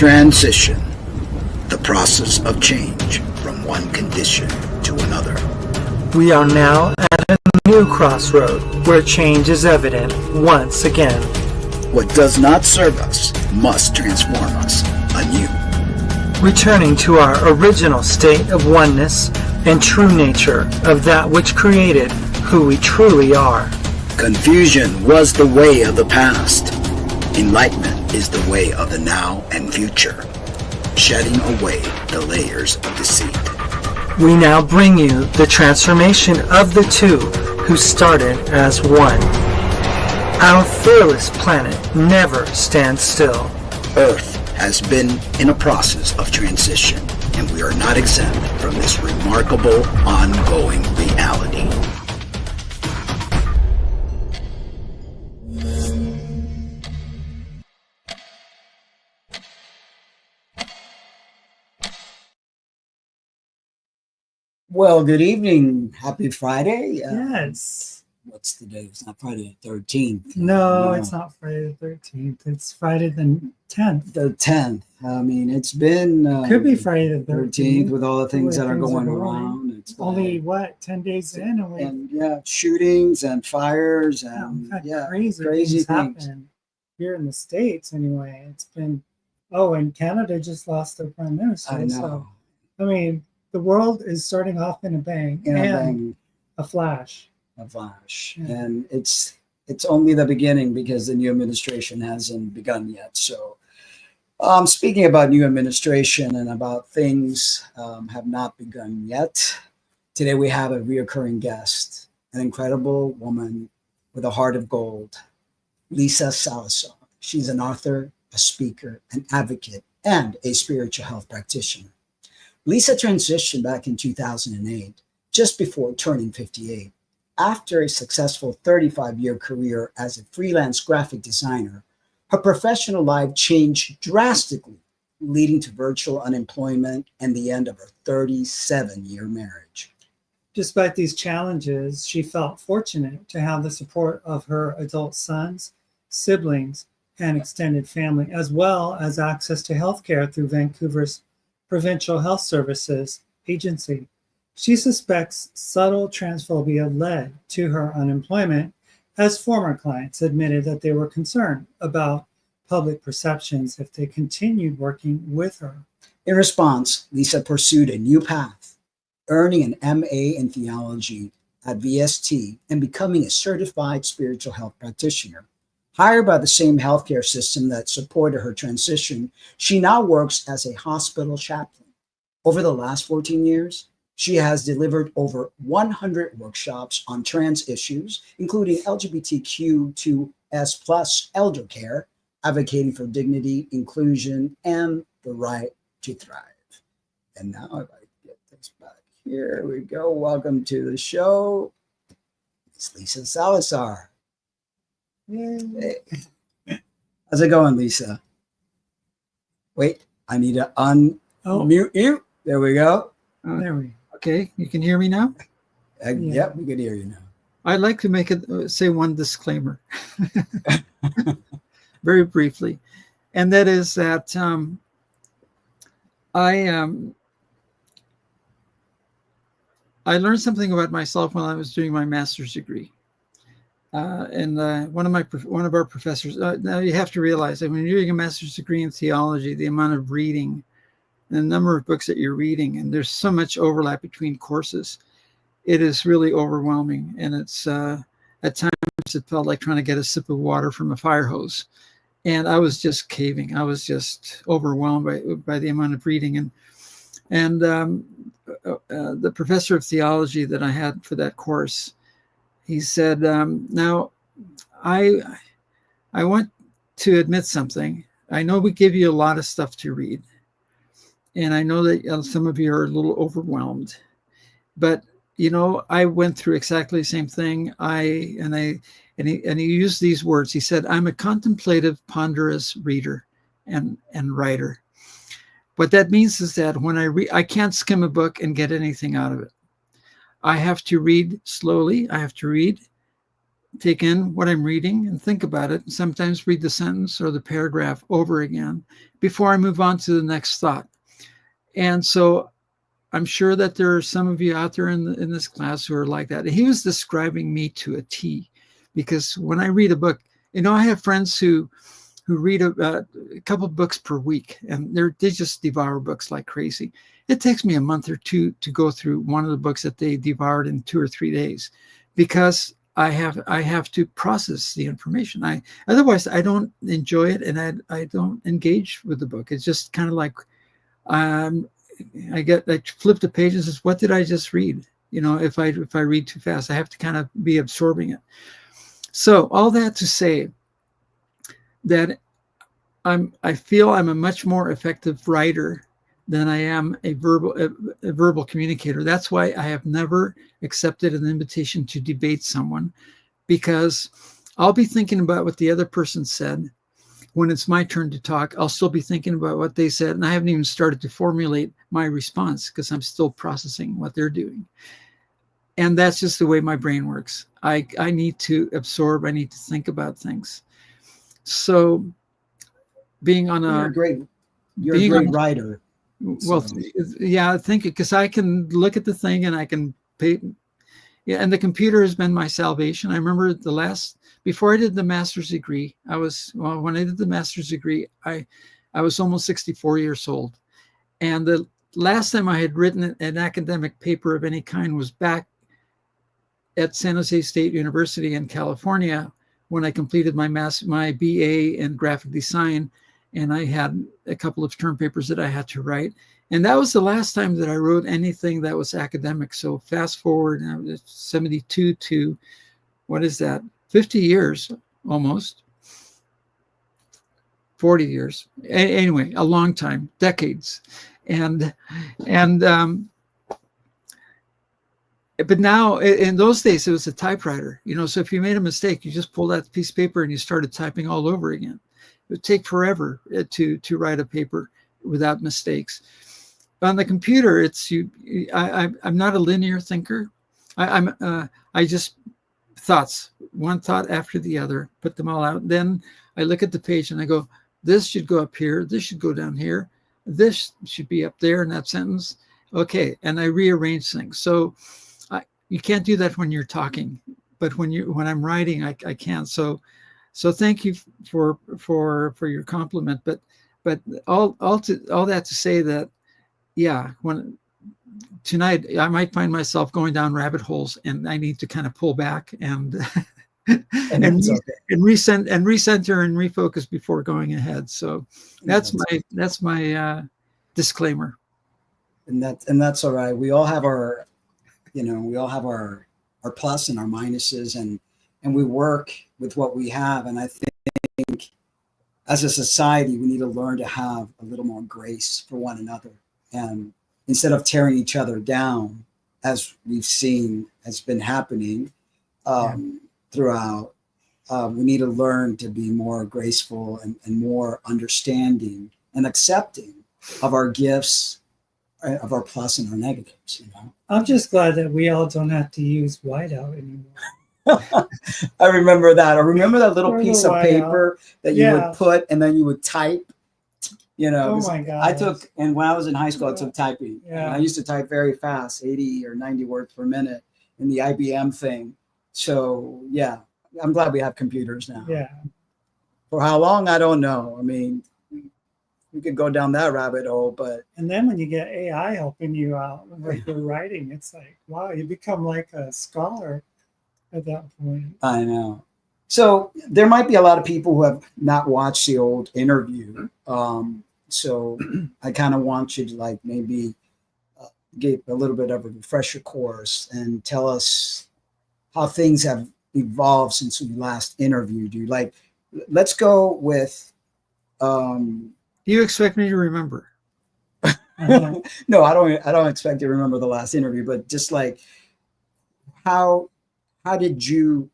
Transition, the process of change from one condition to another. We are now at a new crossroad where change is evident once again. What does not serve us must transform us anew. Returning to our original state of oneness and true nature of that which created who we truly are. Confusion was the way of the past. Enlightenment is the way of the now and future, shedding away the layers of deceit. We now bring you the transformation of the two who started as one. Our fearless planet never stands still. Earth has been in a process of transition, and we are not exempt from this remarkable ongoing reality. Well, good evening. Happy Friday. Yes. What's the day? It's not Friday the 13th. No, it's not Friday the 13th. It's Friday the 10th. The 10th. I mean, it's been... Could be Friday the 13th. with all the things that are going around. It's only, 10 days in? And shootings and fires and crazy things happen here in the States anyway. It's been... Oh, and Canada just lost their prime minister. I know. So, I mean... The world is starting off in a bang a flash. Yeah. And it's only the beginning because the new administration hasn't begun yet. So speaking about new administration and about things have not begun yet, today we have a reoccurring guest, an incredible woman with a heart of gold, Lisa Salazar. She's an author, a speaker, an advocate, and a spiritual health practitioner. Lisa transitioned back in 2008, just before turning 58. After a successful 35-year career as a freelance graphic designer, her professional life changed drastically, leading to virtual unemployment and the end of her 37-year marriage. Despite these challenges, she felt fortunate to have the support of her adult sons, siblings, and extended family, as well as access to healthcare through Vancouver's Provincial Health Services Agency. She suspects subtle transphobia led to her unemployment, as former clients admitted that they were concerned about public perceptions if they continued working with her. In response, Lisa pursued a new path, earning an MA in theology at VST and becoming a certified spiritual health practitioner. Hired by the same healthcare system that supported her transition, she now works as a hospital chaplain. Over the last 14 years, she has delivered over 100 workshops on trans issues, including LGBTQ2S+ elder care, advocating for dignity, inclusion, and the right to thrive. And now if I get this back here we go. Welcome to the show. It's Lisa Salazar. Hey. How's it going, Lisa? Wait, I need to unmute you. There we go. There we go. Okay, you can hear me now? Yep, we can hear you now. I'd like to say one disclaimer, very briefly, and that is that I learned something about myself when I was doing my master's degree. And one of our professors, now you have to realize that when you're doing a master's degree in theology, the amount of reading, the number of books that you're reading, and there's so much overlap between courses, it is really overwhelming. And it's at times it felt like trying to get a sip of water from a fire hose. And I was just caving. I was just overwhelmed by the amount of reading. And the professor of theology that I had for that course, he said, now, I want to admit something. I know we give you a lot of stuff to read. And I know that some of you are a little overwhelmed. But, you know, I went through exactly the same thing. And he used these words. He said, I'm a contemplative, ponderous reader and writer. What that means is that when I can't skim a book and get anything out of it. I have to read slowly. I have to read take in what I'm reading and think about it, and sometimes read the sentence or the paragraph over again before I move on to the next thought. And so I'm sure that there are some of you out there in this class who are like that. He was describing me to a T, because when I read a book, I have friends who read a couple of books per week, and they just devour books like crazy. It takes me a month or two to go through one of the books that they devoured in 2 or 3 days, because I have to process the information. Otherwise I don't enjoy it, and I don't engage with the book. It's just kind of like I flip the page and says, what did I just read? If I read too fast, I have to kind of be absorbing it. So all that to say that I feel I'm a much more effective writer than I am a verbal communicator. That's why I have never accepted an invitation to debate someone, because I'll be thinking about what the other person said. When it's my turn to talk, I'll still be thinking about what they said, and I haven't even started to formulate my response because I'm still processing what they're doing. And that's just the way my brain works. I need to absorb, I need to think about things. So being on you're a great writer. Well, So. yeah, I think because I can look at the thing and I can pay. Yeah, and the computer has been my salvation. I remember before I did the master's degree, when I did the master's degree, I was almost 64 years old. And the last time I had written an academic paper of any kind was back at San Jose State University in California, when I completed my BA in graphic design, and I had a couple of term papers that I had to write. And that was the last time that I wrote anything that was academic. So fast forward, 72 to, what is that? 50 years, almost. 40 years. Anyway, a long time, decades. But now, in those days, it was a typewriter. So if you made a mistake, you just pulled out the piece of paper and you started typing all over again. It would take forever to write a paper without mistakes. On the computer, I'm not a linear thinker. I just thoughts, one thought after the other, put them all out. Then I look at the page and I go, this should go up here. This should go down here. This should be up there in that sentence. Okay. And I rearrange things. So you can't do that when you're talking, but when I'm writing, I can. So thank you for your compliment. But all that to say that, yeah, when tonight I might find myself going down rabbit holes, and I need to kind of pull back and recenter and refocus before going ahead. So that's my disclaimer. And that's all right. We all have our plus and our minuses, and we work with what we have. And I think as a society, we need to learn to have a little more grace for one another. And instead of tearing each other down, as we've seen has been happening throughout, we need to learn to be more graceful and more understanding and accepting of our gifts, of our plus and our negatives. I'm just glad that we all don't have to use whiteout anymore. I remember that. I remember that little piece of paper that you would put, and then you would type. Oh my God! And when I was in high school, I took typing. Yeah. And I used to type very fast, 80 or 90 words per minute in the IBM thing. So yeah, I'm glad we have computers now. Yeah. For how long, I don't know. I mean, we could go down that rabbit hole, but. And then when you get AI helping you out with your writing, it's like, wow, you become like a scholar at that point. I know. So there might be a lot of people who have not watched the old interview. So I kind of want you to maybe give a little bit of a refresher course and tell us how things have evolved since we last interviewed you. Let's go with. You expect me to remember? No, I don't expect you to remember the last interview, but just how did you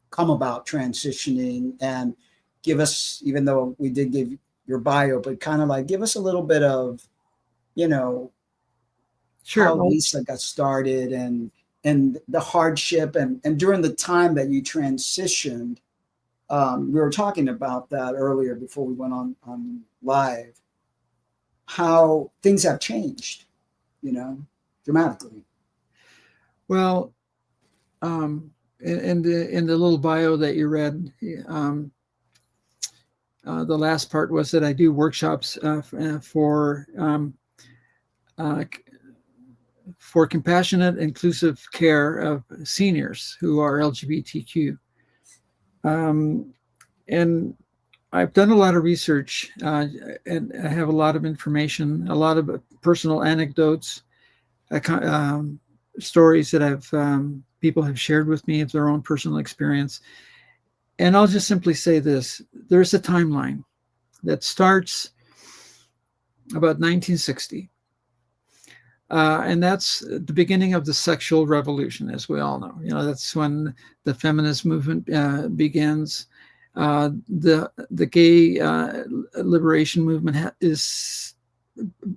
come about transitioning, and give us, even though we did give your bio, but kind of give us a little bit of, sure, how Lisa got started and and the hardship, and during the time that you transitioned, we were talking about that earlier before we went on live, how things have changed, dramatically. Well, in the little bio that you read, the last part was that I do workshops for compassionate, inclusive care of seniors who are LGBTQ. And I've done a lot of research, and I have a lot of information, a lot of personal anecdotes, stories that people have shared with me of their own personal experience. And I'll just simply say this: there's a timeline that starts about 1960. And that's the beginning of the sexual revolution, as we all know. That's when the feminist movement begins. The gay liberation movement is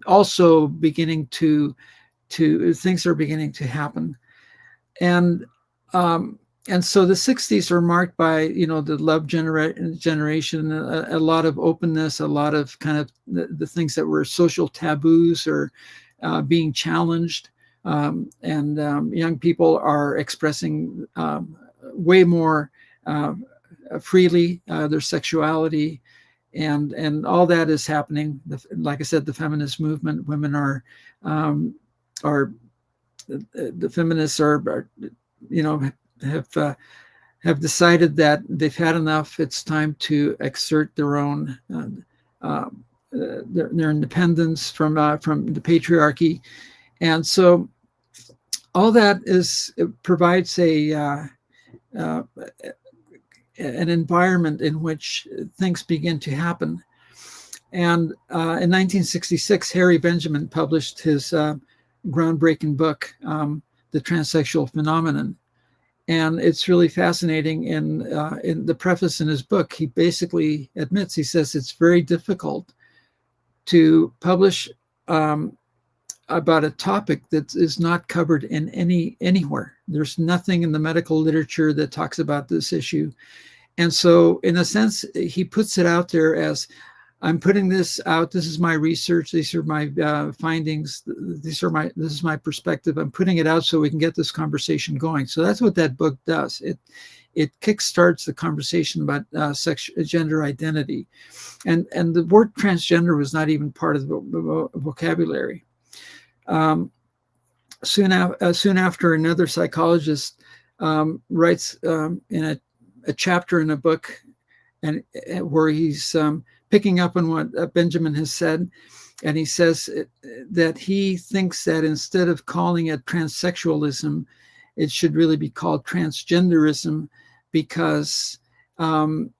also beginning to things are beginning to happen, and so the 60s are marked by the love generation, a lot of openness, a lot of kind of the things that were social taboos or being challenged, and young people are expressing way more freely their sexuality, and all that is happening. Like I said, the feminist movement, women are the feminists are have decided that they've had enough. It's time to exert their own their independence from the patriarchy, and so all that provides an environment in which things begin to happen. And in 1966, Harry Benjamin published his groundbreaking book, The Transsexual Phenomenon. And it's really fascinating. In the preface in his book, he basically admits, he says it's very difficult to publish about a topic that is not covered in anywhere. There's nothing in the medical literature that talks about this issue. And so in a sense, he puts it out there as, I'm putting this out. This is my research. These are my findings. This is my perspective. I'm putting it out so we can get this conversation going. So that's what that book does. It kickstarts the conversation about gender identity, and the word transgender was not even part of the vocabulary. Soon after, another psychologist writes in a chapter in a book, and where he's picking up on what Benjamin has said, and he says that he thinks that instead of calling it transsexualism, it should really be called transgenderism, because from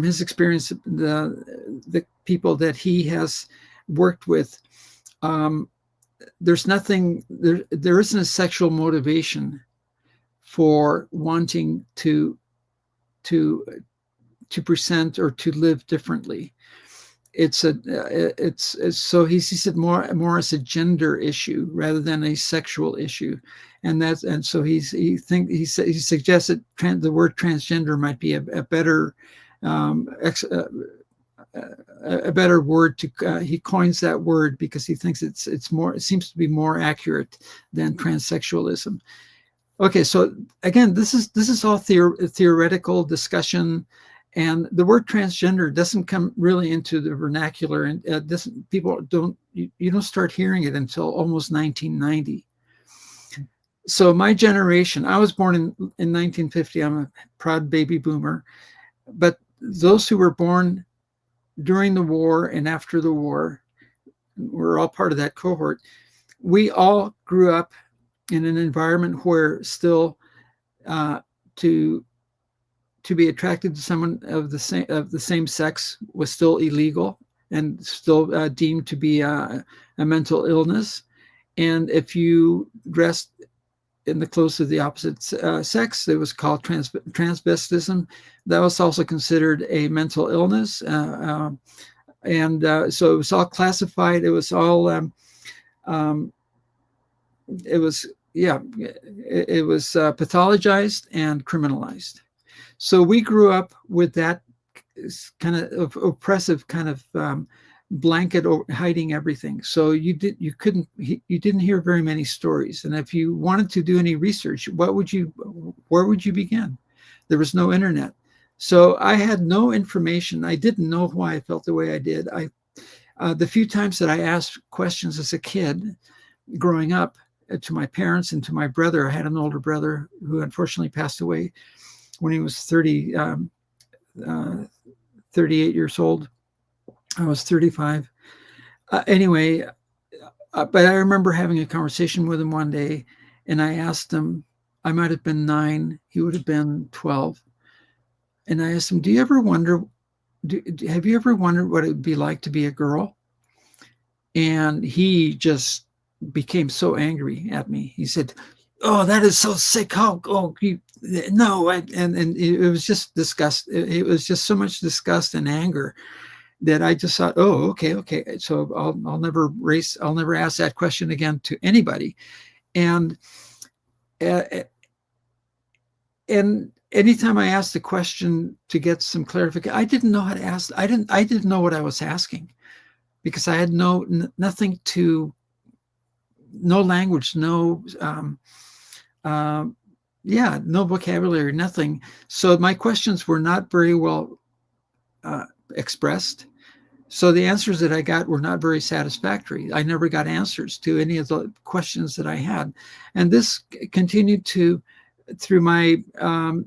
his experience, the people that he has worked with, there isn't a sexual motivation for wanting to present or to live differently. So he sees it more as a gender issue rather than a sexual issue, and so he suggests that the word transgender might be a better word to. He coins that word because he thinks it seems to be more accurate than transsexualism. Okay, so again, this is all theoretical discussion. And the word transgender doesn't come really into the vernacular, and you don't start hearing it until almost 1990. So my generation, I was born in 1950. I'm a proud baby boomer, but those who were born during the war and after the war, we're all part of that cohort. We all grew up in an environment where still to be attracted to someone of the same sex was still illegal and still deemed to be a mental illness. And if you dressed in the clothes of the opposite sex, it was called transvestism. That was also considered a mental illness. So it was all classified. It was all, it was yeah, it was pathologized and criminalized. So we grew up with that kind of oppressive kind of blanket hiding everything. So you didn't hear very many stories. And if you wanted to do any research, where would you begin? There was no internet. So I had no information. I didn't know why I felt the way I did. The few times that I asked questions as a kid growing up to my parents and to my brother, I had an older brother who unfortunately passed away when he was 38 years old. I was 35. Anyway, but I remember having a conversation with him one day, and I asked him, I might have been 9, he would have been 12. And I asked him, have you ever wondered what it would be like to be a girl? And he just became so angry at me. He said, oh, that is so sick. How, no. And it was just disgust. It was just so much disgust and anger that I just thought, oh, okay. So I'll never ask that question again to anybody. And anytime I asked a question to get some clarification, I didn't know how to ask. I didn't know what I was asking, because I had nothing to, no language, no vocabulary, nothing. So my questions were not very well expressed. So the answers that I got were not very satisfactory. I never got answers to any of the questions that I had. And this continued through my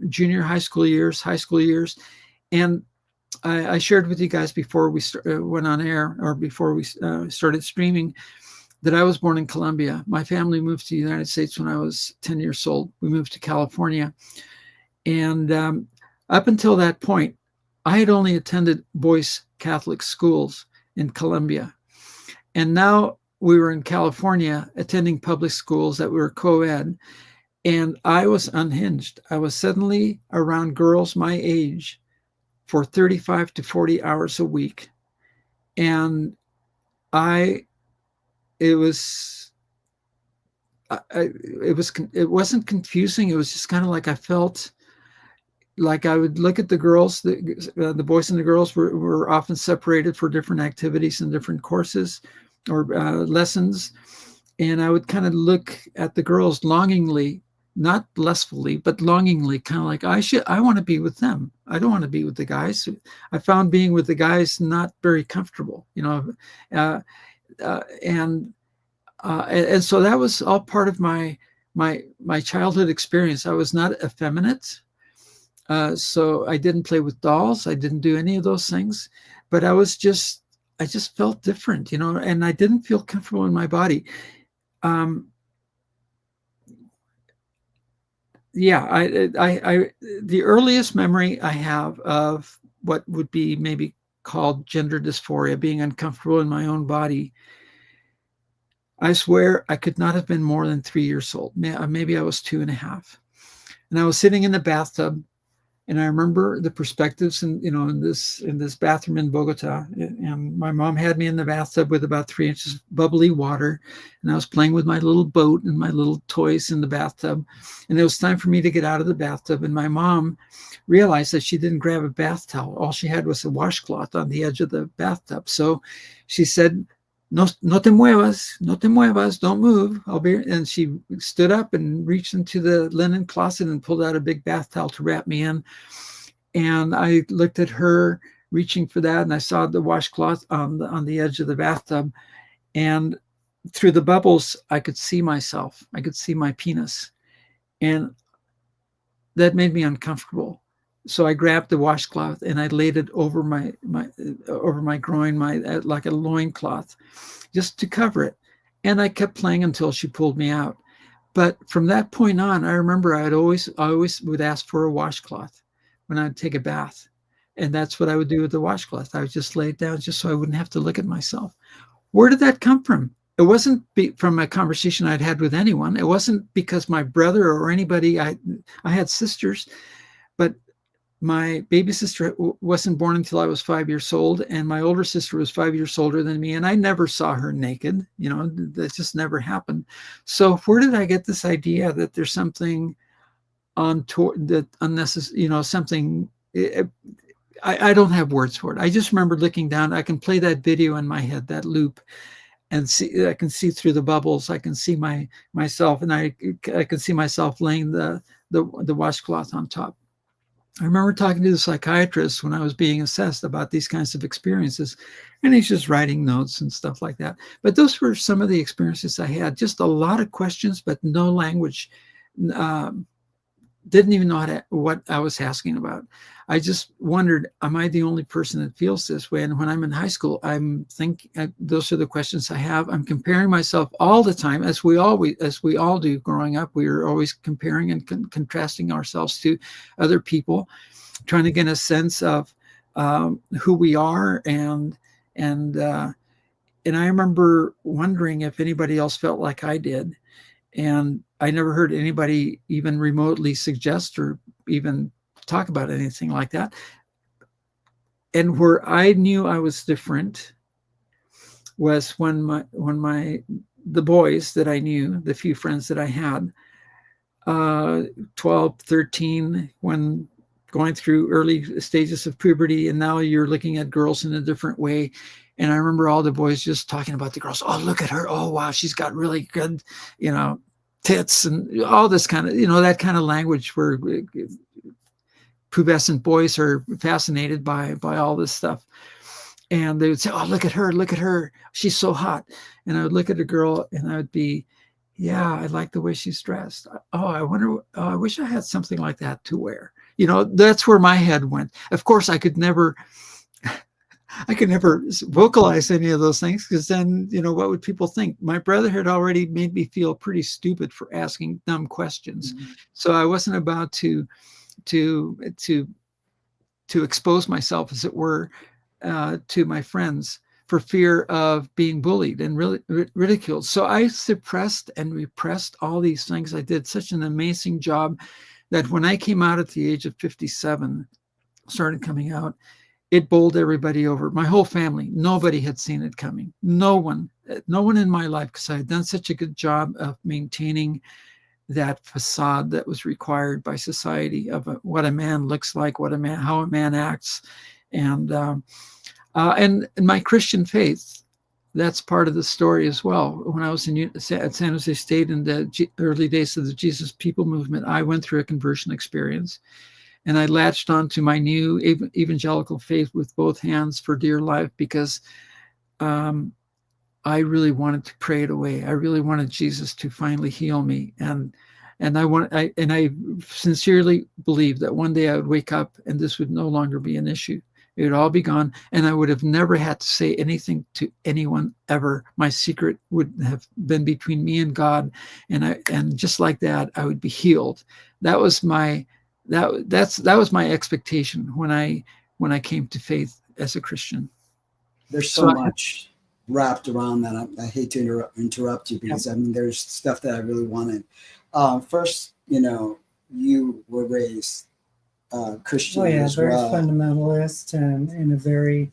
junior high school years. And I shared with you guys before we went on air, or before we started streaming, that I was born in Colombia. My family moved to the United States when I was 10 years old. We moved to California. And up until that point, I had only attended boys' Catholic schools in Colombia. And now we were in California attending public schools that were co-ed. And I was unhinged. I was suddenly around girls my age for 35 to 40 hours a week. And it wasn't confusing. It was just kind of like I felt like I would look at the girls, the boys and the girls were often separated for different activities and different courses or lessons. And I would kind of look at the girls longingly, not lustfully, but longingly, kind of like, I want to be with them. I don't want to be with the guys. I found being with the guys not very comfortable, and so that was all part of my childhood experience. I was not effeminate. So I didn't play with dolls. I didn't do any of those things, but I just felt different, and I didn't feel comfortable in my body. The earliest memory I have of what would be maybe called gender dysphoria, being uncomfortable in my own body, I swear I could not have been more than 3 years old. Maybe I was 2.5. And I was sitting in the bathtub, and I remember the perspectives in this bathroom in Bogota. And my mom had me in the bathtub with about 3 inches of bubbly water. And I was playing with my little boat and my little toys in the bathtub. And it was time for me to get out of the bathtub. And my mom realized that she didn't grab a bath towel. All she had was a washcloth on the edge of the bathtub. So she said, no te muevas, don't move. And she stood up and reached into the linen closet and pulled out a big bath towel to wrap me in. And I looked at her reaching for that, and I saw the washcloth on the edge of the bathtub. And through the bubbles, I could see myself. I could see my penis. And that made me uncomfortable. So I grabbed the washcloth and I laid it over my groin, like a loincloth, just to cover it. And I kept playing until she pulled me out. But from that point on, I remember I always would ask for a washcloth when I'd take a bath. And that's what I would do with the washcloth. I would just lay it down just so I wouldn't have to look at myself. Where did that come from? It wasn't from a conversation I'd had with anyone. It wasn't because my brother or anybody, I had sisters, but my baby sister wasn't born until I was 5 years old, and my older sister was 5 years older than me, and I never saw her naked. That just never happened. So where did I get this idea that there's something on that unnecessary, something? I don't have words for it. I just remember looking down. I can play that video in my head, that loop, and see. I can see through the bubbles. I can see myself, and I can see myself laying the washcloth on top. I remember talking to the psychiatrist when I was being assessed about these kinds of experiences, and he's just writing notes and stuff like that. But those were some of the experiences I had. Just a lot of questions, but no language. Didn't even know what I was asking about. I just wondered, am I the only person that feels this way? And when I'm in high school, I'm thinking, those are the questions I have. I'm comparing myself all the time, as we all do growing up. We are always comparing and contrasting ourselves to other people, trying to get a sense of who we are. And I remember wondering if anybody else felt like I did. And I never heard anybody even remotely suggest or even talk about anything like that. And where I knew I was different was when the boys that I knew, the few friends that I had, 12, 13, when going through early stages of puberty, and now you're looking at girls in a different way. And I remember all the boys just talking about the girls. Oh, look at her. Oh, wow, she's got really good, tits and all this kind of, that kind of language where pubescent boys are fascinated by all this stuff. And they would say, oh, look at her. She's so hot. And I would look at a girl and I would be, yeah, I like the way she's dressed. Oh, I wish I had something like that to wear. That's where my head went. Of course, I could never vocalize any of those things, because then, what would people think? My brother had already made me feel pretty stupid for asking dumb questions. Mm-hmm. So I wasn't about to expose myself, as it were, to my friends for fear of being bullied and really ridiculed. So I suppressed and repressed all these things. I did such an amazing job that when I came out at the age of 57, started coming out, it bowled everybody over. My whole family, nobody had seen it coming. No one in my life, because I had done such a good job of maintaining that facade that was required by society of what a man looks like, how a man acts, and my Christian faith. That's part of the story as well. When I was at San Jose State in the early days of the Jesus People movement, I went through a conversion experience. And I latched onto my new evangelical faith with both hands for dear life, because I really wanted to pray it away. I really wanted Jesus to finally heal me, and I sincerely believed that one day I would wake up and this would no longer be an issue. It would all be gone, and I would have never had to say anything to anyone ever. My secret would have been between me and God, and just like that, I would be healed. That was my expectation when I came to faith as a Christian. There's so much wrapped around that. I hate to interrupt you, because there's stuff that I really wanted. First, you were raised Christian as very well. Fundamentalist and in a very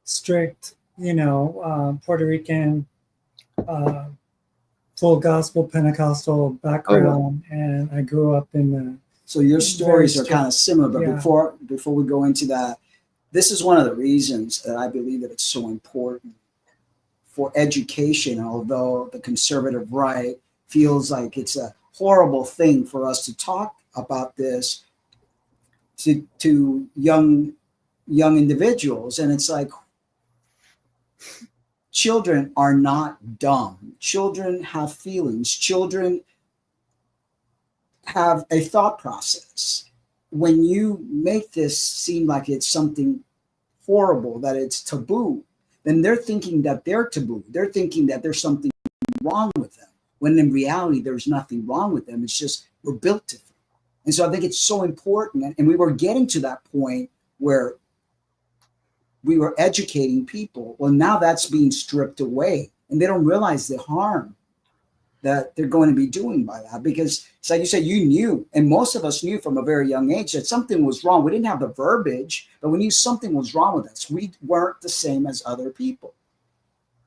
strict, Puerto Rican, full gospel Pentecostal background, and I grew up in the. So your stories are kind of similar, but before we go into that, this is one of the reasons that I believe that it's so important for education, although the conservative right feels like it's a horrible thing for us to talk about this to young individuals. And it's like, children are not dumb. Children have feelings. Children have a thought process. When you make this seem like it's something horrible, that it's taboo, then they're thinking that they're taboo. They're thinking that there's something wrong with them, when in reality, there's nothing wrong with them. It's just we're built different. And so I think it's so important. And we were getting to that point where we were educating people. Well, now that's being stripped away, and they don't realize the harm that they're going to be doing by that. Because it's like you said, you knew, and most of us knew from a very young age that something was wrong. We didn't have the verbiage, but we knew something was wrong with us. We weren't the same as other people.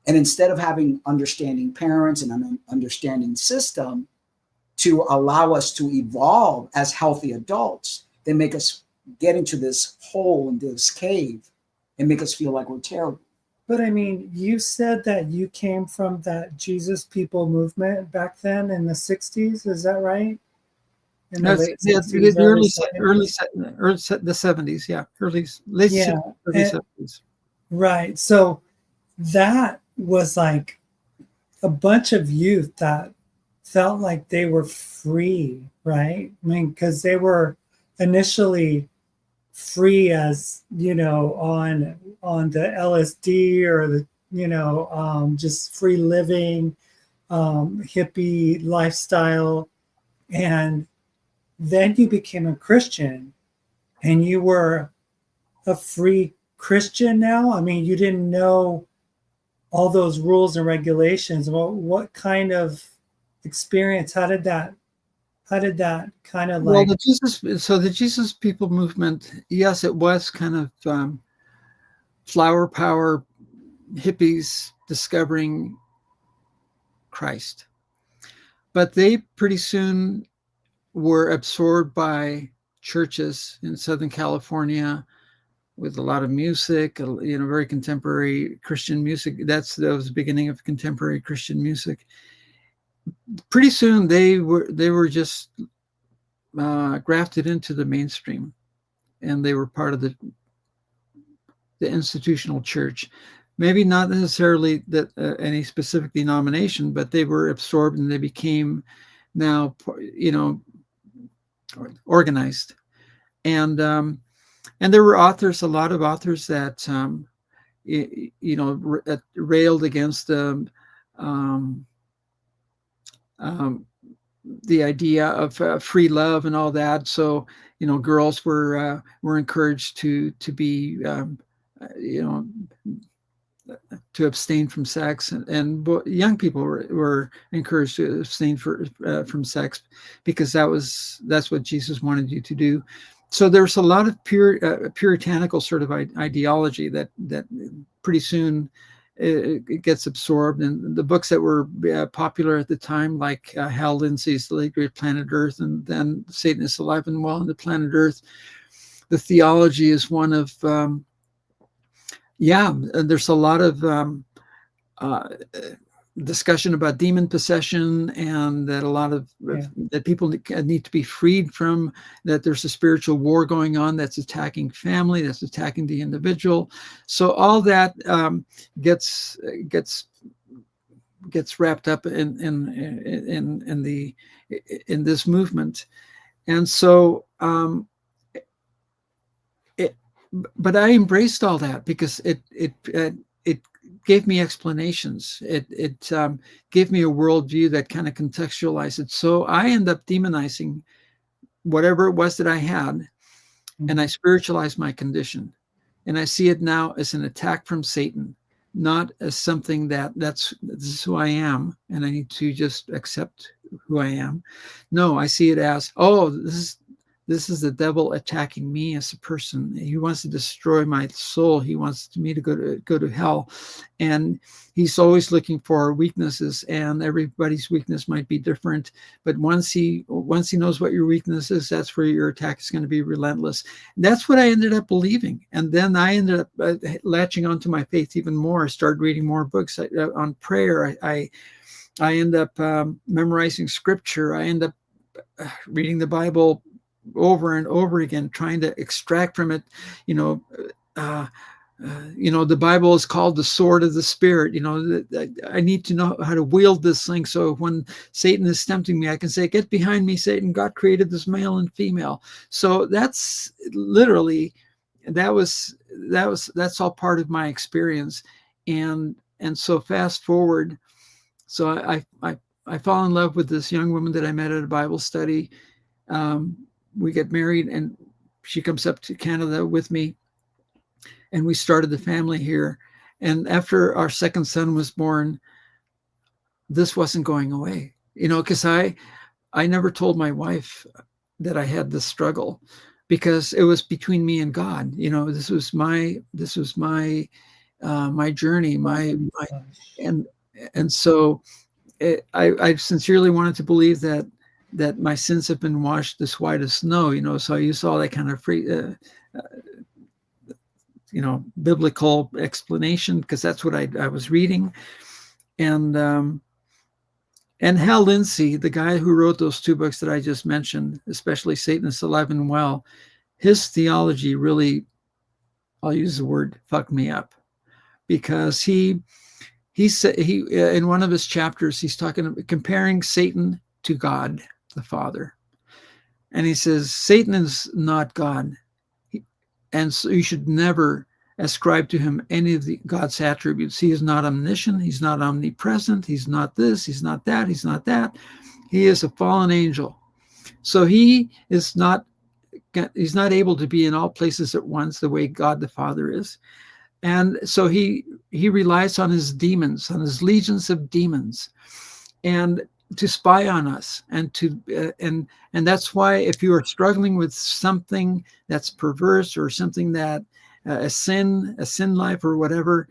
And instead of having understanding parents and an understanding system to allow us to evolve as healthy adults, they make us get into this hole, into this cave, and make us feel like we're terrible. But I mean, you said that you came from that Jesus People movement back then in the 60s. Is that right? In the late 60s, the 70s, yeah, late yeah, 60s, early 70s. Right. So that was like a bunch of youth that felt like they were free, right? I mean, because they were initially free as, you know, on the LSD or the, you know, just free living, hippie lifestyle. And then you became a Christian and you were a free Christian now. I mean, you didn't know all those rules and regulations. Well, what kind of experience, how did that kind of like? Well, the Jesus People movement, yes, it was kind of flower power hippies discovering Christ. But they pretty soon were absorbed by churches in Southern California with a lot of music, you know, very contemporary Christian music. That was the beginning of contemporary Christian music. Pretty soon they were just grafted into the mainstream, and they were part of the institutional church. Maybe not necessarily that any specific denomination, but they were absorbed and they became now, you know, organized. And there were authors, a lot of authors that you know, railed against the idea of free love and all that. So, you know, girls were encouraged to be you know, to abstain from sex, and young people were encouraged to abstain from sex, because that's what Jesus wanted you to do. So there's a lot of puritanical sort of ideology that pretty soon it gets absorbed. And the books that were popular at the time, like Hal Lindsey's The Late Great Planet Earth, and then Satan is Alive and Well on the Planet Earth, the theology is one of there's a lot of discussion about demon possession, and that a lot of that people need to be freed from, that there's a spiritual war going on that's attacking family, that's attacking the individual. So all that gets wrapped up in this movement. And so but I embraced all that because it gave me explanations. It gave me a worldview that kind of contextualized it. So I end up demonizing whatever it was that I had, and I spiritualized my condition. And I see it now as an attack from Satan, not as something this is who I am, and I need to just accept who I am. No, I see it as, this is the devil attacking me as a person. He wants to destroy my soul. He wants me to go to hell. And he's always looking for weaknesses, and everybody's weakness might be different. But once he knows what your weakness is, that's where your attack is going to be relentless. And that's what I ended up believing. And then I ended up latching onto my faith even more. I started reading more books on prayer. I end up memorizing scripture. I end up reading the Bible over and over again, trying to extract from it, the Bible is called the sword of the Spirit. I need to know how to wield this thing. So when Satan is tempting me, I can say, "Get behind me, Satan. God created this male and female." So that's literally, that's all part of my experience. And so fast forward. So I fall in love with this young woman that I met at a Bible study. We get married, and she comes up to Canada with me, and we started the family here. And after our second son was born, this wasn't going away. because I never told my wife that I had this struggle, because it was between me and God. This was my my journey, and so I sincerely wanted to believe that my sins have been washed as white as snow. So I used all that kind of biblical explanation, because that's what I was reading. And Hal Lindsey, the guy who wrote those 2 books that I just mentioned, especially Satan is Alive and Well, his theology really, I'll use the word, fucked me up, because he said, in one of his chapters, he's comparing Satan to God the Father, and he says Satan is not God, and so you should never ascribe to him any of God's attributes. He is not omniscient. He's not omnipresent. He's not this. He's not that. He's not that. He is a fallen angel. So he is not. He's not able to be in all places at once the way God the Father is. And so he relies on his demons, on his legions of demons, and to spy on us, and that's why, if you are struggling with something that's perverse, or something that a sin life or whatever,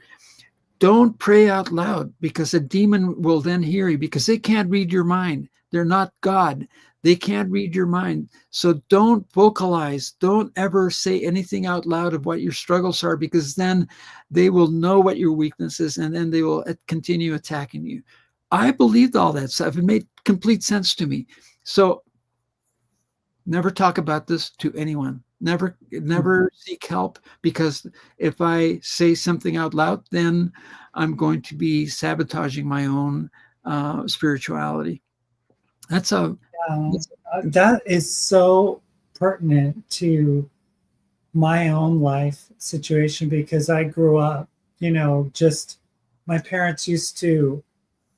don't pray out loud, because a demon will then hear you, because they can't read your mind. They're not God. They can't read your mind. So don't vocalize. Don't ever say anything out loud of what your struggles are, because then they will know what your weakness is, and then they will continue attacking you. I believed all that stuff. It made complete sense to me. So never talk about this to anyone. Never seek help, because if I say something out loud, then I'm going to be sabotaging my own spirituality. That is so pertinent to my own life situation, because I grew up, just my parents used to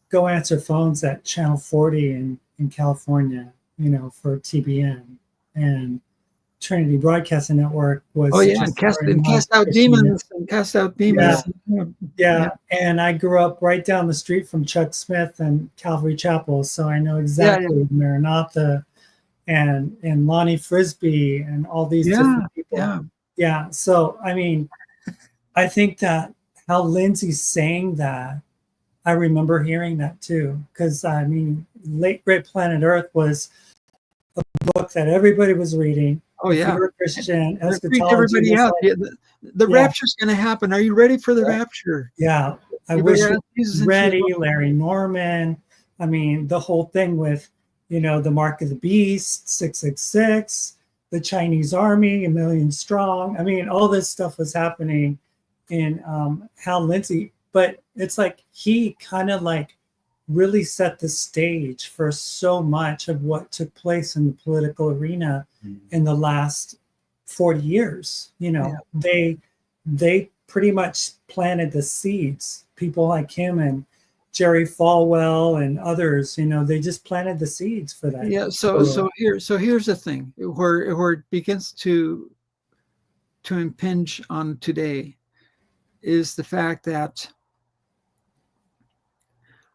go answer phones at Channel 40 in California, for TBN, and Trinity Broadcasting Network was. Oh yeah, and cast out demons. Yeah. And I grew up right down the street from Chuck Smith and Calvary Chapel, so I know exactly Maranatha and Lonnie Frisbee and all these different people. Yeah. So I mean, I think that how Lindsay's saying that, I remember hearing that too, because I mean, Late Great Planet Earth was a book that everybody was reading. Oh yeah, if you were a Christian, everybody out. The rapture's going to happen. Are you ready for the rapture? Yeah, I wish ready. Larry Norman. I mean, the whole thing with the Mark of the Beast, 666, the Chinese Army, 1 million strong. I mean, all this stuff was happening in Hal Lindsey, but it's like he kind of like really set the stage for so much of what took place in the political arena in the last 40 years. They pretty much planted the seeds. People like him and Jerry Falwell and others, they just planted the seeds for that. Yeah. So here's the thing where it begins to impinge on today is the fact that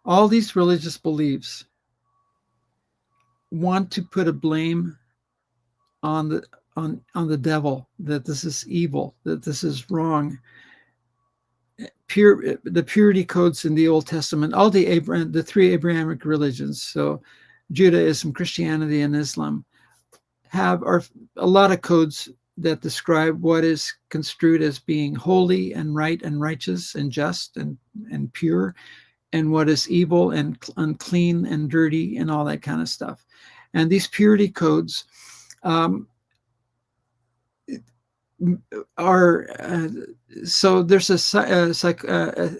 all these religious beliefs want to put a blame on the devil, that this is evil, that this is wrong. The purity codes in the Old Testament, all the 3 Abrahamic religions, so Judaism, Christianity, and Islam, are a lot of codes that describe what is construed as being holy and right and righteous and just and pure, and what is evil and unclean and dirty and all that kind of stuff. And these purity codes are so there's a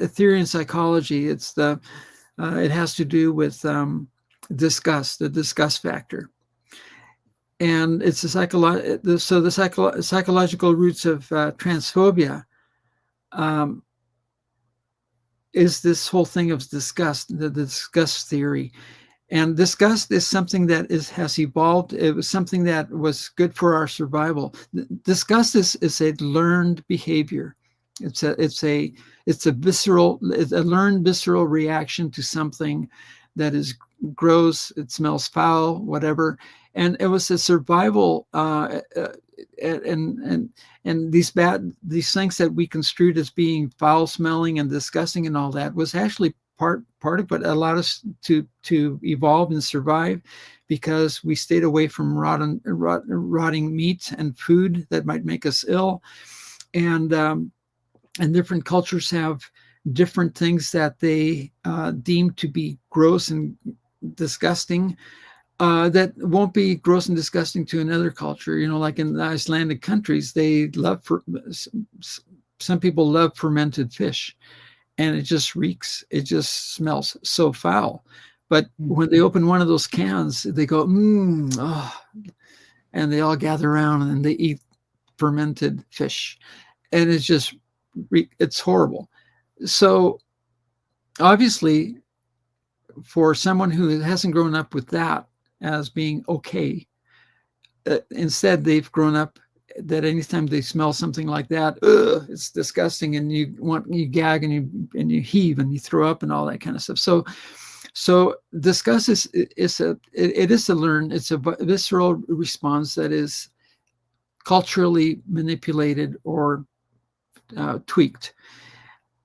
theory in psychology. It has to do with disgust, the disgust factor, and it's the psychological roots of transphobia. Is this whole thing of disgust, the disgust theory. And disgust is something that has evolved. It was something that was good for our survival. Disgust is a learned behavior. It's a learned visceral reaction to something that is gross, it smells foul, whatever. And it was a survival, and these things that we construed as being foul smelling and disgusting and all that was actually part of what allowed us to evolve and survive, because we stayed away from rotting meat and food that might make us ill. And different cultures have different things that they deem to be gross and disgusting, that won't be gross and disgusting to another culture. Like in the Icelandic countries, some people love fermented fish, and it just reeks. It just smells so foul. But when they open one of those cans, they go, oh, and they all gather around and they eat fermented fish. And it's horrible. So obviously, for someone who hasn't grown up with that as being okay, instead they've grown up that anytime they smell something like that, it's disgusting, and you gag and you heave and you throw up and all that kind of stuff. So disgust is a learned, it's a visceral response that is culturally manipulated or tweaked.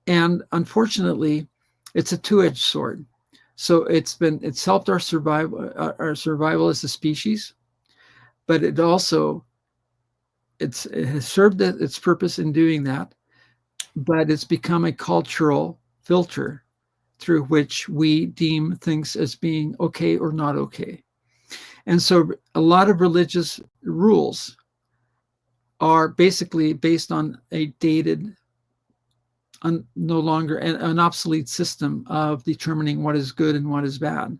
And unfortunately, it's a two-edged sword. So it's helped our survival as a species, but it also it has served its purpose in doing that, but it's become a cultural filter through which we deem things as being okay or not okay. And so a lot of religious rules are basically based on a dated, no longer an obsolete system of determining what is good and what is bad.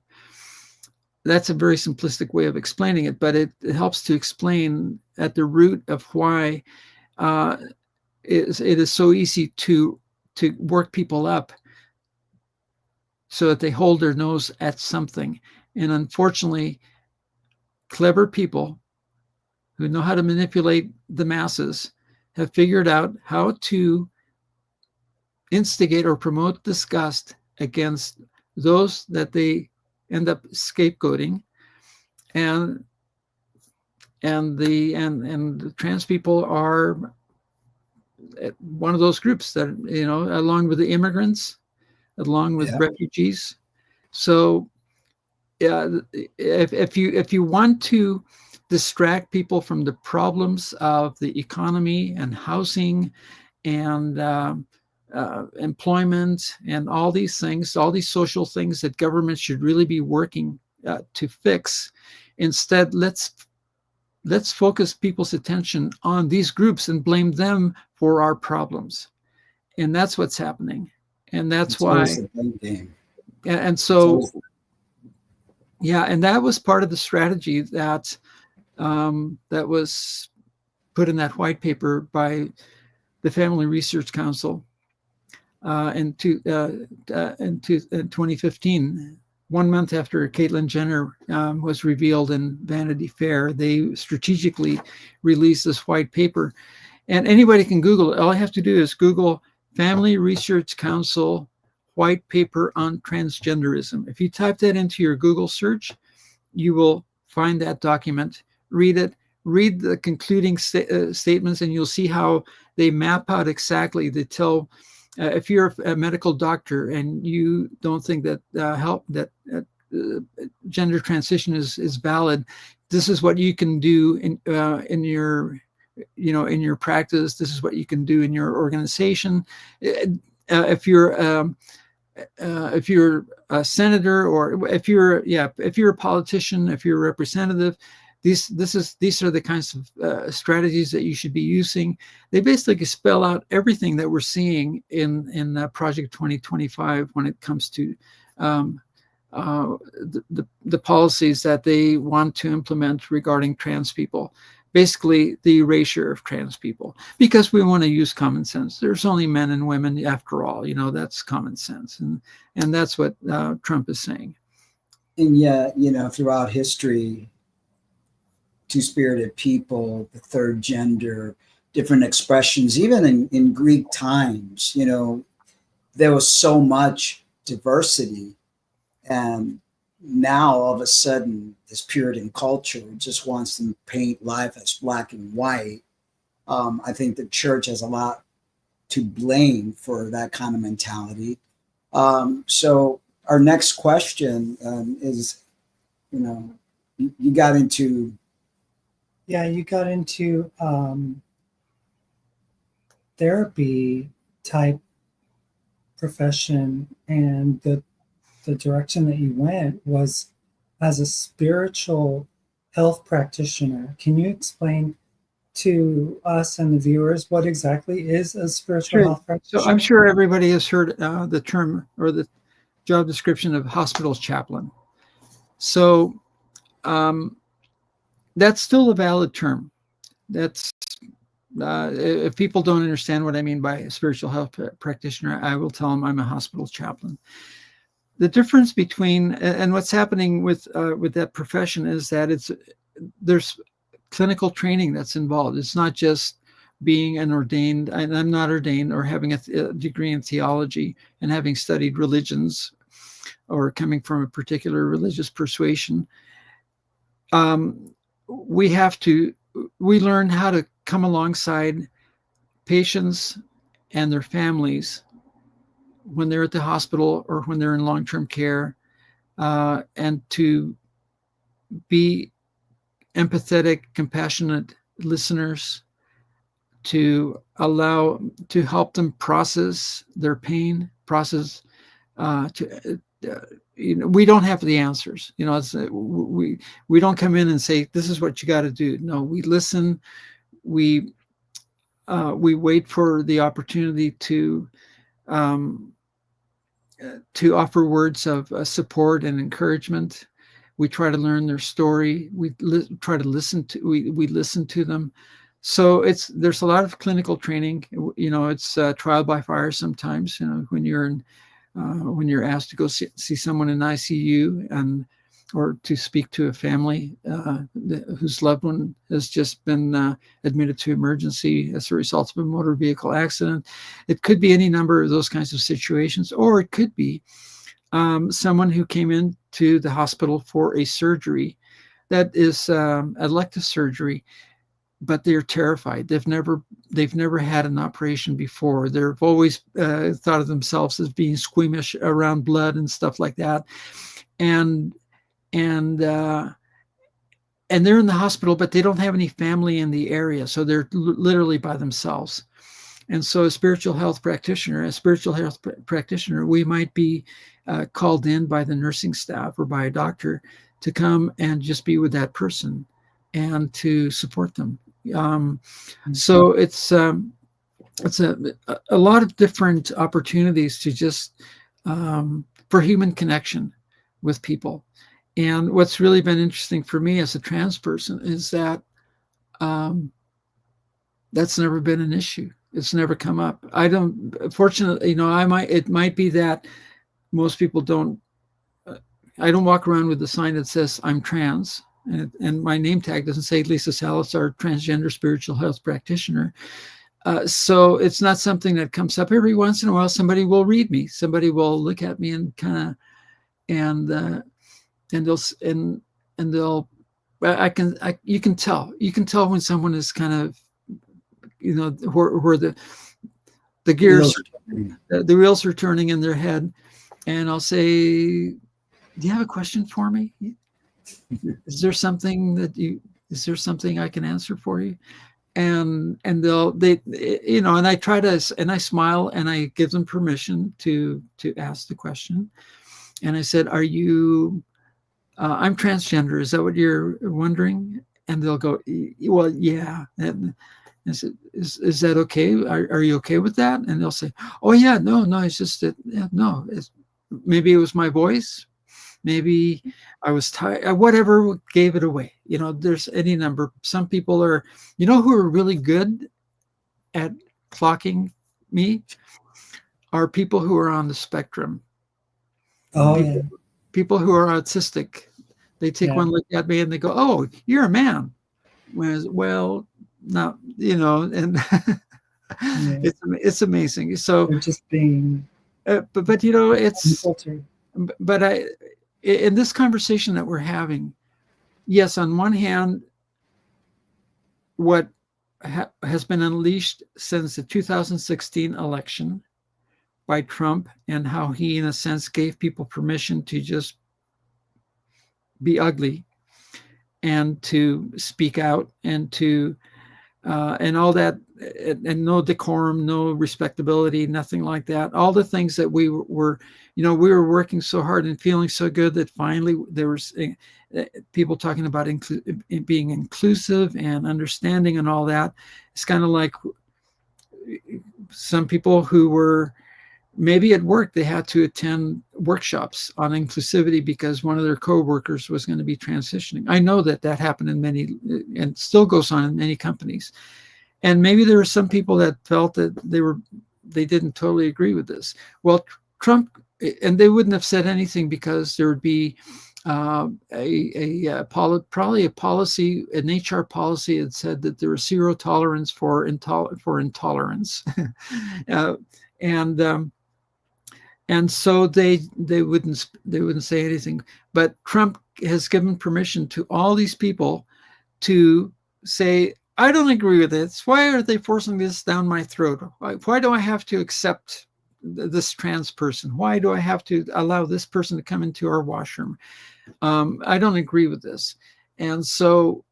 That's a very simplistic way of explaining it, but it helps to explain at the root of why it is so easy to work people up so that they hold their nose at something. And unfortunately, clever people who know how to manipulate the masses have figured out how to instigate or promote disgust against those that they end up scapegoating, and the trans people are one of those groups that, along with the immigrants, along with refugees. So if you want to distract people from the problems of the economy and housing and employment and all these things, all these social things that government should really be working to fix, instead let's focus people's attention on these groups and blame them for our problems. And that's what's happening. And that's why. And so, and that was part of the strategy that that was put in that white paper by the Family Research Council in 2015. 1 month after Caitlyn Jenner was revealed in Vanity Fair, they strategically released this white paper. And anybody can Google it. All I have to do is Google Family Research Council white paper on transgenderism. If you type that into your Google search, you will find that document. Read it. Read the concluding statements, and you'll see how they map out exactly. They tell, if you're a medical doctor and you don't think that gender transition is valid, this is what you can do in your practice. This is what you can do in your organization. If you're a senator, or if you're a politician, if you're a representative, these are the kinds of strategies that you should be using. They basically spell out everything that we're seeing in Project 2025 when it comes to the policies that they want to implement regarding trans people. Basically, the erasure of trans people, because we want to use common sense. There's only men and women after all. That's common sense, and that's what Trump is saying. And yet, throughout history, two-spirited people, the third gender, different expressions, even in Greek times, there was so much diversity, and now all of a sudden this Puritan culture just wants to paint life as black and white. I think the church has a lot to blame for that kind of mentality. So our next question is, you got into. Yeah, you got into therapy type profession, and the direction that you went was as a spiritual health practitioner. Can you explain to us and the viewers what exactly is a spiritual health practitioner? So I'm sure everybody has heard the term or the job description of hospital chaplain. So that's still a valid term. That's if people don't understand what I mean by a spiritual health practitioner, I will tell them I'm a hospital chaplain. The difference between and what's happening with that profession is that there's clinical training that's involved. It's not just being an ordained, and I'm not ordained, or having a degree in theology and having studied religions or coming from a particular religious persuasion. We learn how to come alongside patients and their families when they're at the hospital or when they're in long-term care, and to be empathetic, compassionate listeners, to help them process their pain, we don't have the answers. We don't come in and say, this is what you got to do. No, we listen. We wait for the opportunity to offer words of support and encouragement. We try to learn their story. We try to listen to. We listen to them. So there's a lot of clinical training. It's trial by fire sometimes. When you're asked to go see someone in ICU or to speak to a family whose loved one has just been admitted to emergency as a result of a motor vehicle accident. It could be any number of those kinds of situations, or it could be someone who came into the hospital for a surgery that is elective surgery, but they're terrified. They've never had an operation before. They've always thought of themselves as being squeamish around blood and stuff like that, and they're in the hospital, but they don't have any family in the area, so they're literally by themselves. And so, a spiritual health practitioner, we might be called in by the nursing staff or by a doctor to come and just be with that person and to support them. So it's a lot of different opportunities to just for human connection with people. And what's really been interesting for me as a trans person is that that's never been an issue. It's never come up. Fortunately, it might be that most people don't. I don't walk around with a sign that says I'm trans. And my name tag doesn't say Lisa Salazar, transgender spiritual health practitioner. So it's not something that comes up. Every once in a while, somebody will read me. Somebody will look at me and you can tell when someone is kind of, where the gears, the wheels are turning in their head. And I'll say, do you have a question for me? Is there something I can answer for you? And and I try to, and I smile and I give them permission to ask the question. And I said, are you, I'm transgender. Is that what you're wondering? And they'll go, well, yeah. And I said, is that okay? Are you okay with that? And they'll say, oh yeah, no, it's just that, no, maybe it was my voice. Maybe I was tired, whatever gave it away. There's any number. Some people are, who are really good at clocking me are people who are on the spectrum. Oh, people who are autistic. They take one look at me and they go, oh, you're a man. Well, no, and it's amazing. So they're just being but it's, unfiltered. but in this conversation that we're having, yes, on one hand, what has been unleashed since the 2016 election by Trump, and how he, in a sense, gave people permission to just be ugly and to speak out and to and all that, and no decorum, no respectability, nothing like that. All the things that we were, we were working so hard and feeling so good that finally there was people talking about being inclusive and understanding and all that. It's kind of like some people who were maybe at work, they had to attend workshops on inclusivity because one of their co-workers was going to be transitioning. I know that happened in many, and still goes on in many companies. And maybe there were some people that felt that they didn't totally agree with this. Well, Trump, and they wouldn't have said anything because there would be probably a policy, an HR policy that said that there was zero tolerance for intolerance. And so they wouldn't say anything. But Trump has given permission to all these people to say, I don't agree with this. Why are they forcing this down my throat? Why do I have to accept this trans person? Why do I have to allow this person to come into our washroom? I don't agree with this. And so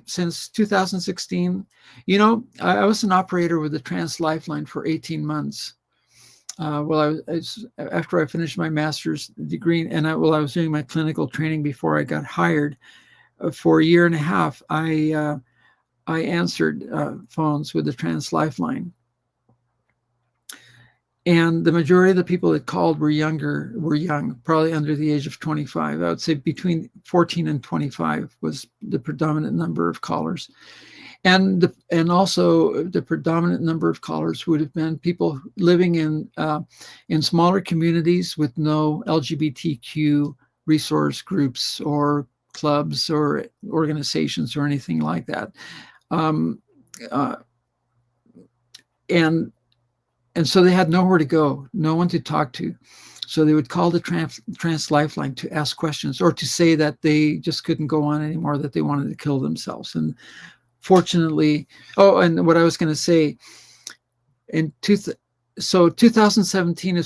since 2016, I was an operator with the Trans Lifeline for 18 months. After I finished my master's degree, and I was doing my clinical training before I got hired, for a year and a half, I answered phones with the Trans Lifeline, and the majority of the people that called were young, probably under the age of 25. I would say between 14 and 25 was the predominant number of callers. And also the predominant number of callers would have been people living in smaller communities with no LGBTQ resource groups or clubs or organizations or anything like that. And so they had nowhere to go, no one to talk to. So they would call the Trans Lifeline to ask questions or to say that they just couldn't go on anymore, that they wanted to kill themselves. And fortunately, and what I was going to say, 2017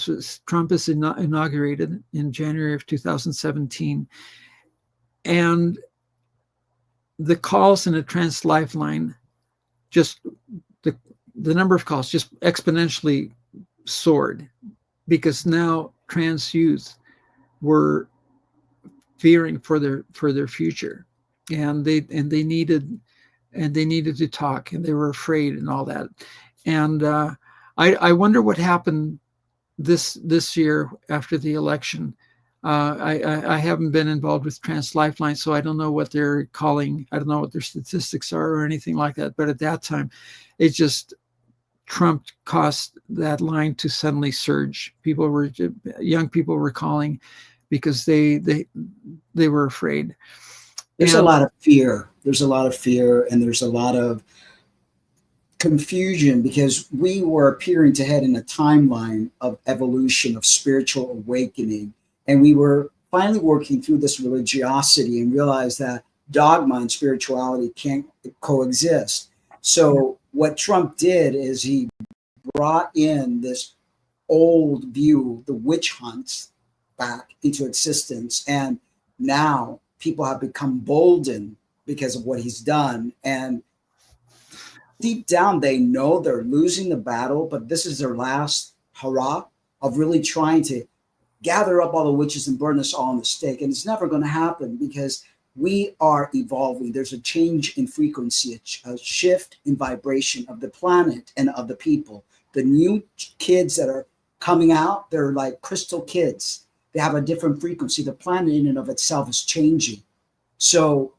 Trump is inaugurated in January of 2017, and the calls in the Trans Lifeline, just the number of calls just exponentially soared, because now trans youth were fearing for their future, and they needed to talk, and they were afraid and all that. And I wonder what happened this year after the election. I haven't been involved with Trans Lifeline, so I don't know what they're calling. I don't know what their statistics are or anything like that. But at that time, Trump caused that line to suddenly surge. Young people were calling because they were afraid. There's a lot of fear. There's a lot of fear, and there's a lot of confusion, because we were appearing to head in a timeline of evolution, of spiritual awakening. And we were finally working through this religiosity and realized that dogma and spirituality can't coexist. So what Trump did is he brought in this old view, the witch hunts, back into existence. And now people have become emboldened because of what he's done. And deep down, they know they're losing the battle, but this is their last hurrah of really trying to gather up all the witches and burn us all on the stake. And it's never going to happen, because we are evolving. There's a change in frequency, a shift in vibration of the planet and of the people. The new kids that are coming out, they're like crystal kids. They have a different frequency. The planet in and of itself is changing. So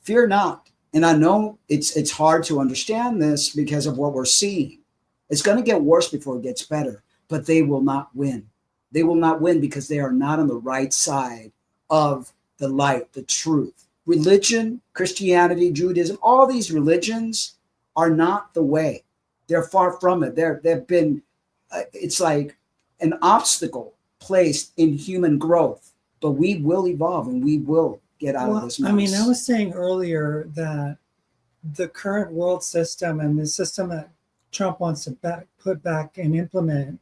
fear not. And I know it's hard to understand this because of what we're seeing. It's going to get worse before it gets better, but they will not win. They will not win because they are not on the right side of the light, the truth. Religion, Christianity, Judaism, all these religions are not the way. They're far from it. They've been, it's like an obstacle placed in human growth. but we will evolve and we will get out of this mess. I mean, I was saying earlier that the current world system and the system that Trump wants to put back and implement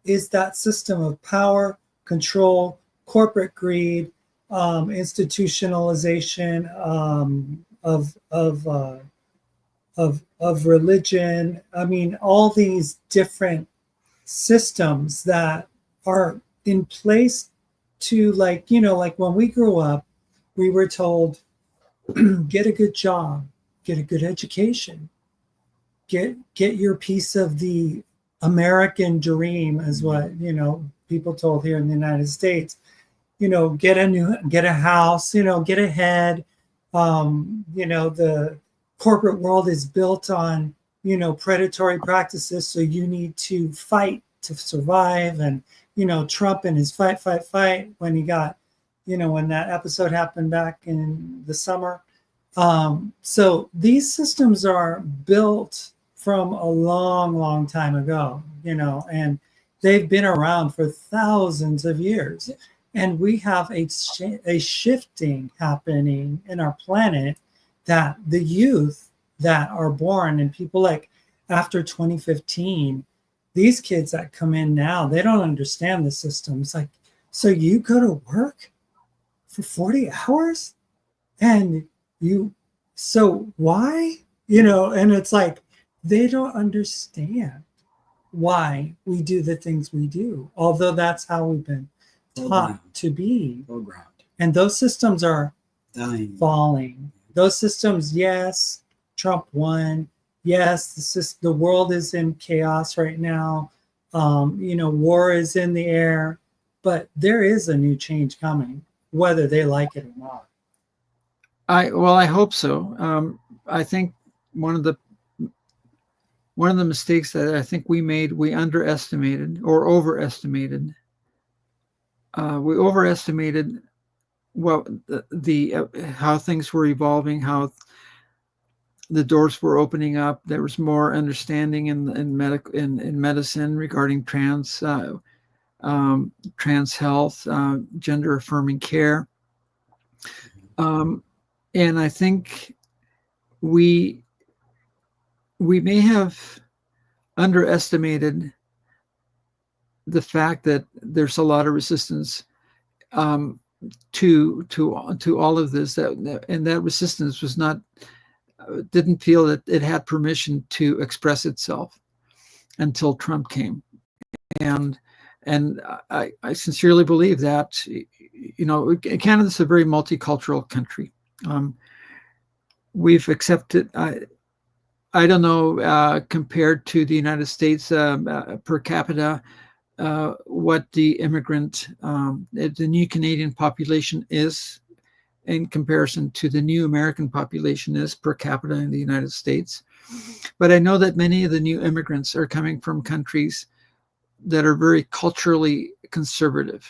is that system of power, control, corporate greed, institutionalization of religion. I mean, all these different systems that are in place to, like, you know, like when we grew up, we were told, get a good job, get a good education, get your piece of the American dream, is what, you know, people told here in the United States. You know, get a house, you know, get ahead. You know, the corporate world is built on, you know, predatory practices, so you need to fight to survive. And, you know, Trump and his fight when he got, you know, when that episode happened back in the summer. So these systems are built from a long time ago, you know, and they've been around for thousands of years. And we have a shifting happening in our planet, that the youth that are born and people like after 2015, these kids that come in now, they don't understand the system. It's like, so you go to work for 40 hours and so why? You know, and it's like, they don't understand why we do the things we do, although that's how we've been taught to be. And those systems are dying, falling. Those systems, yes, Trump won. Yes, the world is in chaos right now. You know, war is in the air, but there is a new change coming, whether they like it or not. I hope so. I think one of the mistakes that I think we made, we underestimated or overestimated. We overestimated the how things were evolving, how the doors were opening up. There was more understanding in medicine regarding trans health, gender affirming care, and I think we may have underestimated the fact that there's a lot of resistance to all of this, and that resistance was not didn't feel that it had permission to express itself until Trump came, and I sincerely believe that, you know, Canada's a very multicultural country. We've accepted, I don't know, compared to the United States per capita, what the immigrant, the new Canadian population is in comparison to the new American population is per capita in the United States. But I know that many of the new immigrants are coming from countries that are very culturally conservative,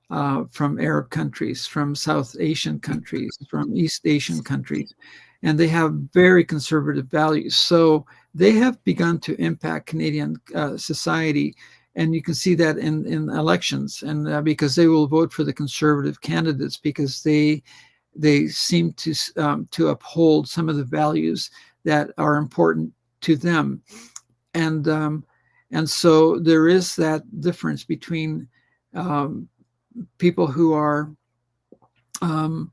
from Arab countries, from South Asian countries, from East Asian countries, and they have very conservative values. So they have begun to impact Canadian society. And you can see that in elections, and because they will vote for the conservative candidates because they seem to uphold some of the values that are important to them, and so there is that difference between people who are, I'll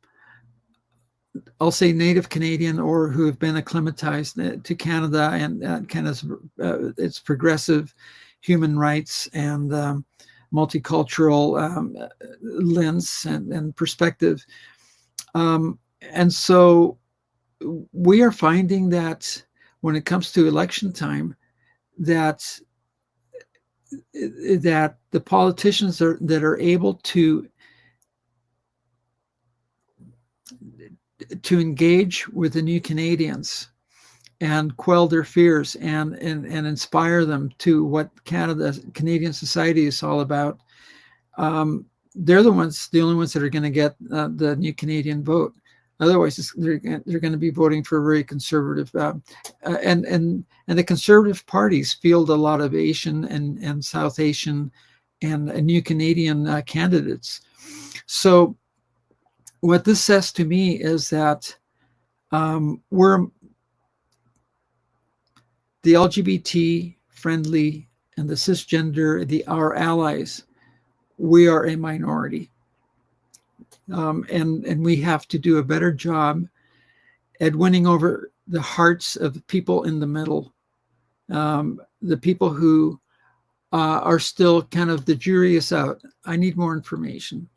say, native Canadian or who have been acclimatized to Canada and Canada's its progressive human rights and multicultural lens and perspective. And so we are finding that when it comes to election time, that the politicians that are able to engage with the new Canadians and quell their fears and inspire them to what Canadian society is all about. They're the only ones that are going to get the new Canadian vote. Otherwise, they're going to be voting for a very conservative, and the conservative parties field a lot of Asian and South Asian and new Canadian candidates. So what this says to me is that we're the LGBT friendly and the cisgender, our allies, we are a minority. And we have to do a better job at winning over the hearts of the people in the middle, the people who are still kind of, the jury is out. I need more information.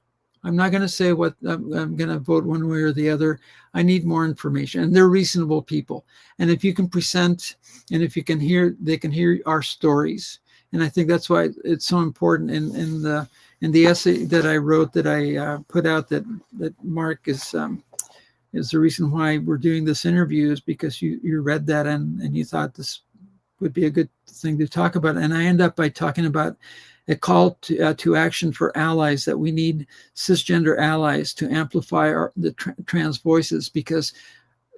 I'm not going to say what I'm going to vote one way or the other. I need more information. And they're reasonable people. And if you can present, and if you can hear, they can hear our stories. And I think that's why it's so important in the essay that I wrote, that I put out, that Mark is the reason why we're doing this interview, is because you read that and you thought this would be a good thing to talk about. And I end up by talking about a call to action for allies, that we need cisgender allies to amplify the trans voices, because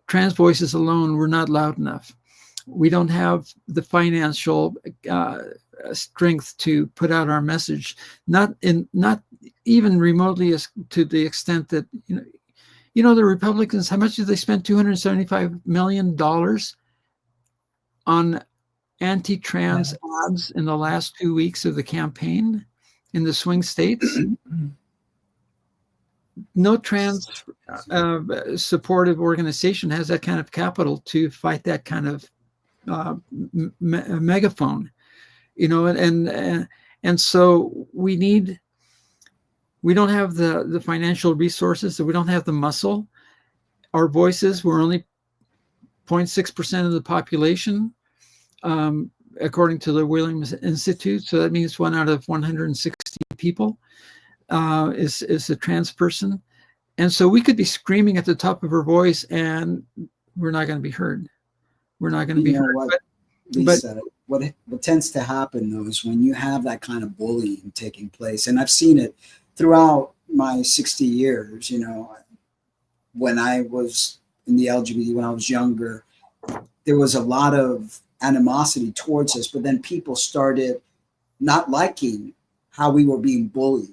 trans voices alone, we're not loud enough. We don't have the financial strength to put out our message, not even remotely as to the extent that, the Republicans, how much did they spend? $275 million on anti-trans ads in the last 2 weeks of the campaign in the swing states. No trans supportive organization has that kind of capital to fight that kind of megaphone, and so we don't have the financial resources, so we don't have the muscle. Our voices, we're only 0.6% of the population, according to the Williams Institute. So that means 1 out of 160 people is a trans person. And so we could be screaming at the top of our voice and we're not going to be heard. We're not going to be heard. Lisa, what tends to happen, though, is when you have that kind of bullying taking place, and I've seen it throughout my 60 years, when I was in the LGBT, when I was younger, there was a lot of animosity towards us, but then people started not liking how we were being bullied.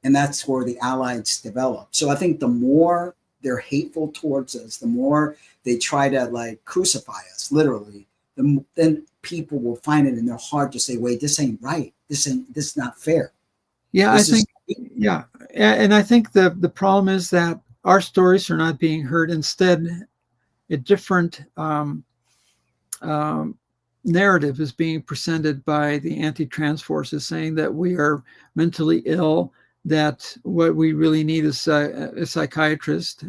And that's where the allies developed. So I think the more they're hateful towards us, the more they try to crucify us, literally, then people will find it in their heart to say, wait, this ain't right. This is not fair. Yeah, and I think the problem is that our stories are not being heard. Instead, a different narrative is being presented by the anti-trans forces, saying that we are mentally ill, that what we really need is a psychiatrist,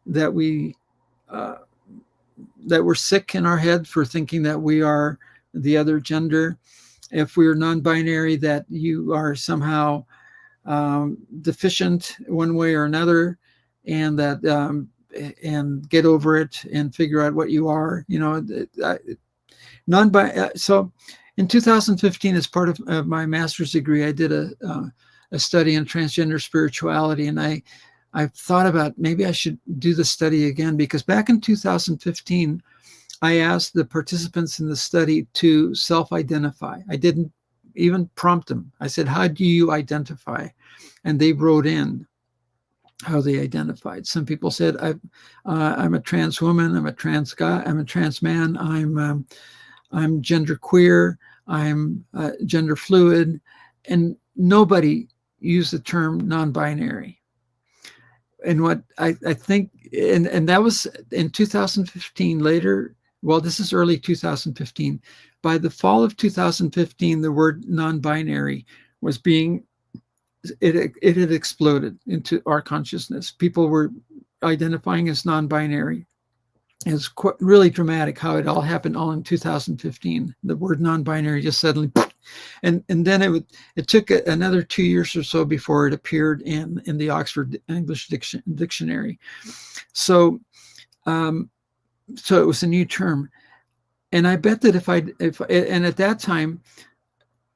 that we're sick in our head for thinking that we are the other gender. If we're non-binary, that you are somehow deficient one way or another, and that and get over it and figure out what you are. So in 2015, as part of my master's degree, I did a study on transgender spirituality, and I thought about maybe I should do the study again, because back in 2015, I asked the participants in the study to self-identify. I didn't even prompt them. I said, how do you identify? And they wrote in how they identified. Some people said, I'm a trans woman, I'm a trans guy, I'm a trans man, I'm gender queer, I'm gender fluid, and nobody used the term non-binary. And what I think, and that was in 2015. Later, well, this is early 2015. By the fall of 2015, the word non-binary was it had exploded into our consciousness. People were identifying as non-binary. It's really dramatic how it all happened all in 2015. The word non-binary just suddenly, and then it took another 2 years or so before it appeared in the Oxford English Dictionary. So it was a new term. And I bet that and at that time,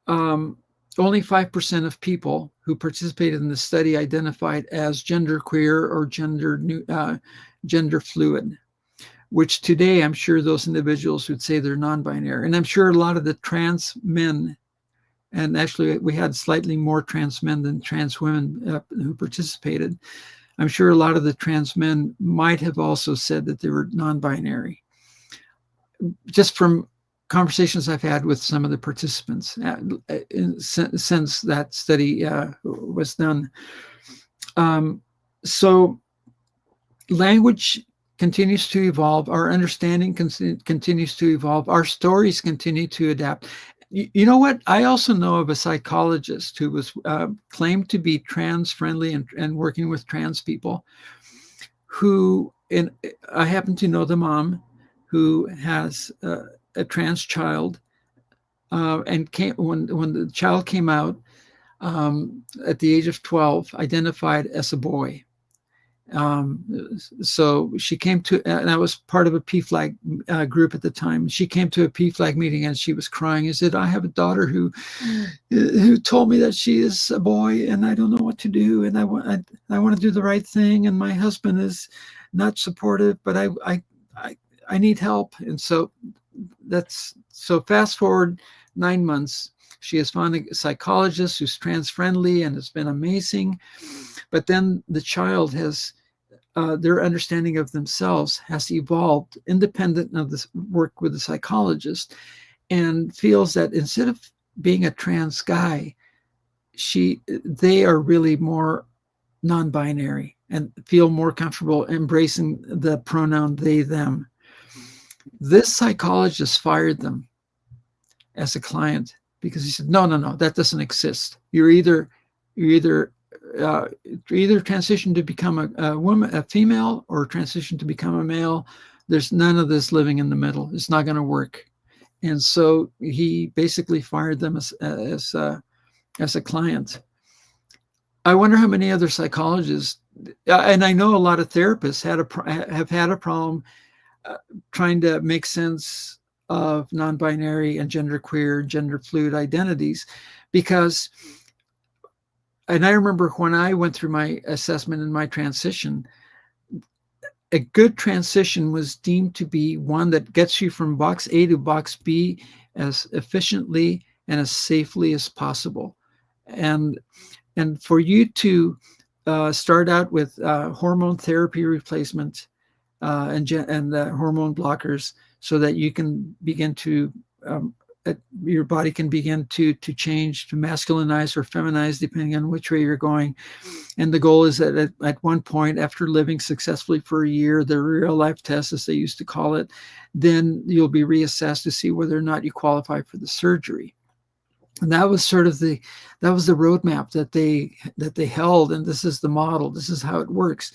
only 5% of people who participated in the study identified as gender queer or gender fluid, which today I'm sure those individuals would say they're non-binary. And I'm sure a lot of the trans men and actually we had slightly more trans men than trans women who participated. I'm sure a lot of the trans men might have also said that they were non-binary. Just from conversations I've had with some of the participants since that study was done. So language continues to evolve. Our understanding continues to evolve. Our stories continue to adapt. You know what? I also know of a psychologist who was claimed to be trans friendly and working with trans people, who, I happen to know the mom who has a trans child, and when the child came out at the age of 12, identified as a boy. So she came to, and I was part of a PFLAG group at the time. She came to a PFLAG meeting and she was crying and said, I have a daughter who told me that she is a boy and I don't know what to do. And I want to do the right thing. And my husband is not supportive, but I need help. And so fast forward 9 months, she has found a psychologist who's trans friendly, and it's been amazing. But then the child has, their understanding of themselves has evolved independent of this work with the psychologist, and feels that instead of being a trans guy, they are really more non-binary and feel more comfortable embracing the pronoun they, them. This psychologist fired them as a client because he said, no, that doesn't exist. You're either transition to become a woman, a female, or transition to become a male. There's none of this living in the middle. It's not going to work. And so he basically fired them as a client. I wonder how many other psychologists, and I know a lot of therapists have had a problem trying to make sense of non-binary and genderqueer, gender fluid identities, because, and I remember when I went through my assessment and my transition, a good transition was deemed to be one that gets you from box A to box B as efficiently and as safely as possible. And for you to start out with hormone therapy replacement and hormone blockers, so that you can begin to, your body can begin to change, to masculinize or feminize, depending on which way you're going. And the goal is that at one point, after living successfully for a year, the real life test, as they used to call it, then you'll be reassessed to see whether or not you qualify for the surgery. And that was sort of the roadmap that they held. And this is the model. This is how it works.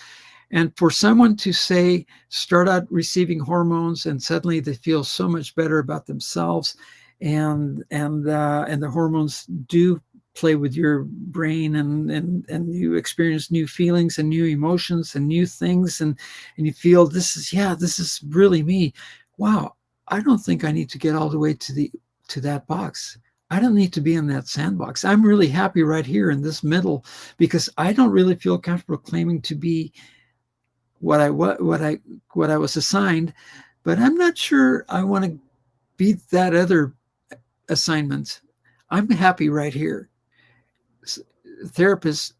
And for someone to say, start out receiving hormones and suddenly they feel so much better about themselves, and the hormones do play with your brain, and you experience new feelings and new emotions and new things, and you feel this is really me. Wow, I don't think I need to get all the way to that box. I don't need to be in that sandbox. I'm really happy right here in this middle, because I don't really feel comfortable claiming to be what I was assigned, but I'm not sure I want to be that other assignment. I'm happy right here. Therapists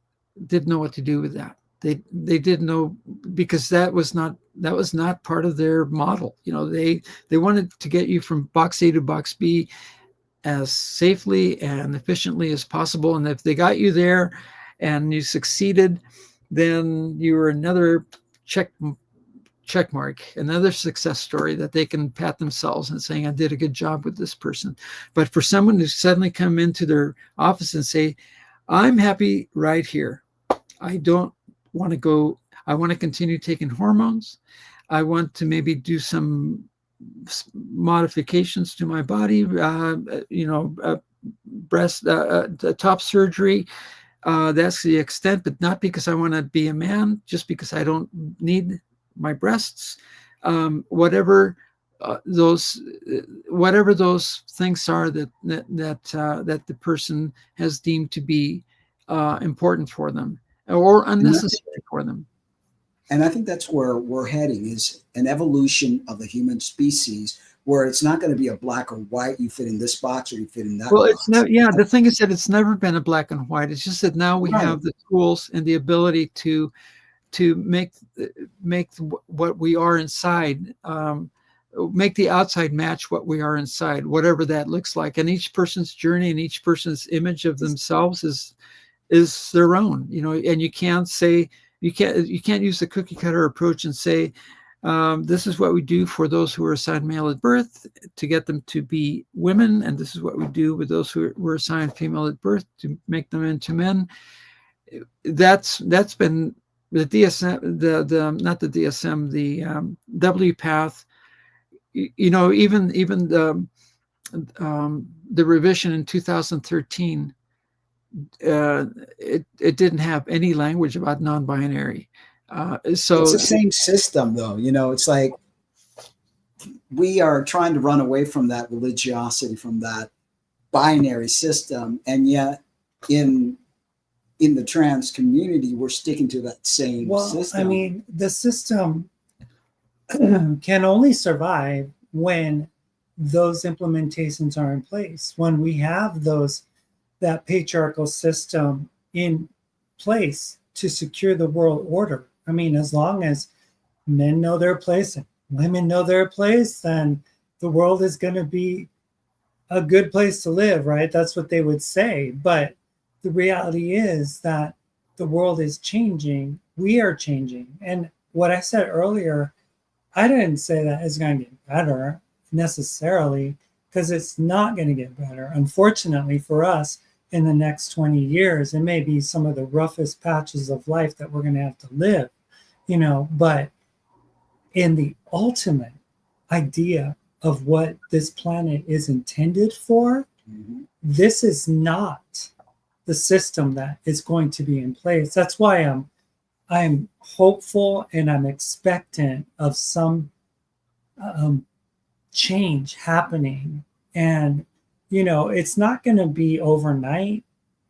didn't know what to do with that. They didn't know, because that was not part of their model. You know, they wanted to get you from box A to box B as safely and efficiently as possible. And if they got you there and you succeeded, then you were another check mark, another success story that they can pat themselves and saying, I did a good job with this person. But for someone to suddenly come into their office and say, I'm happy right here. I don't want to go. I want to continue taking hormones. I want to maybe do some modifications to my body, breast, top surgery. That's the extent, but not because I want to be a man, just because I don't need my breasts. Whatever those things are that the person has deemed to be important for them or unnecessary for them. And I think that's where we're heading, is an evolution of the human species where it's not going to be a black or white, you fit in this box or you fit in that Well, box. it's never, yeah, the thing is that it's never been a black and white. It's just that now we Right. have the tools and the ability to make what we are inside, make the outside match what we are inside, whatever that looks like. And each person's journey and each person's image of themselves is their own, you know. And you can't say, you can't use the cookie cutter approach and say, this is what we do for those who are assigned male at birth to get them to be women, and this is what we do with those who were assigned female at birth to make them into men. That's been the DSM, the not the DSM, the W path. You know, even the revision in 2013, it didn't have any language about non-binary. So it's the same system, though. You know, it's like we are trying to run away from that religiosity, from that binary system, and yet in the trans community, we're sticking to that same system. I mean, the system can only survive when those implementations are in place, when we have that patriarchal system in place to secure the world order. I mean, as long as men know their place and women know their place, then the world is going to be a good place to live, right? That's what they would say. But the reality is that the world is changing. We are changing. And what I said earlier, I didn't say that it's going to get better necessarily, because it's not going to get better. Unfortunately for us, in the next 20 years, it may be some of the roughest patches of life that we're going to have to live, you know. But in the ultimate idea of what this planet is intended for, this is not the system that is going to be in place. That's why I'm hopeful and I'm expectant of some change happening. And, you know, it's not going to be overnight.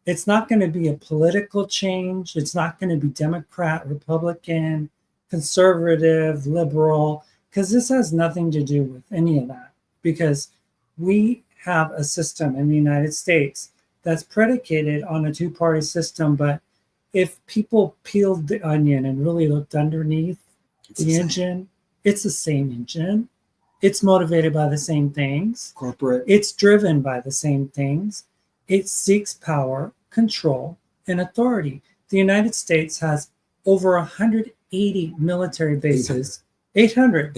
It's not going to be a political change. It's not going to be Democrat, Republican, conservative, liberal, because this has nothing to do with any of that. Because we have a system in the United States that's predicated on a two-party system. But if people peeled the onion and really looked underneath the engine, it's the same engine. It's motivated by the same things. Corporate. It's driven by the same things. It seeks power, control, and authority. The United States has over 180 military bases, 800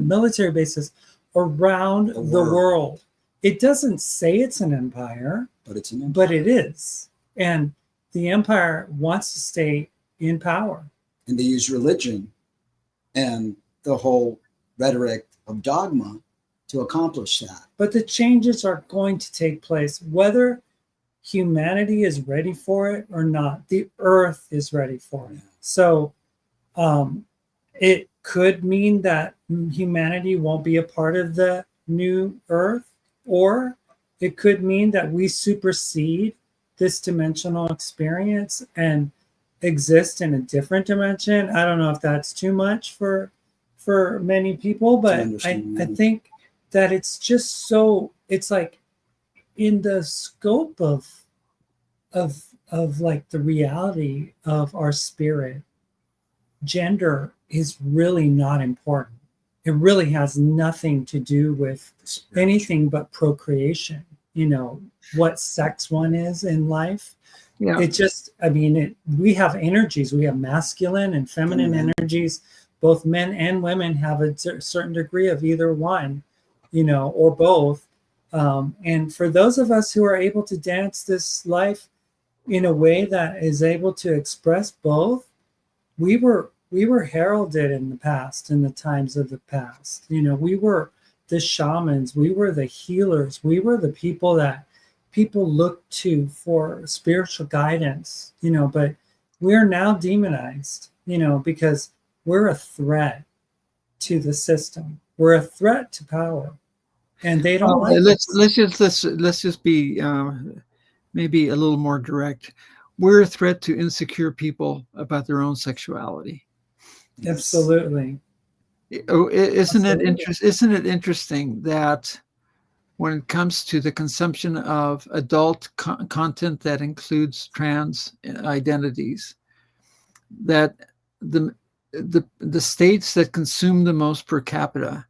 military bases around the world. It doesn't say it's an empire, but it's an empire. But it is. And the empire wants to stay in power. And they use religion and the whole rhetoric of dogma to accomplish that. But the changes are going to take place, whether humanity is ready for it or not. The earth is ready for it. So it could mean that humanity won't be a part of the new earth, or it could mean that we supersede this dimensional experience and exist in a different dimension. I don't know if that's too much for many people, but I think that it's just so, it's like in the scope of like the reality of our spirit, gender is really not important. It really has nothing to do with anything but procreation, you know, what sex one is in life. Yeah. It just, I mean, we have energies, we have masculine and feminine energies. Both men and women have a certain degree of either one, you know, or both. And for those of us who are able to dance this life in a way that is able to express both, we were heralded in the past, in the times of the past. You know, we were the shamans, we were the healers, we were the people that people look to for spiritual guidance, you know, but we're now demonized, you know, because we're a threat to the system. We're a threat to power, and they don't like let's just be maybe a little more direct. We're a threat to insecure people about their own sexuality. Absolutely. Isn't it Absolutely. isn't it interesting that when it comes to the consumption of adult content that includes trans identities, that the the states that consume the most per capita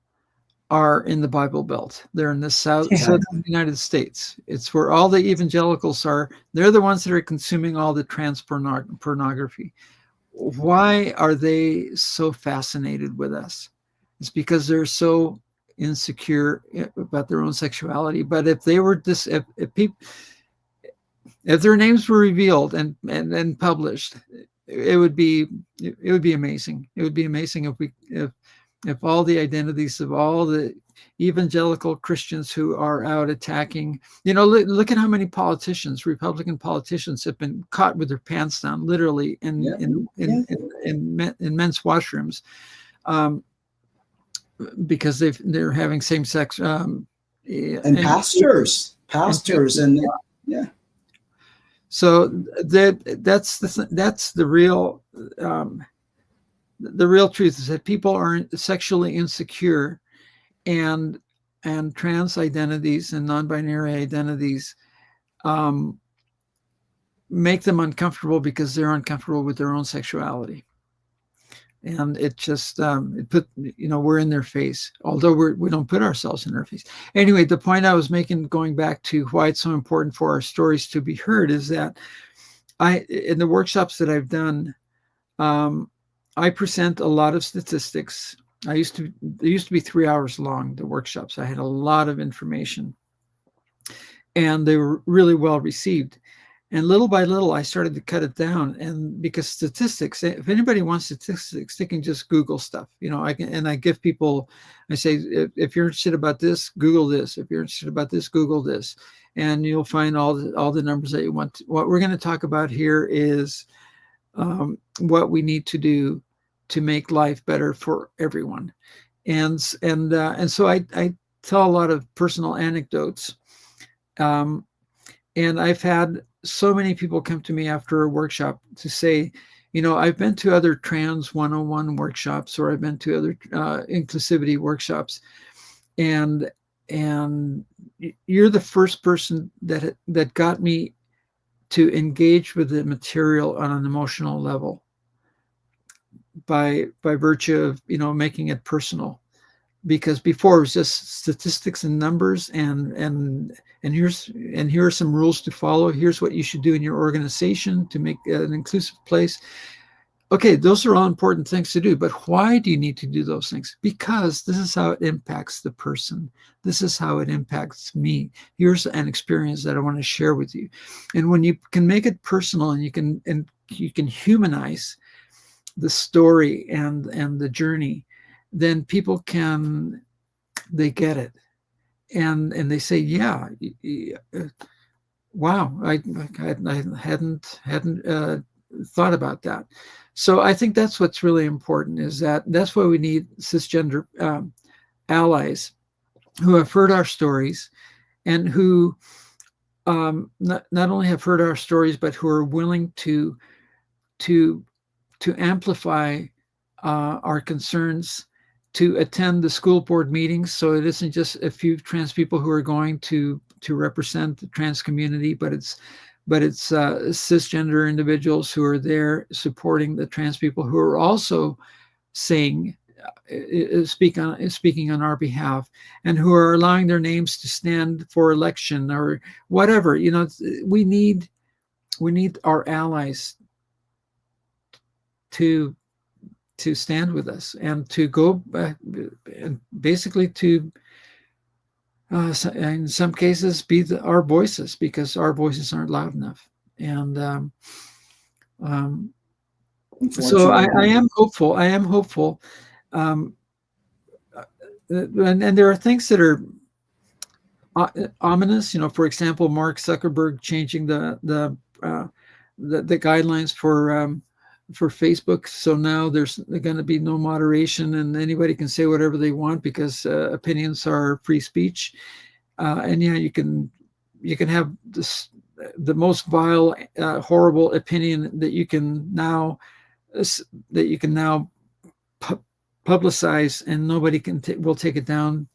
are in the Bible Belt. They're in the Yeah. southern United States. It's where all the evangelicals are. They're the ones that are consuming all the trans pornography. Why are they so fascinated with us? It's because they're so insecure about their own sexuality. But if they were this, if people, if their names were revealed and published, it would be amazing. It would be amazing if all the identities of all the evangelical Christians who are out attacking, look at how many politicians, Republican politicians, have been caught with their pants down, literally in men's washrooms, because they're having same sex And pastors, and yeah. So that's the real truth, is that people are sexually insecure, and trans identities and non-binary identities make them uncomfortable because they're uncomfortable with their own sexuality. And it just we're in their face, although we don't put ourselves in their face. Anyway, the point I was making, going back to why it's so important for our stories to be heard, is that in the workshops that I've done, I present a lot of statistics. They used to be 3 hours long, the workshops. I had a lot of information, and they were really well received. And little by little, I started to cut it down. And because statistics, if anybody wants statistics, they can just Google stuff. I give people, I say, if you're interested about this, Google this. If you're interested about this, Google this. And you'll find all the numbers that you want. What we're going to talk about here is what we need to do to make life better for everyone. And so I tell a lot of personal anecdotes. And I've had so many people come to me after a workshop to say, I've been to other Trans 101 workshops, or I've been to other inclusivity workshops, and you're the first person that got me to engage with the material on an emotional level by virtue of making it personal. Because before it was just statistics and numbers, and here are some rules to follow. Here's what you should do in your organization to make an inclusive place. Okay, those are all important things to do, but why do you need to do those things? Because this is how it impacts the person. This is how it impacts me. Here's an experience that I want to share with you. And when you can make it personal, and you can humanize the story and the journey, then people they get it, and they say, yeah, wow, I hadn't thought about that. So I think that's what's really important, is that's why we need cisgender allies who have heard our stories, and who not only have heard our stories, but who are willing to amplify our concerns, to attend the school board meetings. So it isn't just a few trans people who are going to represent the trans community, but it's cisgender individuals who are there supporting the trans people, who are also speaking on our behalf, and who are allowing their names to stand for election or whatever. We need our allies to stand with us, and to go back, and basically to in some cases be our voices, because our voices aren't loud enough. And so I am hopeful. And there are things that are ominous. For example, Mark Zuckerberg changing the guidelines for Facebook. So now there's going to be no moderation, and anybody can say whatever they want, because opinions are free speech. And yeah, you can have the most vile, horrible opinion that you can now publicized, and nobody will take it down,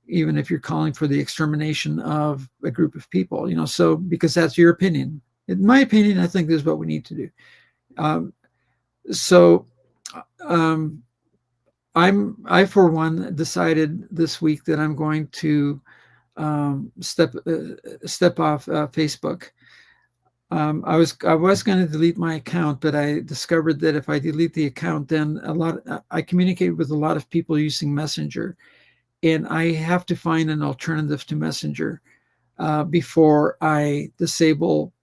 even if you're calling for the extermination of a group of people. So because that's your opinion. In my opinion, I think this is what we need to do. So I for one decided this week that I'm going to step off Facebook. I was going to delete my account, but I discovered that if I delete the account, then I communicate with a lot of people using Messenger, and I have to find an alternative to Messenger before I disable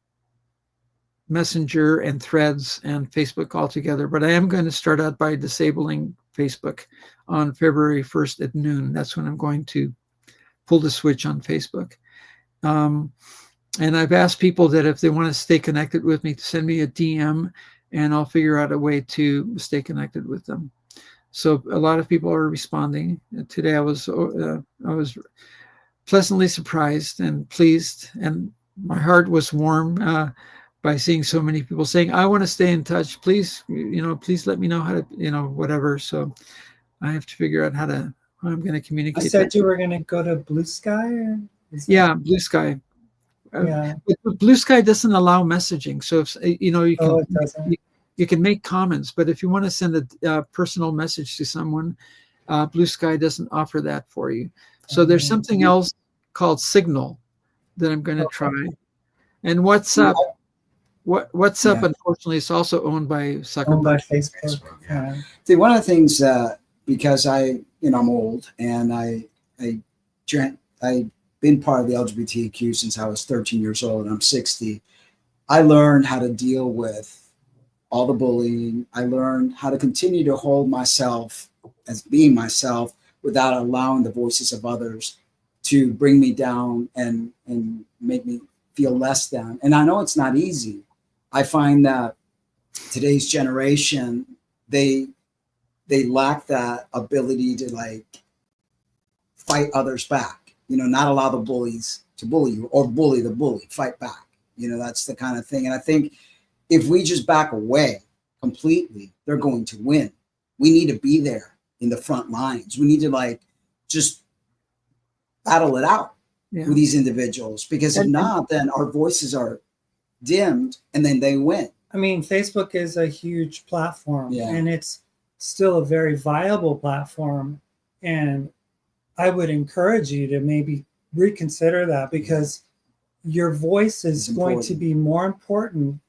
Messenger and Threads and Facebook altogether. But I am going to start out by disabling Facebook on February 1st at noon. That's when I'm going to pull the switch on Facebook. And I've asked people that if they want to stay connected with me to send me a DM, and I'll figure out a way to stay connected with them. So a lot of people are responding. Today I was pleasantly surprised and pleased, and my heart was warm by seeing so many people saying, "I want to stay in touch. Please, please let me know how to, whatever." So I have to figure out how I'm going to communicate. I said you were going to go to Blue Sky. Yeah, Blue Sky. Yeah. But Blue Sky doesn't allow messaging, so if you can make comments, but if you want to send a personal message to someone, Blue Sky doesn't offer that for you. So there's something else called Signal that I'm going to try, and WhatsApp. WhatsApp, unfortunately, is also owned by Zuckerberg. Owned by Facebook. Yeah. See, one of the things because I'm old, and I've been part of the LGBTQ since I was 13 years old, and I'm 60. I learned how to deal with all the bullying. I learned how to continue to hold myself as being myself without allowing the voices of others to bring me down and make me feel less than. And I know it's not easy. I find that today's generation, they lack that ability to fight others back. Not allow the bullies to bully you, or bully the bully, fight back. That's the kind of thing. And I think if we just back away completely, they're going to win. We need to be there in the front lines. We need to just battle it out with these individuals, because if not, then our voices are dimmed and then they win. I mean, Facebook is a huge platform, and it's still a very viable platform. And I would encourage you to maybe reconsider that, because your voice is going to be more important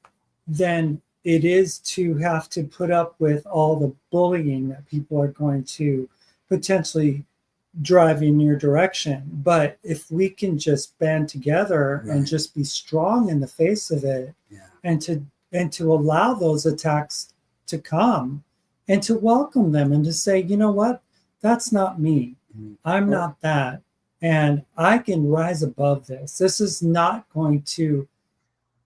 than it is to have to put up with all the bullying that people are going to potentially drive in your direction. But if we can just band together and just be strong in the face of it, and to allow those attacks to come, and to welcome them, and to say, you know what, that's not me. I'm not that. And I can rise above this. This is not going to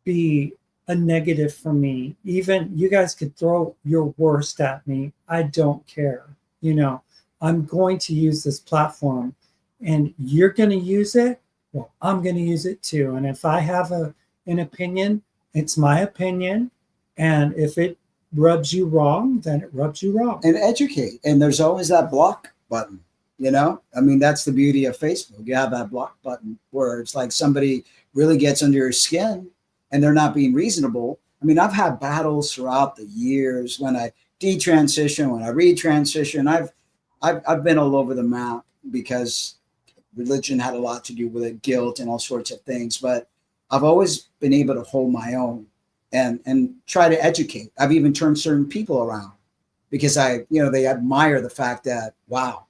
be a negative for me. Even you guys could throw your worst at me. I don't care. I'm going to use this platform, and you're going to use it. Well, I'm going to use it too. And if I have an opinion, it's my opinion. And if it rubs you wrong, then it rubs you wrong. And educate. And there's always that block button. I mean, that's the beauty of Facebook. You have that block button where it's like somebody really gets under your skin and they're not being reasonable. I mean, I've had battles throughout the years when I detransition, when I retransition. I've been all over the map because religion had a lot to do with it, guilt and all sorts of things. But I've always been able to hold my own and try to educate. I've even turned certain people around because they admire the fact that, wow,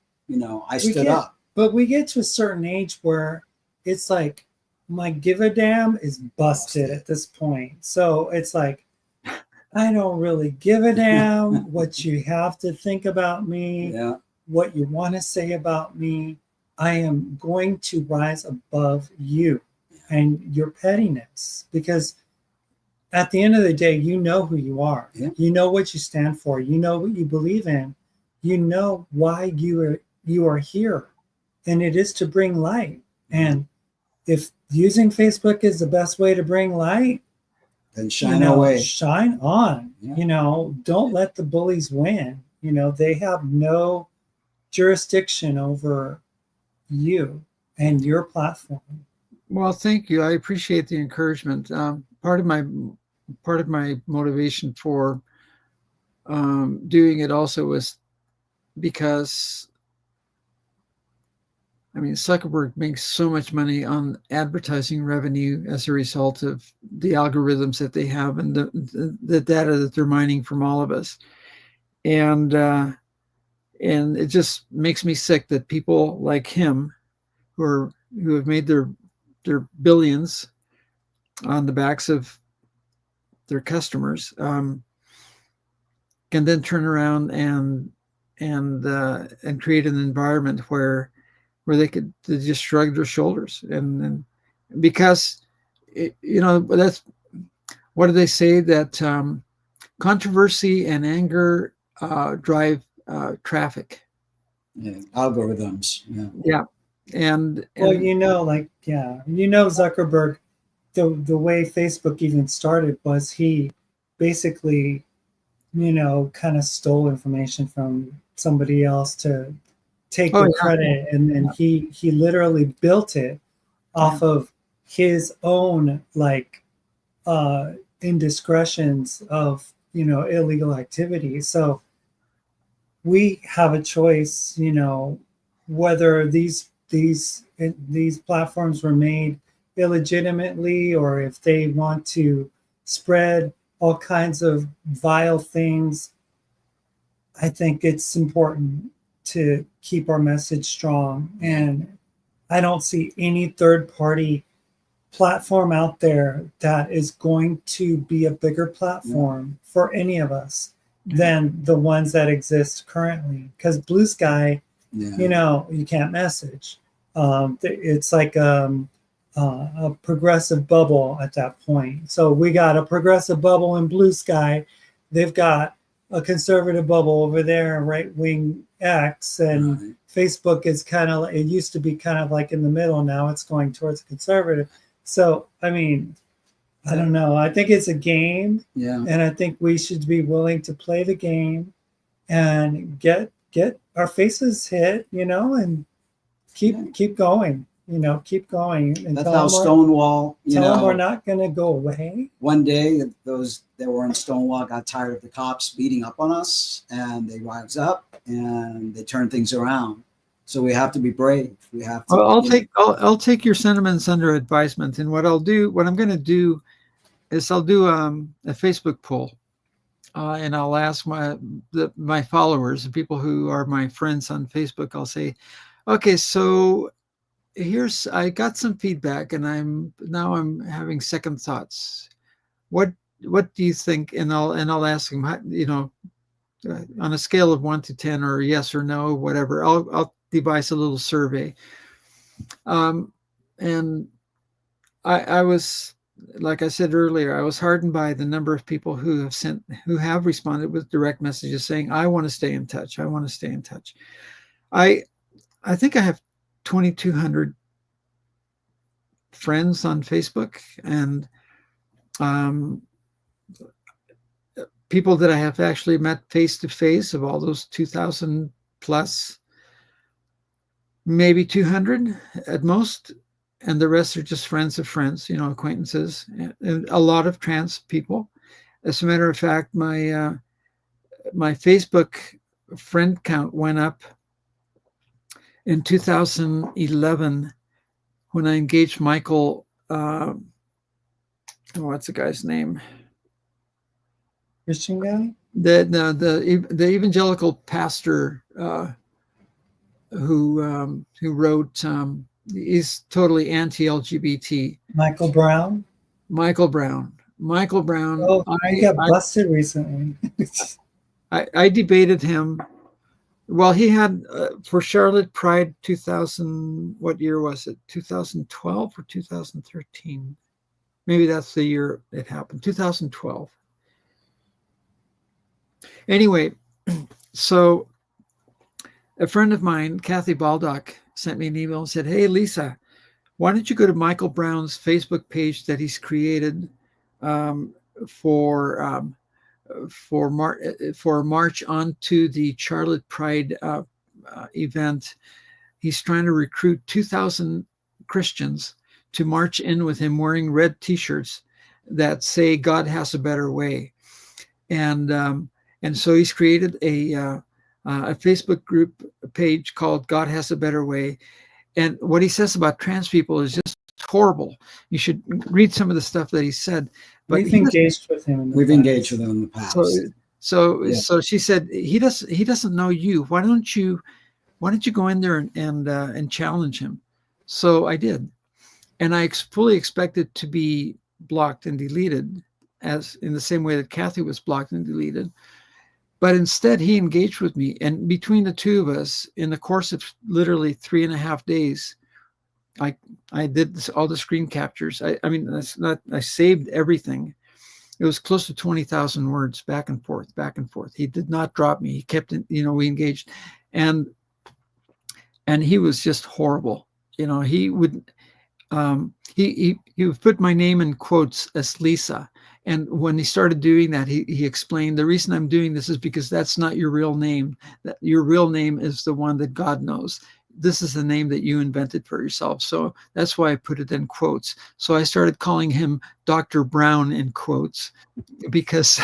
I stood up. But we get to a certain age where it's like my give a damn is busted at this point. So it's like, I don't really give a damn what you have to think about me, what you want to say about me. I am going to rise above you and your pettiness, because at the end of the day, you know who you are. You know what you stand for. You know what you believe in. You know why you are here, and it is to bring light. And if using Facebook is the best way to bring light, then shine away. Shine on. Don't let the bullies win. They have no jurisdiction over you and your platform. Well, thank you. I appreciate the encouragement. Part of my motivation for doing it also was because, I mean, Zuckerberg makes so much money on advertising revenue as a result of the algorithms that they have and the data that they're mining from all of us. And it just makes me sick that people like him who have made their billions on the backs of their customers can then turn around and create an environment where they just shrug their shoulders and because that's what do they say, that controversy and anger drive traffic. Yeah, algorithms. Yeah. And well, Zuckerberg, the way Facebook even started was he basically, kind of stole information from somebody else to take the credit, and then he literally built it off of his own indiscretions of illegal activity. So we have a choice, whether these platforms were made illegitimately or if they want to spread all kinds of vile things. I think it's important to keep our message strong. And I don't see any third-party platform out there that is going to be a bigger platform for any of us than the ones that exist currently. Because Blue Sky, you can't message. It's like a progressive bubble at that point. So we got a progressive bubble in Blue Sky. They've got a conservative bubble over there, right wing X, and Facebook is it used to be kind of like in the middle. Now it's going towards conservative. So, I mean, I don't know. I think it's a game. Yeah. And I think we should be willing to play the game and get our faces hit, and keep going. Keep going. And that's how Stonewall, tell them we're not going to go away. One day, those that were in Stonewall got tired of the cops beating up on us, and they rise up and they turn things around. So we have to be brave. We have to. I'll take your sentiments under advisement, and what I'm going to do is I'll do a Facebook poll, and I'll ask my followers, the people who are my friends on Facebook. I'll say, okay, so I got some feedback, and I'm having second thoughts. What do you think? And I'll ask them, on a scale of 1 to 10, or yes or no, whatever. I'll devise a little survey. And I was, like I said earlier, I was heartened by the number of people who have responded with direct messages saying, I want to stay in touch. I want to stay in touch. I think I have 2,200 friends on Facebook, and people that I have actually met face to face, of all those 2,000 plus, maybe 200 at most, and the rest are just friends of friends, acquaintances, and a lot of trans people. As a matter of fact, my Facebook friend count went up in 2011 when I engaged Michael. What's the guy's name? Christian guy? The evangelical pastor who wrote. He's totally anti-LGBT. Michael Brown. Oh, he got busted recently. I debated him. Well, he had for Charlotte Pride 2000. What year was it? 2012 or 2013? Maybe that's the year it happened. 2012. Anyway, so a friend of mine, Kathy Baldock, sent me an email and said, "Hey, Lisa, why don't you go to Michael Brown's Facebook page that he's created for March onto the Charlotte Pride event. He's trying to recruit 2,000 Christians to march in with him wearing red T-shirts that say "God has a better way," and so he's created a Facebook group page called "God Has a Better Way." And what he says about trans people is just horrible. You should read some of the stuff that he said. But We've engaged with him. We've engaged with him in the past. So she said he doesn't know you. Why don't you go in there and challenge him? So I did, and I fully expected to be blocked and deleted, as in the same way that Kathy was blocked and deleted. But instead, he engaged with me, and between the two of us, in the course of literally 3.5 days, I did all the screen captures. I saved everything. It was close to 20,000 words, back and forth, back and forth. He did not drop me. He kept it, we engaged, and he was just horrible. He would he would put my name in quotes as Lisa. And when he started doing that, he explained, the reason I'm doing this is because that's not your real name. That your real name is the one that God knows. This is the name that you invented for yourself. So that's why I put it in quotes. So I started calling him Dr. Brown in quotes because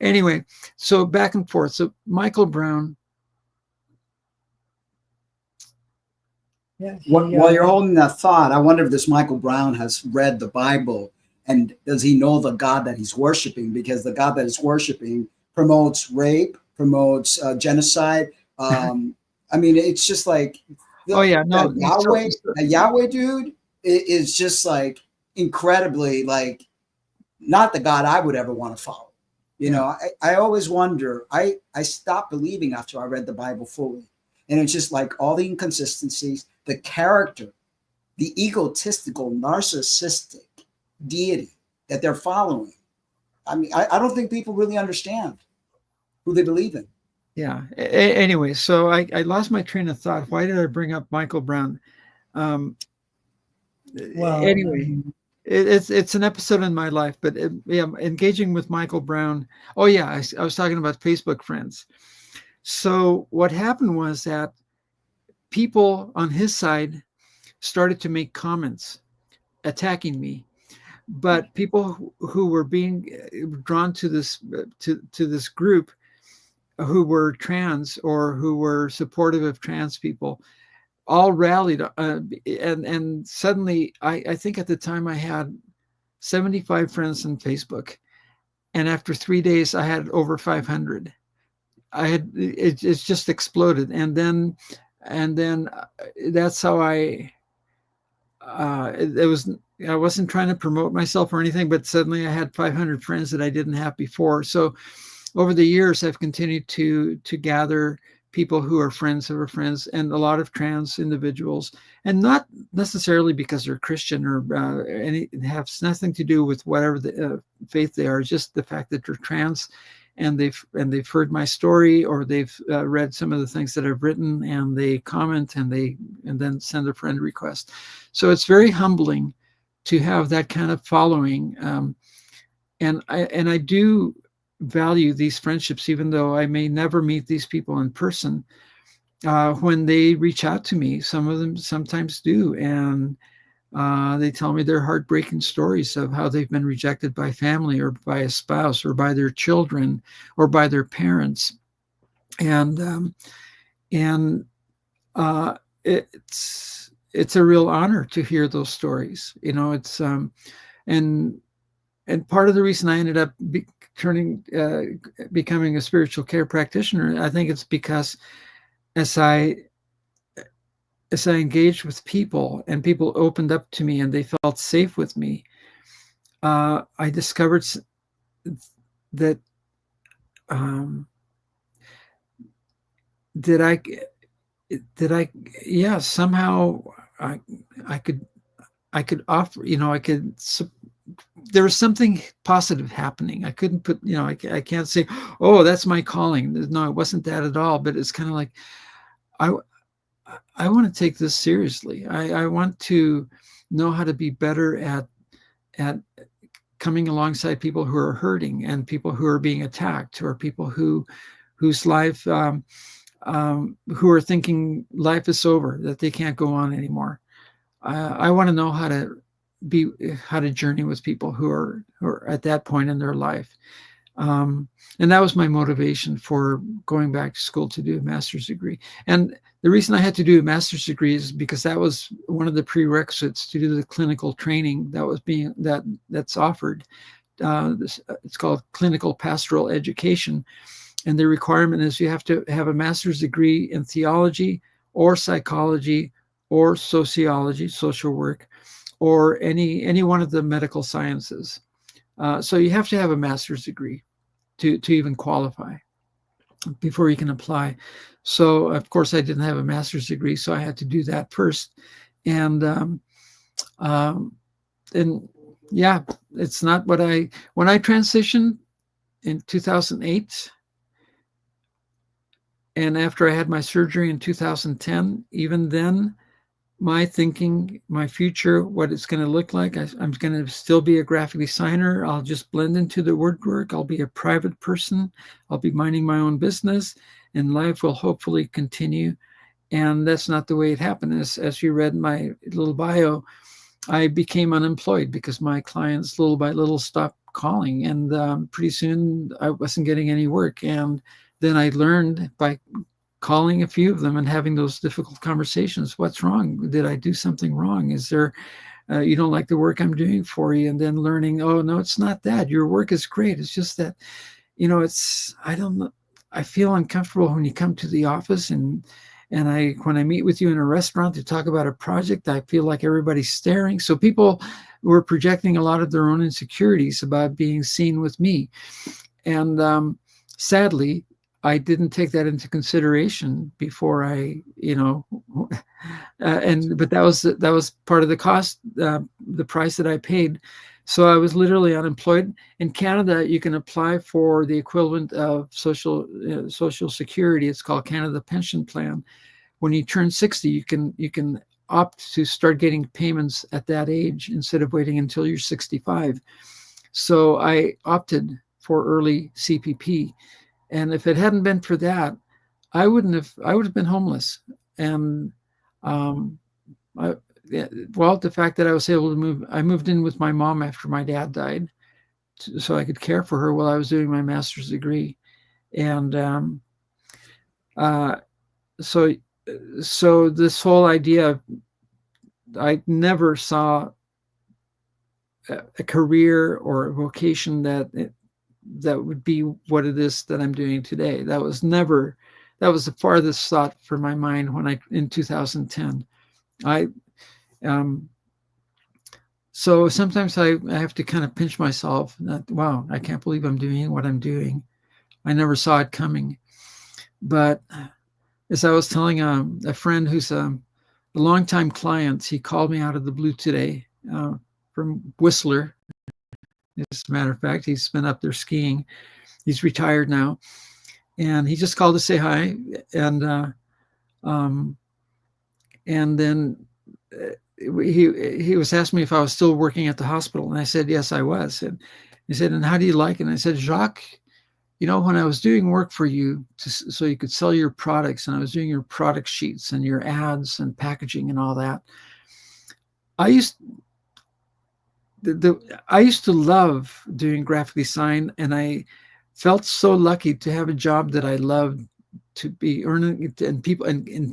anyway, so back and forth. So Michael Brown. Yeah, While you're holding that thought, I wonder if this Michael Brown has read the Bible, and does he know the God that he's worshiping? Because the God that he's worshiping promotes rape, promotes genocide. It's just like, Yahweh, the Yahweh dude is just like incredibly like not the God I would ever want to follow. I always wonder. I stopped believing after I read the Bible fully, and it's just like all the inconsistencies, the character, the egotistical, narcissistic deity that they're following. I don't think people really understand who they believe in. Yeah. Anyway, so I lost my train of thought. Why did I bring up Michael Brown? Anyway, it's an episode in my life, but engaging with Michael Brown. Oh yeah, I was talking about Facebook friends. So what happened was that people on his side started to make comments attacking me, but people who were being drawn to this group, who were trans or who were supportive of trans people, all rallied, and suddenly I think at the time I had 75 friends on Facebook, and after 3 days I had over 500. It's just exploded, and then that's how I wasn't trying to promote myself or anything, but suddenly I had 500 friends that I didn't have before. So over the years, I've continued to gather people who are friends of our friends, and a lot of trans individuals, and not necessarily because they're Christian or it has nothing to do with whatever the faith they are, just the fact that they're trans, and they've heard my story, or they've read some of the things that I've written, and they comment and then send a friend request. So it's very humbling to have that kind of following, and I do value these friendships, even though I may never meet these people in person. When they reach out to me, some of them sometimes do, and they tell me their heartbreaking stories of how they've been rejected by family or by a spouse or by their children or by their parents. And it's a real honor to hear those stories. It's and part of the reason I ended up becoming a spiritual care practitioner, I think it's because as I engaged with people and people opened up to me and they felt safe with me, I discovered that somehow I could offer, there was something positive happening. I couldn't put, I can't say, oh, that's my calling. No, it wasn't that at all. But it's kind of like, I want to take this seriously. I want to know how to be better at coming alongside people who are hurting and people who are being attacked, or people whose life who are thinking life is over, that they can't go on anymore. I want to know how to journey with people who are at that point in their life. And that was my motivation for going back to school to do a master's degree. And the reason I had to do a master's degree is because that was one of the prerequisites to do the clinical training that's offered. It's called clinical pastoral education. And the requirement is you have to have a master's degree in theology or psychology or sociology, social work, or any one of the medical sciences. So you have to have a master's degree to even qualify before you can apply. So of course I didn't have a master's degree, so I had to do that first. And yeah, it's not when I transitioned in 2008, and after I had my surgery in 2010, even then, my thinking, my future, what it's going to look like, I'm going to still be a graphic designer. I'll just blend into the woodwork. I'll be a private person. I'll be minding my own business, and life will hopefully continue. And that's not the way it happened. As you read my little bio, I became unemployed because my clients little by little stopped calling, and pretty soon I wasn't getting any work. And then I learned by calling a few of them and having those difficult conversations. What's wrong? Did I do something wrong? Is there, you don't like the work I'm doing for you? And then learning, oh, no, it's not that. Your work is great. It's just that, I don't know. I feel uncomfortable when you come to the office and when I meet with you in a restaurant to talk about a project, I feel like everybody's staring. So people were projecting a lot of their own insecurities about being seen with me. And sadly, I didn't take that into consideration before but that was part of the cost, the price that I paid. So I was literally unemployed. In Canada, you can apply for the equivalent of social security. It's called Canada Pension Plan. When you turn 60, you can opt to start getting payments at that age instead of waiting until you're 65. So I opted for early CPP. And if it hadn't been for that, I would have been homeless. And the fact that I was able to I moved in with my mom after my dad died, so I could care for her while I was doing my master's degree. And so this whole idea, I never saw a career or a vocation that would be what it is that I'm doing today. That was the farthest thought from my mind in 2010. So sometimes I have to kind of pinch myself that, wow, I can't believe I'm doing what I'm doing. I never saw it coming. But as I was telling a friend who's a longtime client, he called me out of the blue today from Whistler. As a matter of fact, he's been up there skiing. He's retired now, and he just called to say hi. And then he was asking me if I was still working at the hospital, and I said yes, I was. And he said, "And how do you like it?" And I said, "Jacques, when I was doing work for you so you could sell your products, and I was doing your product sheets and your ads and packaging and all that, I used to love doing graphic design, and I felt so lucky to have a job that I loved, to be earning it, and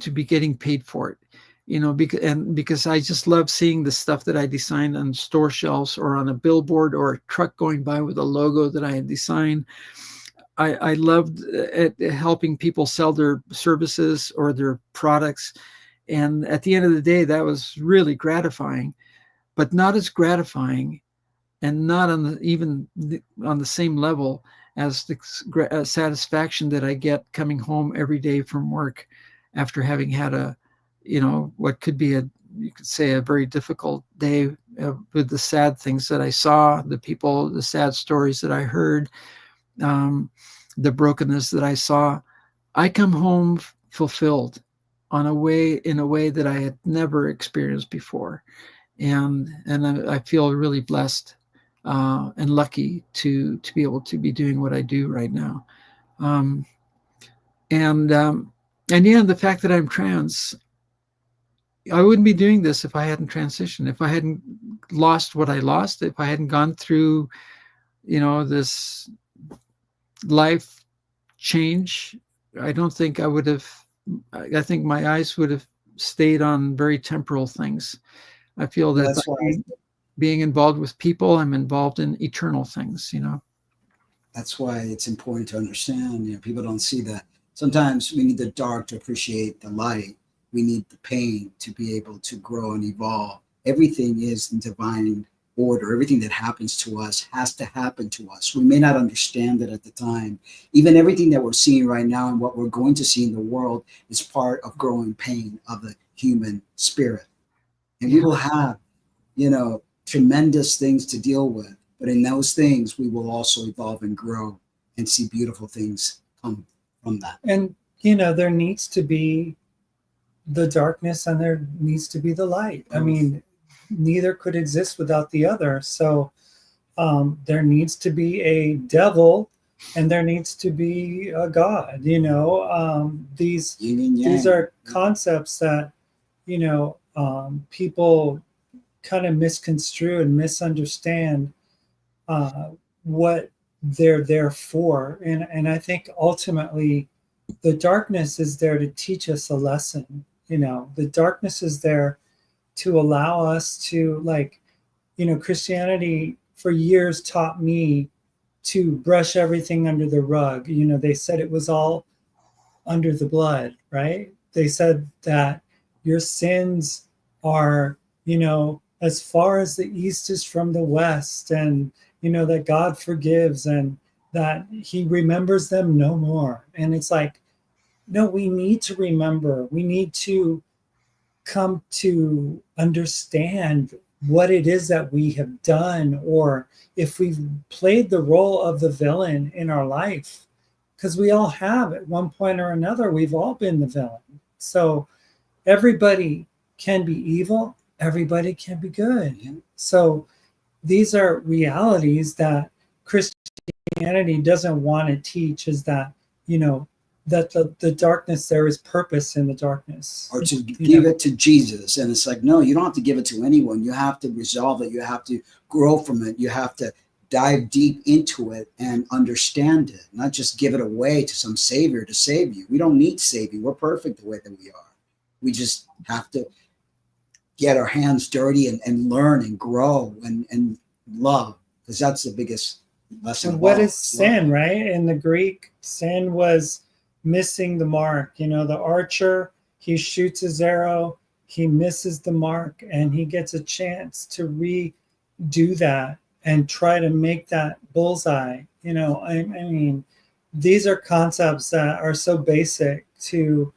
to be getting paid for it, because I just love seeing the stuff that I designed on store shelves or on a billboard or a truck going by with a logo that I had designed. I loved helping people sell their services or their products, and at the end of the day, that was really gratifying. But not as gratifying, and not on the same level as the satisfaction that I get coming home every day from work after having had what could be you could say a very difficult day with the sad things that I saw, the sad stories that I heard, the brokenness that I saw. I come home fulfilled in a way that I had never experienced before. And I feel really blessed and lucky to be able to be doing what I do right now. And And yeah, the fact that I'm trans, I wouldn't be doing this if I hadn't transitioned, if I hadn't lost what I lost, if I hadn't gone through, this life change. I don't think I would have, I think my eyes would have stayed on very temporal things. I feel that That's why being involved with people, I'm involved in eternal things, that's why it's important to understand. People don't see that. Sometimes we need the dark to appreciate the light. We need the pain to be able to grow and evolve. Everything is in divine order. Everything that happens to us has to happen to us. We may not understand it at the time. Even everything that we're seeing right now and what we're going to see in the world is part of growing pain of the human spirit. And we will have, tremendous things to deal with. But in those things, we will also evolve and grow and see beautiful things come from that. And, there needs to be the darkness and there needs to be the light. I mean, neither could exist without the other. So there needs to be a devil and there needs to be a God. These are concepts that, people kind of misconstrue and misunderstand what they're there for. And I think ultimately the darkness is there to teach us a lesson. The darkness is there to allow us to, Christianity for years taught me to brush everything under the rug. They said it was all under the blood, right? They said that your sins are, as far as the east is from the west, and, that God forgives and that he remembers them no more. And it's like, no, we need to remember. We need to come to understand what it is that we have done, or if we've played the role of the villain in our life, because we all have at one point or another. We've all been the villain. So everybody can be evil, everybody can be good. So these are realities that Christianity doesn't want to teach, is that, that the darkness, there is purpose in the darkness. Or to give it to Jesus. And it's like, no, you don't have to give it to anyone. You have to resolve it. You have to grow from it. You have to dive deep into it and understand it, not just give it away to some savior to save you. We don't need saving. We're perfect the way that we are. We just have to get our hands dirty and learn and grow and love, because that's the biggest lesson. And what is sin, right? In the Greek, sin was missing the mark. The archer, he shoots his arrow, he misses the mark, and he gets a chance to redo that and try to make that bullseye. I mean, these are concepts that are so basic to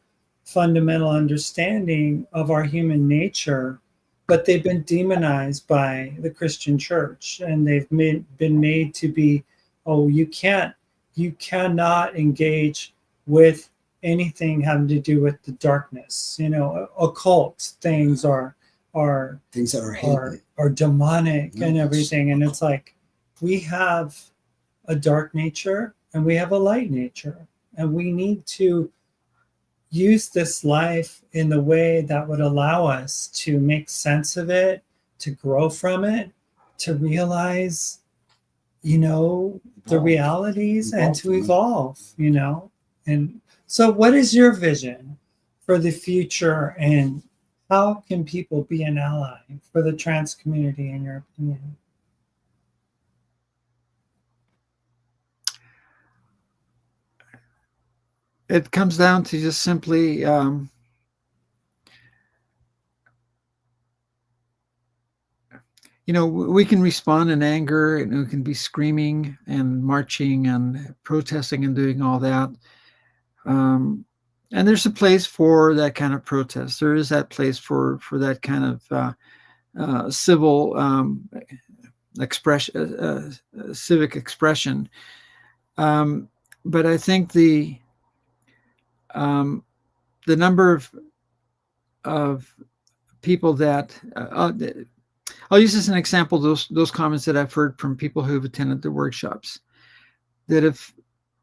fundamental understanding of our human nature, but they've been demonized by the Christian church, and they've been made to be, oh, you cannot engage with anything having to do with the darkness. Occult things are things that are hidden, are demonic and everything. And it's like, we have a dark nature and we have a light nature, and we need to use this life in the way that would allow us to make sense of it, to grow from it, to realize, the realities, and to evolve, And so what is your vision for the future, and how can people be an ally for the trans community, in your opinion? It comes down to just simply we can respond in anger, and we can be screaming and marching and protesting and doing all that. And there's a place for that kind of protest. There is that place for that kind of civil expression, civic expression. But I think the number of people that I'll use as an example those comments that I've heard from people who've attended the workshops, that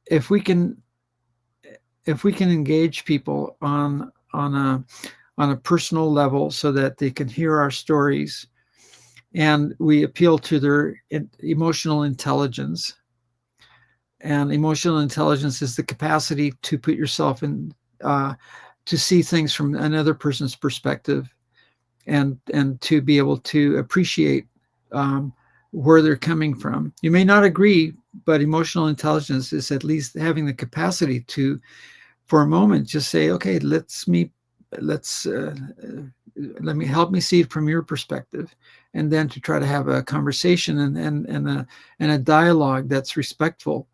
if we can if we can engage people on a personal level so that they can hear our stories, and we appeal to their emotional intelligence. And emotional intelligence is the capacity to put yourself in, to see things from another person's perspective, and to be able to appreciate where they're coming from. You may not agree, but emotional intelligence is at least having the capacity to, for a moment, just say, okay, let me help me see it from your perspective, and then to try to have a conversation and a dialogue that's respectful,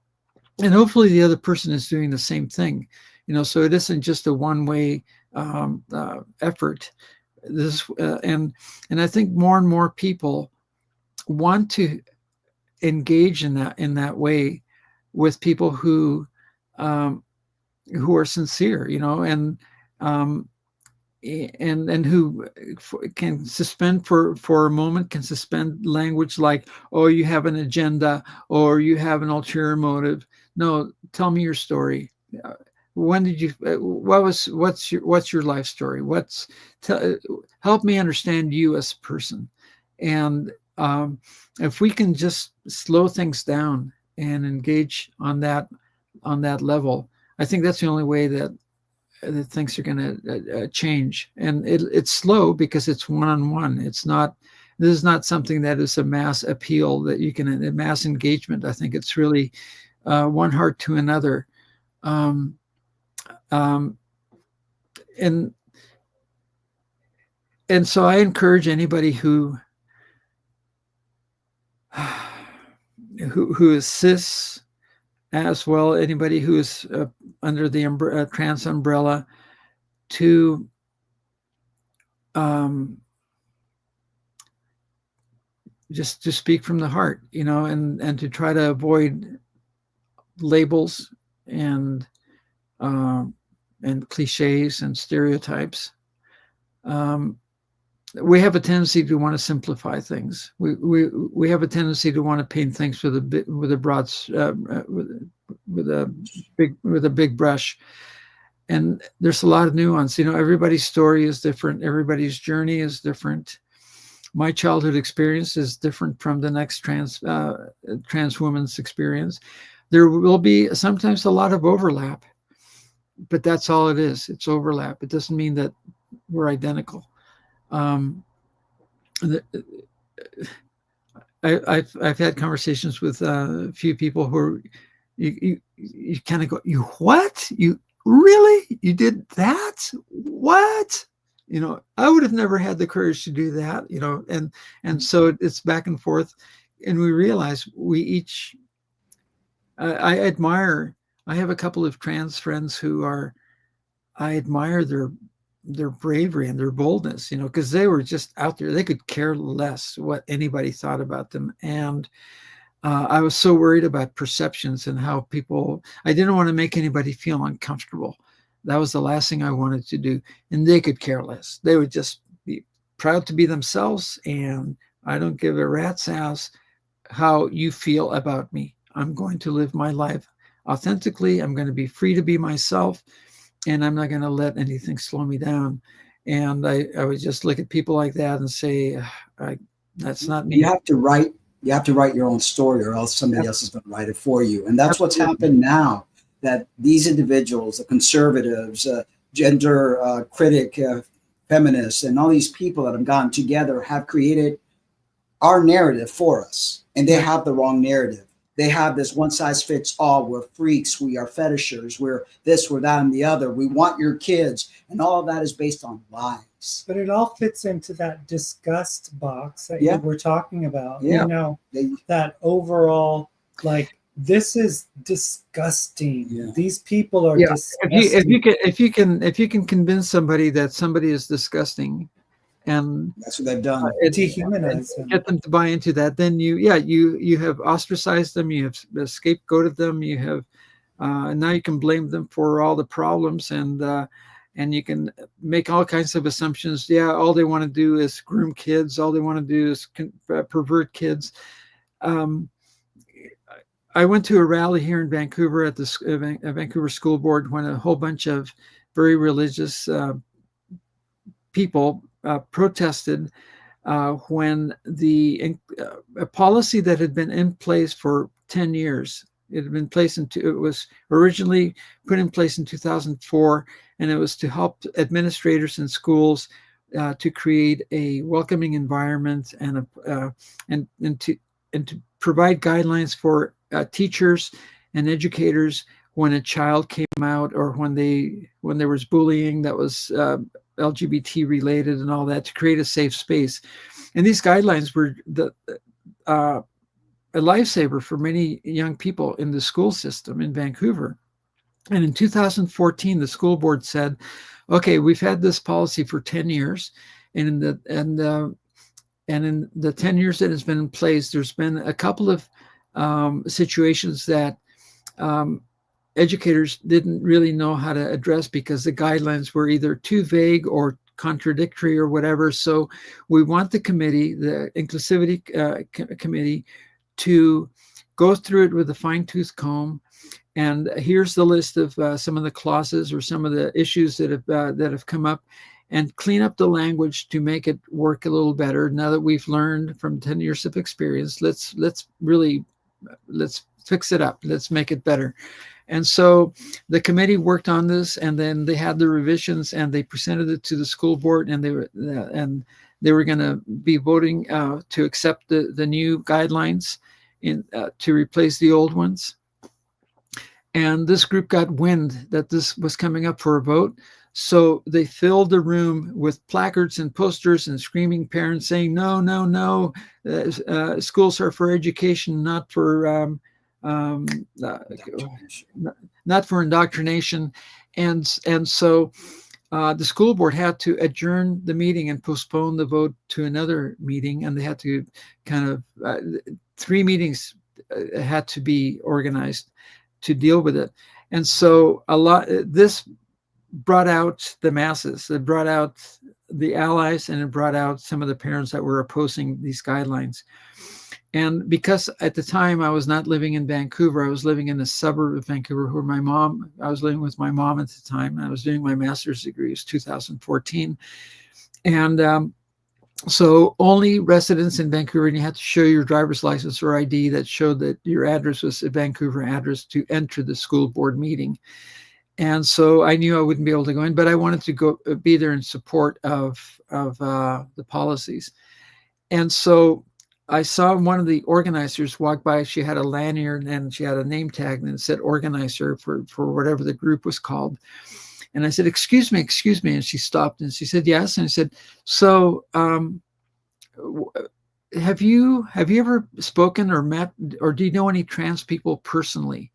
and hopefully the other person is doing the same thing, so it isn't just a one-way effort. This and I think more and more people want to engage in that way with people who are sincere, and who can suspend for a moment, can suspend language like, oh, you have an agenda or you have an ulterior motive. No, tell me your story. When did you, what's your life story? Help me understand you as a person. And if we can just slow things down and engage on that level, I think that's the only way that things are going to change. And it's slow because it's one-on-one. This is not something that is a mass appeal that you can, a mass engagement. I think it's really one heart to another. And so I encourage anybody who is cis, as well, anybody who is under the trans umbrella, to just to speak from the heart, and to try to avoid labels and cliches and stereotypes. We have a tendency to want to simplify things. We have a tendency to want to paint things with a big brush, and there's a lot of nuance. Everybody's story is different. Everybody's journey is different. My childhood experience is different from the next trans woman's experience. There will be sometimes a lot of overlap, but that's all it is. It's overlap. It doesn't mean that we're identical. I've had conversations with a few people who are, you kind of go, you what? You really? You did that? What? I would have never had the courage to do that, and so it's back and forth, and we realize we each, I have a couple of trans friends I admire their bravery and their boldness, because they were just out there. They could care less what anybody thought about them. And I was so worried about perceptions and how I didn't want to make anybody feel uncomfortable. That was the last thing I wanted to do. And they could care less. They would just be proud to be themselves. And I don't give a rat's ass how you feel about me. I'm going to live my life authentically. I'm going to be free to be myself. And I'm not going to let anything slow me down. And I would just look at people like that and say, that's not me. You have to write your own story, or else somebody else is going to write it for you. And that's what's happened now, that these individuals, the conservatives, gender critic, feminists, and all these people that have gotten together have created our narrative for us. And they have the wrong narrative. They have this one size fits all. We're freaks. We are fetishers. We're this, we're that, and the other. We want your kids. And all of that is based on lies. But it all fits into that disgust box that you were talking about. Yeah. That overall, like, this is disgusting. Yeah. These people are disgusting. If you can convince somebody that somebody is disgusting, and that's what they've done, dehumanize them, get them to buy into that, then you have ostracized them, you have scapegoated them, you have now you can blame them for all the problems, and you can make all kinds of assumptions. All they want to do is groom kids, all they want to do is pervert kids. I went to a rally here in Vancouver at the Vancouver School Board when a whole bunch of very religious people protested when a policy that had been in place for 10 years. It had been placed it was originally put in place in 2004, and it was to help administrators in schools to create a welcoming environment and to provide guidelines for teachers and educators when a child came out, or when there was bullying that was LGBT related and all that, to create a safe space. And these guidelines were a lifesaver for many young people in the school system in Vancouver. And in 2014, the school board said, okay, we've had this policy for 10 years. And in the 10 years that it's been in place, there's been a couple of situations that educators didn't really know how to address because the guidelines were either too vague or contradictory or whatever. So we want the committee, the inclusivity committee, to go through it with a fine-tooth comb. And here's the list of some of the clauses or some of the issues that have come up, and clean up the language to make it work a little better. Now that we've learned from 10 years of experience, let's fix it up. Let's make it better. And so the committee worked on this, and then they had the revisions, and they presented it to the school board, and they were going to be voting to accept the new guidelines to replace the old ones. And this group got wind that this was coming up for a vote. So they filled the room with placards and posters and screaming parents saying, no, no, no, schools are for education, not for not for indoctrination. And so the school board had to adjourn the meeting and postpone the vote to another meeting. And they had to kind of, 3 meetings had to be organized to deal with it. And so this brought out the masses. It brought out the allies, and it brought out some of the parents that were opposing these guidelines. And because at the time I was not living in Vancouver, I was living in a suburb of Vancouver where I was living with my mom at the time. I was doing my master's degree. It was 2014. And so only residents in Vancouver, and you had to show your driver's license or ID that showed that your address was a Vancouver address to enter the school board meeting. And so I knew I wouldn't be able to go in, but I wanted to be there in support of the policies. And so I saw one of the organizers walk by. She had a lanyard and she had a name tag, and it said organizer for whatever the group was called. And I said, excuse me. And she stopped and she said, yes. And I said, so have you ever spoken or met, or do you know any trans people personally?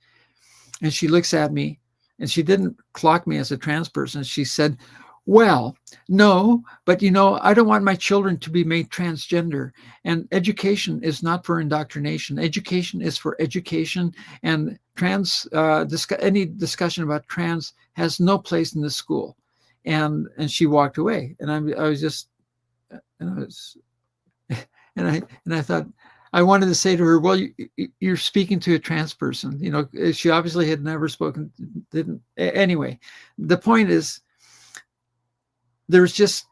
And she looks at me, and she didn't clock me as a trans person. She said, well, no, but I don't want my children to be made transgender. And education is not for indoctrination. Education is for education. And any discussion about trans has no place in the school. And she walked away. And I thought, I wanted to say to her, well, you're speaking to a trans person. She obviously had never spoken, anyway. The point is, there's just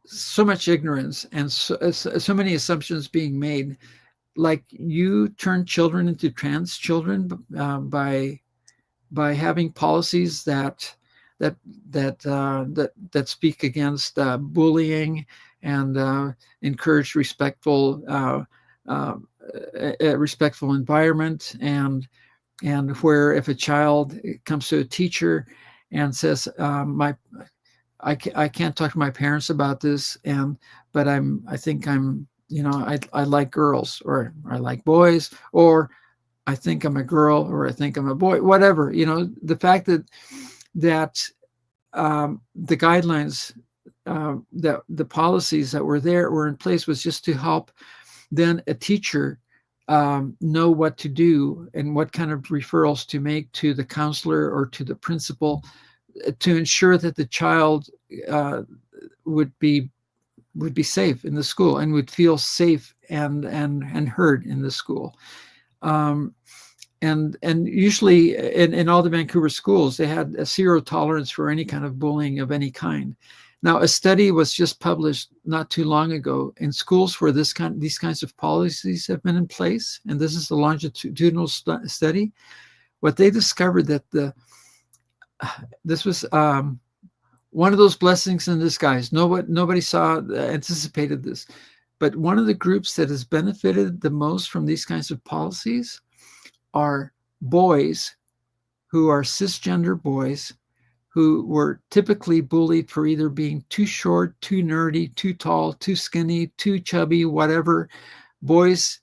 so much ignorance and so many assumptions being made. Like, you turn children into trans children by having policies that speak against bullying and encourage respectful environment, and where if a child comes to a teacher and says, I can't talk to my parents about this, but I like girls, or I like boys, or I think I'm a girl, or I think I'm a boy, whatever. The fact that the guidelines, that the policies that were in place was just to help then a teacher know what to do and what kind of referrals to make to the counselor or to the principal, to ensure that the child would be safe in the school and would feel safe and heard in the school. and usually in all the Vancouver schools, they had a zero tolerance for any kind of bullying of any kind. Now, a study was just published not too long ago in schools where these kinds of policies have been in place, and this is a longitudinal study. What they discovered that this was one of those blessings in disguise. Nobody anticipated this, but one of the groups that has benefited the most from these kinds of policies are boys who are cisgender boys who were typically bullied for either being too short, too nerdy, too tall, too skinny, too chubby, whatever. Boys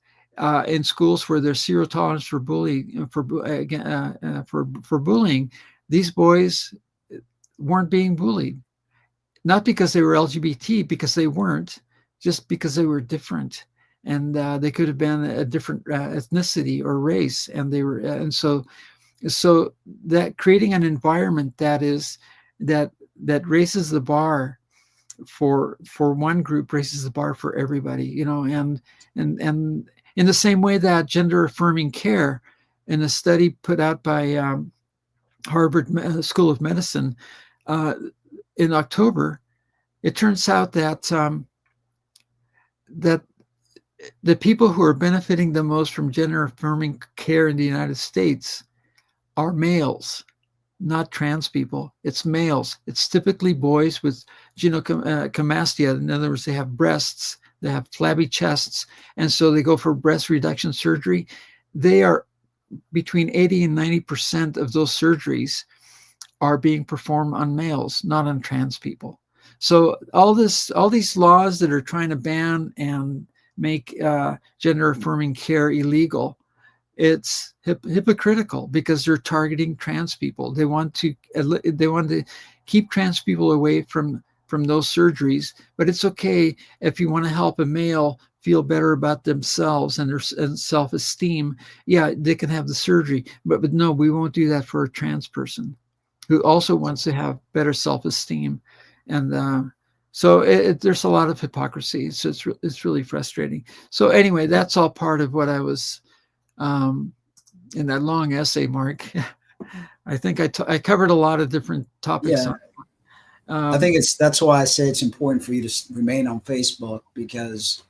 in schools where there's zero tolerance for bullying, for bullying, these boys weren't being bullied, not because they were LGBT, because they weren't, just because they were different. And they could have been a different ethnicity or race, and they were, and so that creating an environment that raises the bar for one group, raises the bar for everybody, you know, and in the same way that gender affirming care, in a study put out by Harvard School of Medicine in October, it turns out that that the people who are benefiting the most from gender affirming care in the United States are males, not trans people. It's males. It's typically boys with gynecomastia. In other words, they have breasts, they have flabby chests, and so they go for breast reduction surgery. They are between 80 and 90% of those surgeries are being performed on males, not on trans people. So all these laws that are trying to ban and make gender affirming care illegal, it's hypocritical because they're targeting trans people. They want to keep trans people away from those surgeries, but it's okay if you want to help a male feel better about themselves and their self-esteem. Yeah, they can have the surgery, but no, we won't do that for a trans person who also wants to have better self-esteem. And so there's a lot of hypocrisy. So it's really frustrating. So anyway, that's all part of what I was in that long essay, Mark. I think I covered a lot of different topics. Yeah. I think that's why I say it's important for you to remain on Facebook, because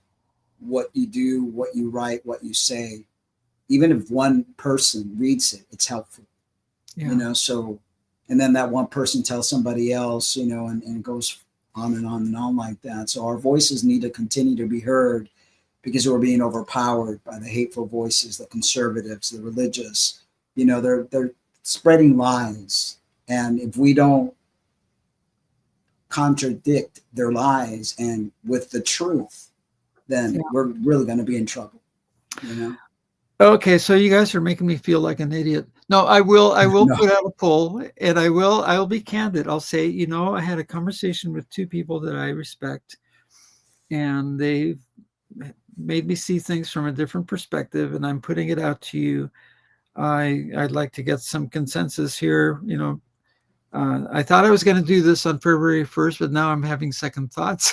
what you do, what you write, what you say, even if one person reads it, it's helpful. Yeah. You know, so, and then that one person tells somebody else, you know, and it goes on and on and on like that. So our voices need to continue to be heard, because we're being overpowered by the hateful voices, the conservatives, the religious. You know, they're spreading lies, and if we don't contradict their lies and with the truth, then we're really going to be in trouble. You know. Okay, so you guys are making me feel like an idiot. No, I will no. Put out a poll, and I will be candid. I'll say, you know, I had a conversation with two people that I respect, and they made me see things from a different perspective, and I'm putting it out to you. I'd like to get some consensus here. You know, I thought I was going to do this on February 1st, but now I'm having second thoughts.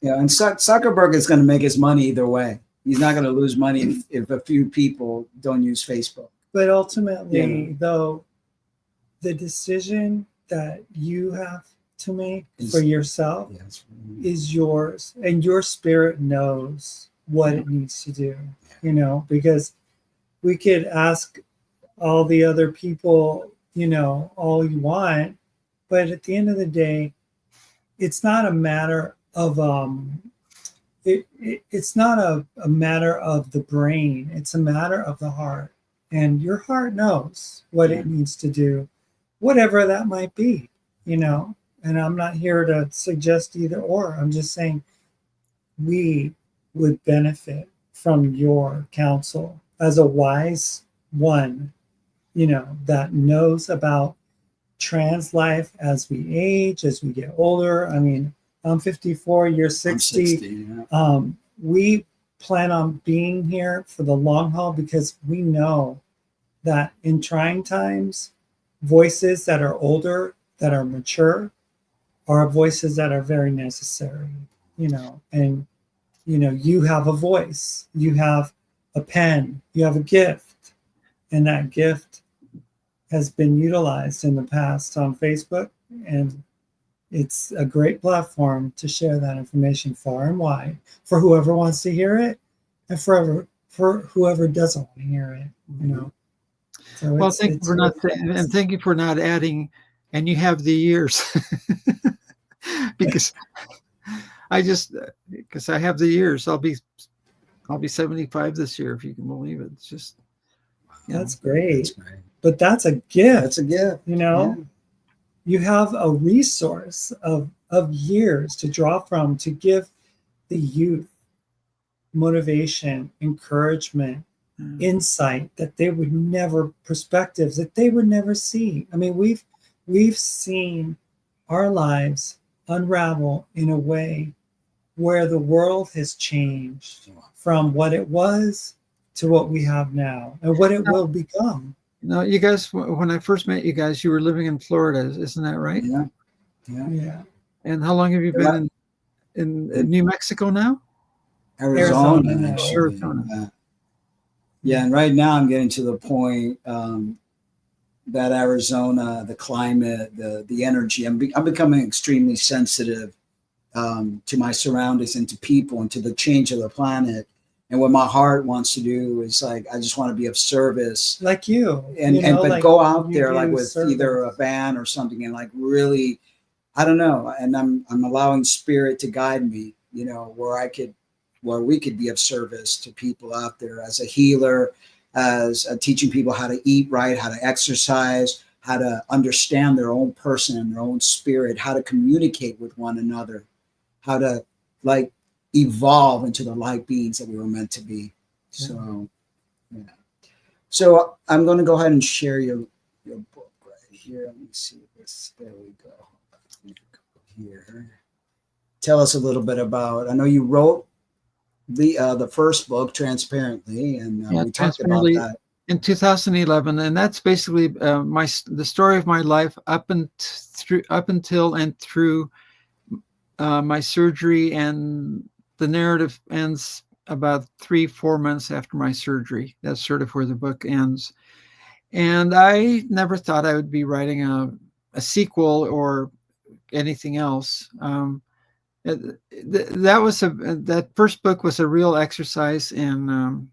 Yeah, and Zuckerberg is going to make his money either way. He's not going to lose money if a few people don't use Facebook. But ultimately, though, the decision that you have to make for yourself is yours, and your spirit knows what it needs to do, you know, because we could ask all the other people, you know, all you want, but at the end of the day, it's not a matter of it's not a matter of the brain. It's a matter of the heart. And your heart knows what it needs to do, whatever that might be, you know. And I'm not here to suggest either or. I'm just saying we would benefit from your counsel as a wise one, you know, that knows about trans life as we age, as we get older. I mean, I'm 54, you're 60. I'm 60, yeah. We plan on being here for the long haul, because we know that in trying times, voices that are older, that are mature, are voices that are very necessary, you know. And, you know, you have a voice, you have a pen, you have a gift, And that gift has been utilized in the past on Facebook, and it's a great platform to share that information far and wide for whoever wants to hear it, and for whoever doesn't want to hear it. You know. So Well, thank you for not, and thank you for not adding, and you have the years, because because I have the years. I'll be 75 this year, if you can believe it. It's just, that's great. But that's a gift. That's a gift. You know, yeah. You have a resource of years to draw from to give the youth motivation, encouragement, insight that they would never, perspectives that they would never see. I mean, we've seen our lives unravel in a way where the world has changed from what it was to what we have now and what it will become. No, you guys, when I first met you guys, you were living in Florida, isn't that right? Yeah. And how long have you been in New Mexico now? Arizona, actually. Arizona. Yeah, and right now I'm getting to the point that Arizona, the climate, the energy, I'm becoming extremely sensitive to my surroundings and to people and to the change of the planet. And what my heart wants to do is like, I just want to be of service. Like you. But like go out there like with service. Either a band or something and like really, I don't know. And I'm allowing spirit to guide me, you know, where we could be of service to people out there as a healer, as teaching people how to eat right, how to exercise, how to understand their own person and their own spirit, how to communicate with one another, how to like evolve into the light beings that we were meant to be. So, yeah. So I'm going to go ahead and share your book right here. Let me see this. There we go. Here. Tell us a little bit about, I know you wrote the first book, Transparently, and we talked about that in 2011, and that's basically the story of my life up until and through my surgery, and the narrative ends about 3-4 months after my surgery. That's sort of where the book ends. And I never thought I would be writing a sequel or anything else. That first book was a real exercise in,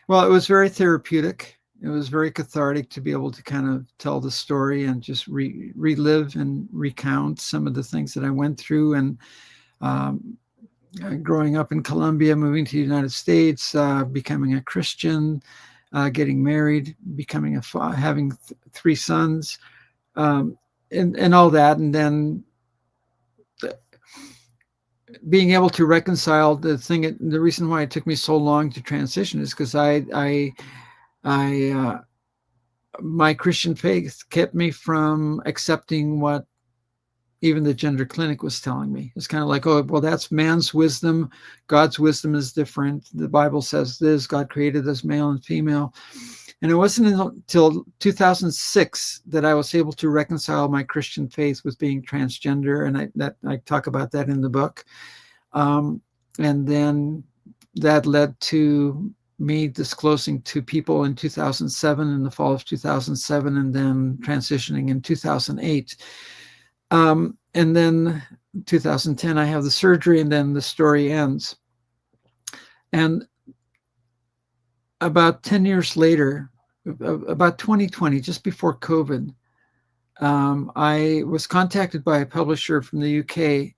well, it was very therapeutic. It was very cathartic to be able to kind of tell the story and just relive and recount some of the things that I went through. And growing up in Colombia, moving to the United States, becoming a Christian, getting married, having 3 sons, and all that. And then being able to reconcile the reason why it took me so long to transition is because my Christian faith kept me from accepting what even the gender clinic was telling me. It's kind of like, oh, well, that's man's wisdom. God's wisdom is different. The Bible says this, God created us male and female. And it wasn't until 2006 that I was able to reconcile my Christian faith with being transgender. And I talk about that in the book. And then that led to me disclosing to people in 2007, in the fall of 2007, and then transitioning in 2008. And then 2010, I have the surgery, and then the story ends. And about 10 years later, about 2020, just before COVID, I was contacted by a publisher from the UK,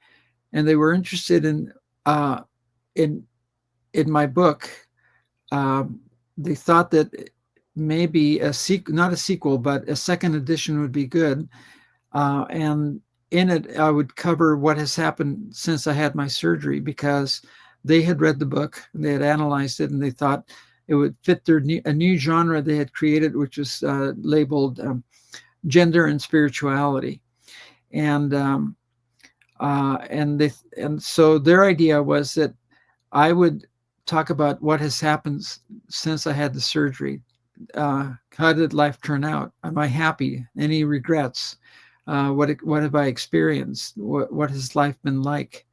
and they were interested in my book. They thought that maybe not a sequel, but a second edition would be good. And in it, I would cover what has happened since I had my surgery, because they had read the book, they had analyzed it, and they thought it would fit a new genre they had created, which was labeled gender and spirituality. And so their idea was that I would talk about what has happened since I had the surgery. How did life turn out? Am I happy? Any regrets? What have I experienced? What has life been like?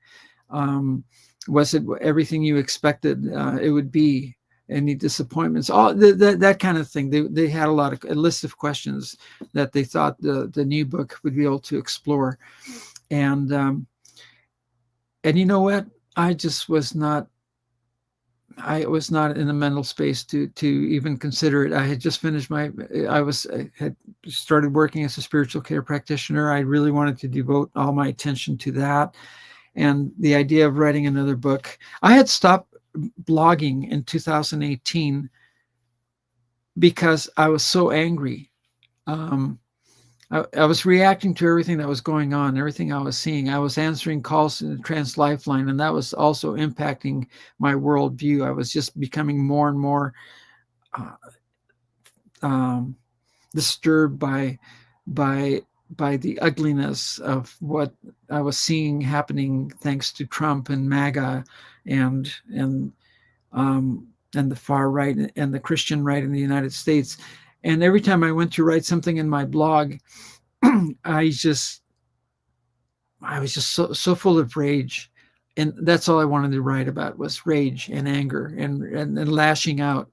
Was it everything you expected it would be? any disappointments, all that kind of thing. They had a list of questions that they thought the new book would be able to explore. And you know what? I just was not in the mental space to even consider it. I had just finished I had started working as a spiritual care practitioner. I really wanted to devote all my attention to that. And the idea of writing another book, I had stopped blogging in 2018 because I was so angry. I was reacting to everything that was going on, everything I was seeing. I was answering calls to the Trans Lifeline, and that was also impacting my worldview. I was just becoming more and more disturbed by the ugliness of what I was seeing happening, thanks to Trump and MAGA and the far right and the Christian right in the United States. And every time I went to write something in my blog, I was just so full of rage. And that's all I wanted to write about, was rage and anger and lashing out.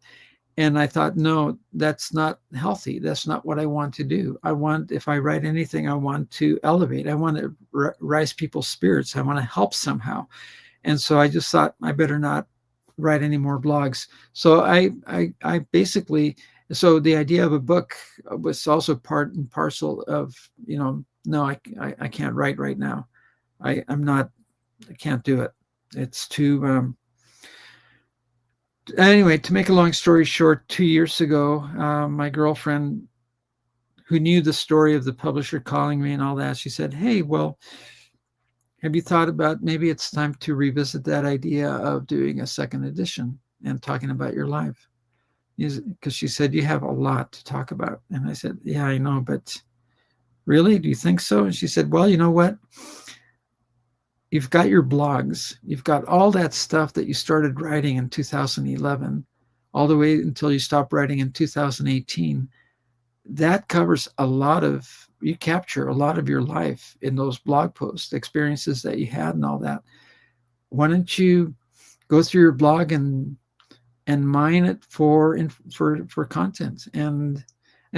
And I thought, no, that's not healthy. That's not what I want to do. If I write anything, I want to elevate. I want to rise people's spirits. I want to help somehow. And so I just thought I better not write any more blogs. So I basically, so the idea of a book was also part and parcel of, no, I can't write right now. I can't do it. It's too, anyway, to make a long story short, 2 years ago, my girlfriend, who knew the story of the publisher calling me and all that, she said, hey, well, have you thought about maybe it's time to revisit that idea of doing a second edition and talking about your life? Because she said, you have a lot to talk about. And I said, yeah, I know, but really, do you think so? And she said, well, you know what? You've got your blogs. You've got all that stuff that you started writing in 2011, all the way until you stopped writing in 2018. That covers you capture a lot of your life in those blog posts, experiences that you had and all that. Why don't you go through your blog and mine it for content? And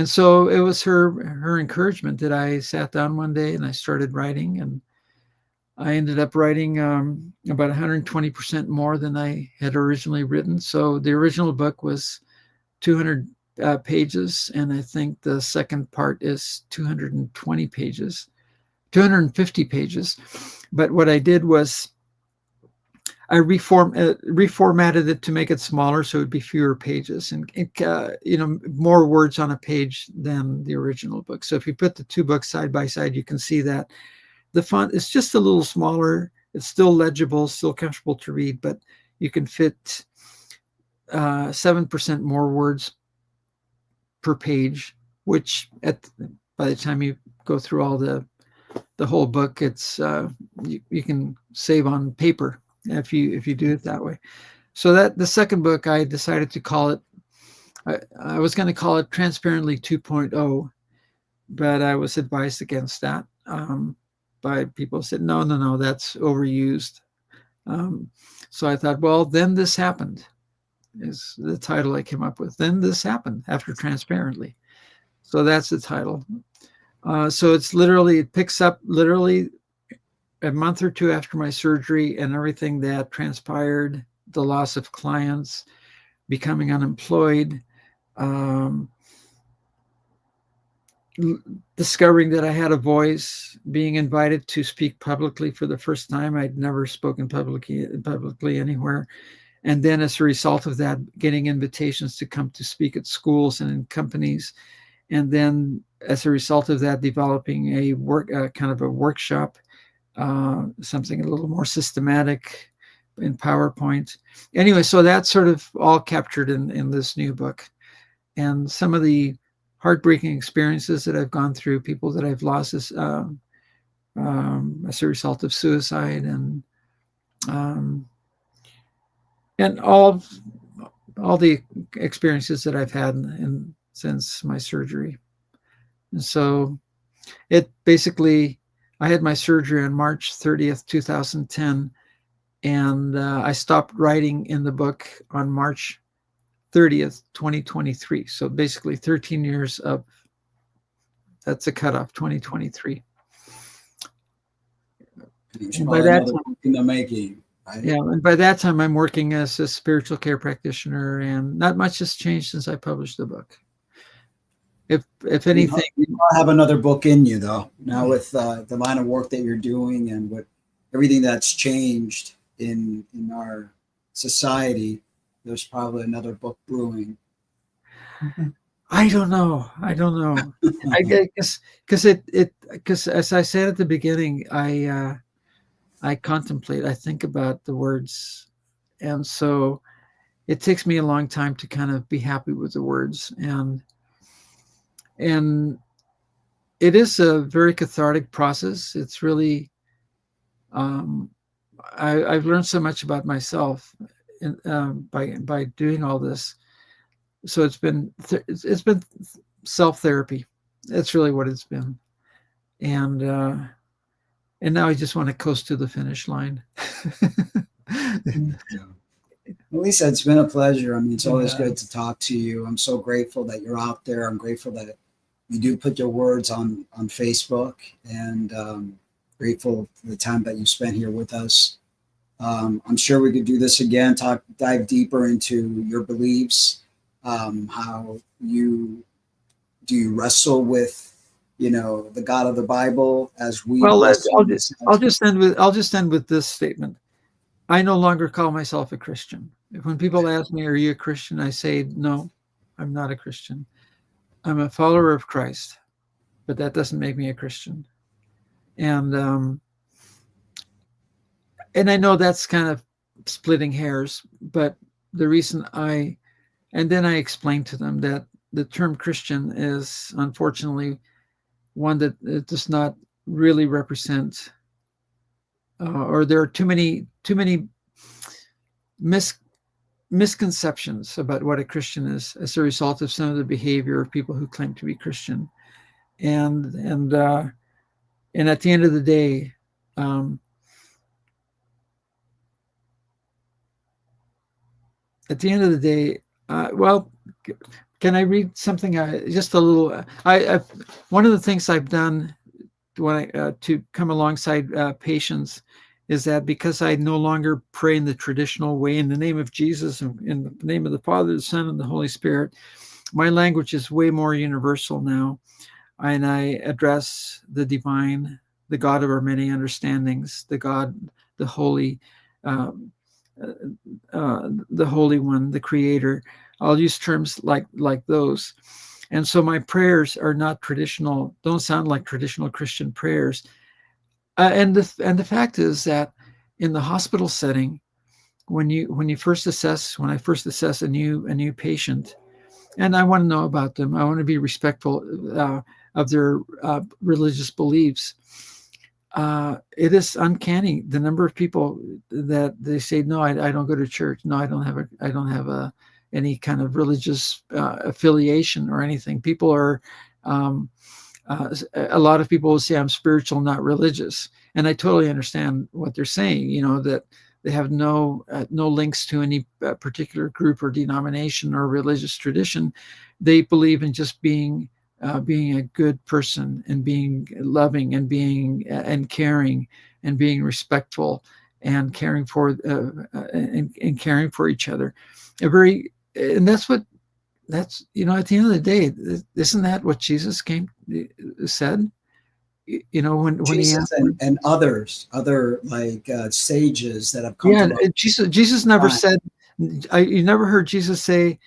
so it was her encouragement that I sat down one day and I started writing, and I ended up writing about 120% more than I had originally written. So the original book was 200 pages, and I think the second part is 250 pages. But what I did was I reformatted it to make it smaller, so it would be fewer pages and more words on a page than the original book. So if you put the two books side by side, you can see that the font is just a little smaller. It's still legible, still comfortable to read, but you can fit 7% more words per page, which by the time you go through all the whole book, it's you can save on paper if you do it that way. So that the second book, I decided to call it, I was going to call it Transparently 2.0, but I was advised against that by people who said, no, that's overused. So I thought, well, Then This Happened is the title I came up with. Then This Happened after Transparently. So that's the title. So it picks up literally a month or two after my surgery and everything that transpired, the loss of clients, becoming unemployed, discovering that I had a voice, being invited to speak publicly for the first time. I'd never spoken publicly anywhere. And then as a result of that, getting invitations to come to speak at schools and in companies. And then as a result of that, developing kind of a workshop, something a little more systematic in PowerPoint. Anyway, so that's sort of all captured in this new book. And some of the heartbreaking experiences that I've gone through, people that I've lost as a result of suicide, and all the experiences that I've had since my surgery. And so it basically, I had my surgery on March 30th, 2010, and I stopped writing in the book on March 30th, 2023. So basically 13 years of, that's a cutoff, 2023. And by that time, in the making, right? Yeah, and by that time, I'm working as a spiritual care practitioner, and not much has changed since I published the book. If anything, you have another book in you, though. Now with the line of work that you're doing and with everything that's changed in our society, there's probably another book brewing. I don't know. I guess because as I said at the beginning, I contemplate, I think about the words, and so it takes me a long time to kind of be happy with the words, and it is a very cathartic process. It's really I've learned so much about myself by doing all this. So it's been self-therapy. That's really what it's been, and now I just want to coast to the finish line. Lisa, it's been a pleasure. I mean, it's always good to talk to you. I'm so grateful that you're out there. I'm grateful that you do put your words on Facebook, and grateful for the time that you spent here with us. I'm sure we could do this again, dive deeper into your beliefs, how you wrestle with, the God of the Bible as we. Well, I'll just end with this statement. I no longer call myself a Christian. When people ask me, "Are you a Christian?" I say, "No, I'm not a Christian. I'm a follower of Christ, but that doesn't make me a Christian." And I know that's kind of splitting hairs, but the reason and then I explained to them that the term Christian is unfortunately one that it does not really represent, or there are too many misconceptions about what a Christian is as a result of some of the behavior of people who claim to be Christian, and at the end of the day, well, can I read something? Just a little. One of the things I've done when to come alongside patients is that because I no longer pray in the traditional way in the name of Jesus and in the name of the Father, the Son, and the Holy Spirit, my language is way more universal now, and I address the divine, the God of our many understandings, the God, the holy. The Holy One, the Creator. I'll use terms like those. And so my prayers are not traditional, don't sound like traditional Christian prayers. And the fact is that in the hospital setting, when I first assess a new patient, and I want to know about them, I want to be respectful of their religious beliefs. It is uncanny the number of people that they say, "No, I don't go to church. No, I don't have any kind of religious affiliation or anything." People are a lot of people will say, "I'm spiritual, not religious," and I totally understand what they're saying. That they have no links to any particular group or denomination or religious tradition. They believe in just being a good person and being loving and being and caring and being respectful and caring for and caring for each other. And that's at the end of the day, isn't that what Jesus said? When Jesus and other sages that have come. Yeah, Jesus never said. You never heard Jesus say,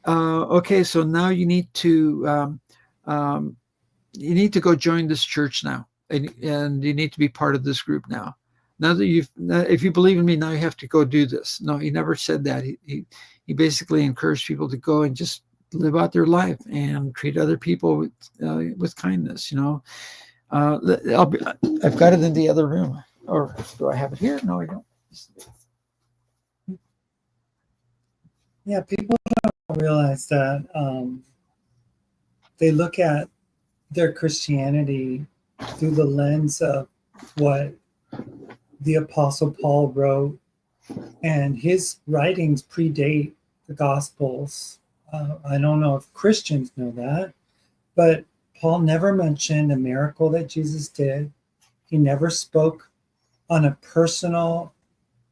"Okay, so now you need to." You need to go join this church now, and you need to be part of this group now. Now that if you believe in me, now you have to go do this. No, he never said that. He basically encouraged people to go and just live out their life and treat other people with kindness. I've got it in the other room, or do I have it here? No, I don't. Yeah, people don't realize that they look at their Christianity through the lens of what the Apostle Paul wrote, and his writings predate the Gospels I don't know if Christians know that, but Paul never mentioned a miracle that Jesus did. He never spoke on a personal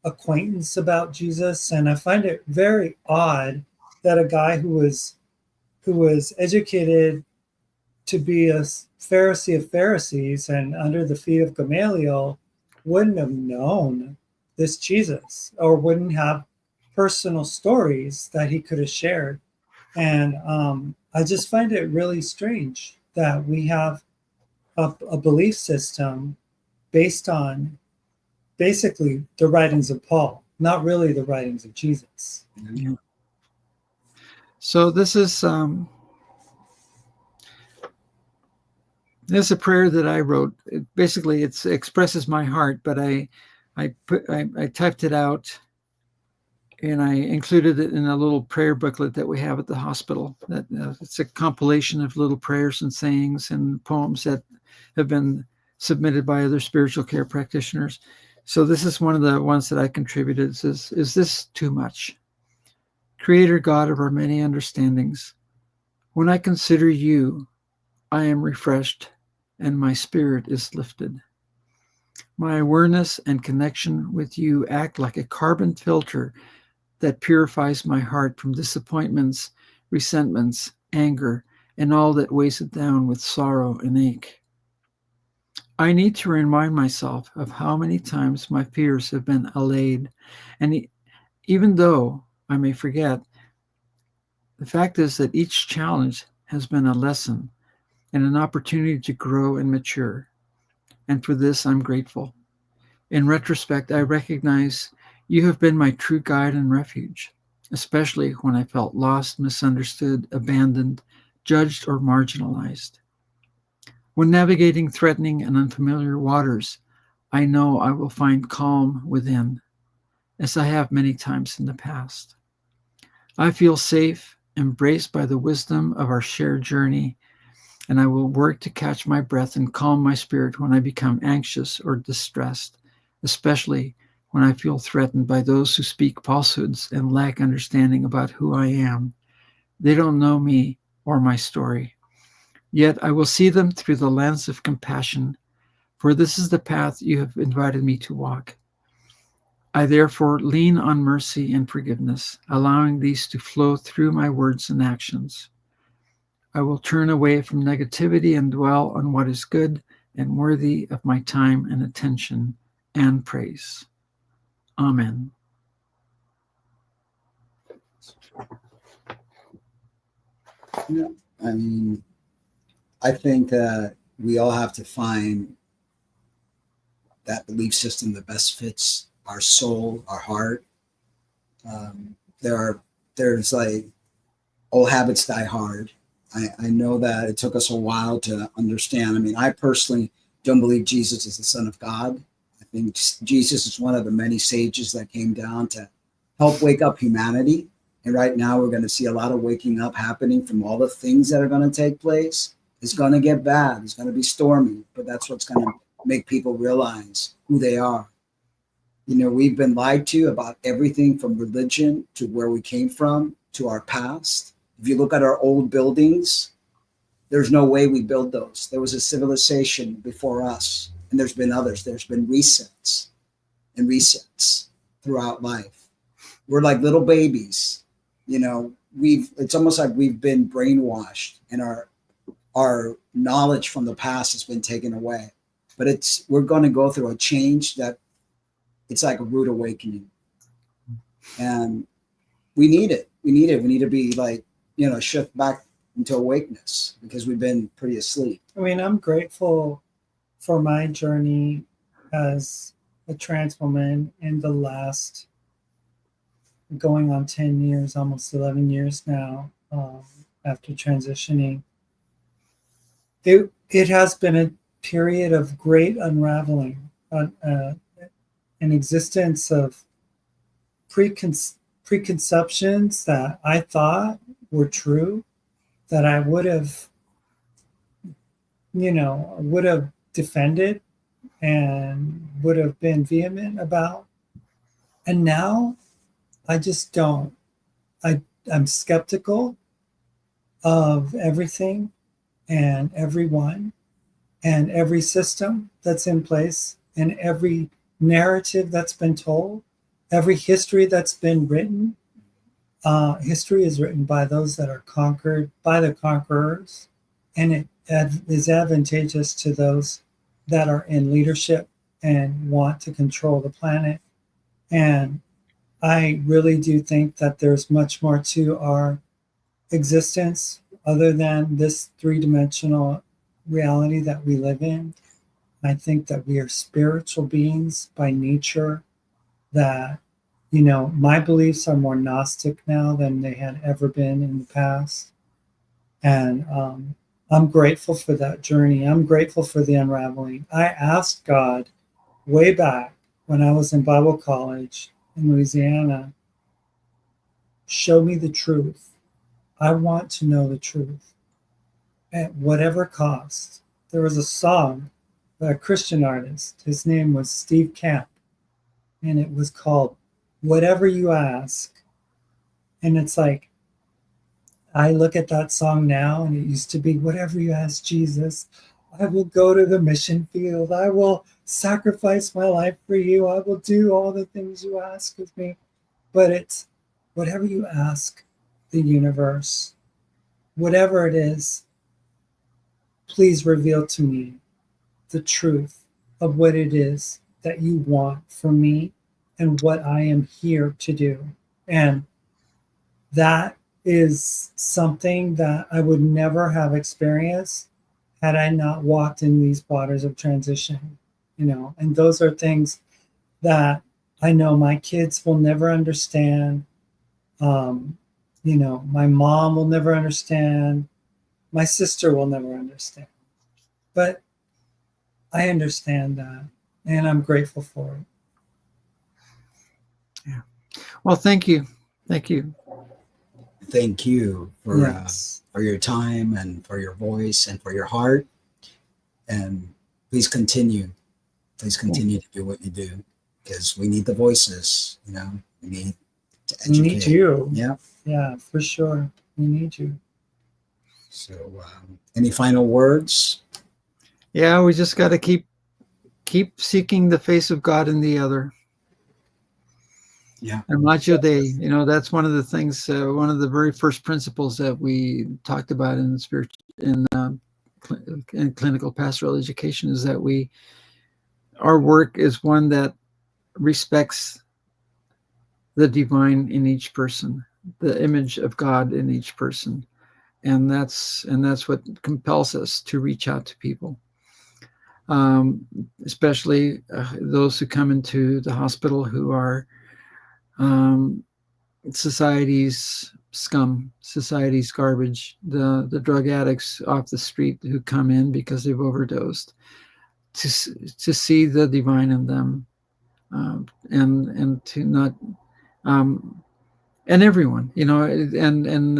acquaintance about Jesus. And I find it very odd that a guy who was educated to be a Pharisee of Pharisees and under the feet of Gamaliel wouldn't have known this Jesus or wouldn't have personal stories that he could have shared. And I just find it really strange that we have a belief system based on basically the writings of Paul, not really the writings of Jesus. Yeah. So this is a prayer that I wrote. Basically, it expresses my heart, but I typed it out and I included it in a little prayer booklet that we have at the hospital. That it's a compilation of little prayers and sayings and poems that have been submitted by other spiritual care practitioners. So this is one of the ones that I contributed. It says, "Is this too much? Creator God of our many understandings, when I consider you, I am refreshed and my spirit is lifted. My awareness and connection with you act like a carbon filter that purifies my heart from disappointments, resentments, anger, and all that weighs it down with sorrow and ache. I need to remind myself of how many times my fears have been allayed, and even though I may forget, the fact is that each challenge has been a lesson and an opportunity to grow and mature, and for this I'm grateful. In retrospect, I recognize you have been my true guide and refuge, especially when I felt lost, misunderstood, abandoned, judged, or marginalized. When navigating threatening and unfamiliar waters, I know I will find calm within, as I have many times in the past. I feel safe, embraced by the wisdom of our shared journey, and I will work to catch my breath and calm my spirit when I become anxious or distressed, especially when I feel threatened by those who speak falsehoods and lack understanding about who I am. They don't know me or my story. Yet I will see them through the lens of compassion, for this is the path you have invited me to walk. I therefore lean on mercy and forgiveness, allowing these to flow through my words and actions. I will turn away from negativity and dwell on what is good and worthy of my time and attention and praise. Amen." Yeah, I mean, I think that we all have to find that belief system that best fits our soul, our heart. There's like old habits die hard. I know that it took us a while to understand. I mean, I personally don't believe Jesus is the Son of God. I think Jesus is one of the many sages that came down to help wake up humanity. And right now we're going to see a lot of waking up happening from all the things that are going to take place. It's going to get bad. It's going to be stormy, but that's what's going to make people realize who they are. You know, we've been lied to about everything from religion to where we came from to our past. If you look at our old buildings, there's no way we built those. There was a civilization before us, and there's been others. There's been resets and resets throughout life. We're like little babies. You know, it's almost like we've been brainwashed, and our knowledge from the past has been taken away. But we're going to go through a change that it's like a rude awakening, and we need it. We need it. We need to be like, shift back into awakeness because we've been pretty asleep. I mean, I'm grateful for my journey as a trans woman in the last going on 10 years, almost 11 years now, after transitioning. It has been a period of great unraveling, an existence of preconceptions that I thought were true, that I would have defended and would have been vehement about. And now I just don't. I'm skeptical. of everything and everyone and every system that's in place and every narrative that's been told, every history that's been written. History is written by those that are conquered by the conquerors, and it is advantageous to those that are in leadership and want to control the planet. And I really do think that there's much more to our existence other than this three-dimensional reality that we live in. I think that we are spiritual beings by nature, that, you know, my beliefs are more Gnostic now than they had ever been in the past. And I'm grateful for that journey. I'm grateful for the unraveling. I asked God way back when I was in Bible college in Louisiana, show me the truth. I want to know the truth at whatever cost. There was a song by a Christian artist. His name was Steve Camp, and it was called Whatever You Ask. And it's like, I look at that song now, and it used to be, whatever you ask Jesus, I will go to the mission field. I will sacrifice my life for you. I will do all the things you ask of me. But it's whatever you ask the universe, whatever it is, please reveal to me the truth of what it is that you want from me and what I am here to do. And that is something that I would never have experienced had I not walked in these waters of transition, you know. And those are things that I know my kids will never understand. You know, my mom will never understand. My sister will never understand. But I understand that, and I'm grateful for it. Yeah. Well, thank you. Thank you. Thank you Yes. for your time and for your voice and for your heart. And please continue. Please continue to do what you do, because we need the voices, you know, we need to educate. We need you. Yeah. Yeah, for sure. We need you. So any final words? Yeah, we just got to keep seeking the face of God in the other. Yeah. And Macho Dei, you know, that's one of the things, one of the very first principles that we talked about in in clinical pastoral education is that our work is one that respects the divine in each person, the image of God in each person. And that's what compels us to reach out to people. Especially those who come into the hospital who are society's scum, society's garbage, the drug addicts off the street who come in because they've overdosed, to see the divine in them, and to not, and everyone, you know, and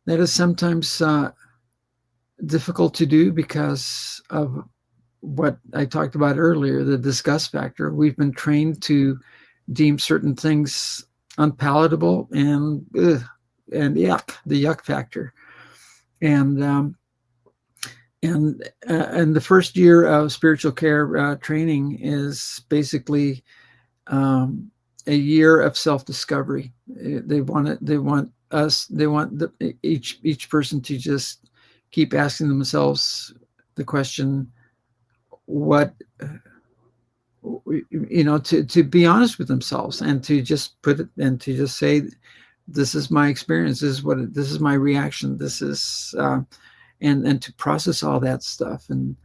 that is sometimes difficult to do because of what I talked about earlier, the disgust factor. We've been trained to deem certain things unpalatable and yuck, the yuck factor. And the first year of spiritual care training is basically a year of self-discovery. They want each person to just keep asking themselves the question, what, you know, to be honest with themselves and to just put it and to just say, this is my experience, this is my reaction, this is and to process all that stuff. And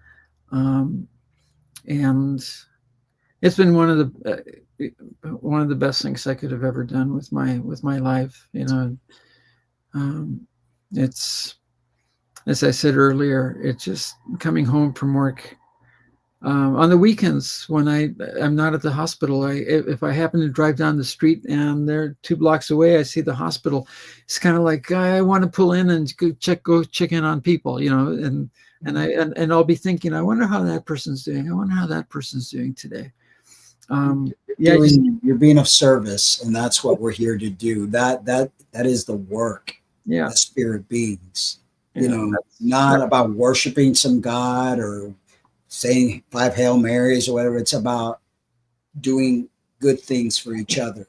it's been one of the best things I could have ever done with my life, you know. It's, as I said earlier, it's just coming home from work. On the weekends when I'm not at the hospital, if I happen to drive down the street and they're 2 blocks away, I see the hospital. It's kind of like I want to pull in and go check in on people, you know, and I'll be thinking, I wonder how that person's doing. I wonder how that person's doing today. Yeah, just, You're being of service, and that's what we're here to do. That is the work. yeah, The spirit beings. You yeah, know, not about worshiping some god or saying 5 Hail Marys or whatever. It's about doing good things for each other,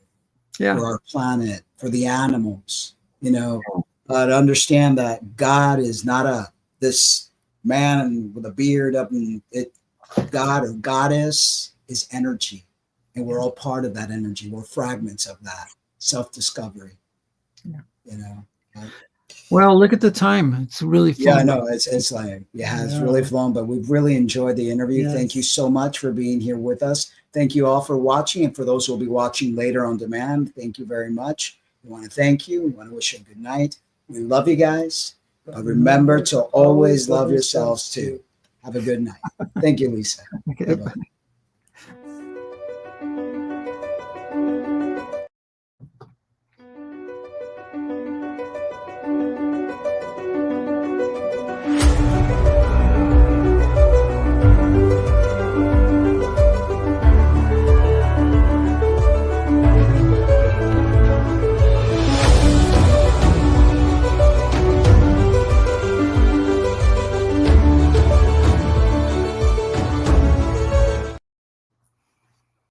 yeah, for our planet, for the animals. You know, to understand that God is not this man with a beard up in it. God or goddess is energy, and we're all part of that energy. We're fragments of that self-discovery. Yeah. You know. Well, look at the time. It's really Yeah, I fun. know. It's like, yeah, it's Yeah. really flown, but we've really enjoyed the interview. Yes. Thank you so much for being here with us. Thank you all for watching. And for those who will be watching later on demand, thank you very much. We want to thank you. We want to wish you a good night. We love you guys. But remember to always love yourselves too. Have a good night. Thank you, Lisa. Okay. Bye-bye.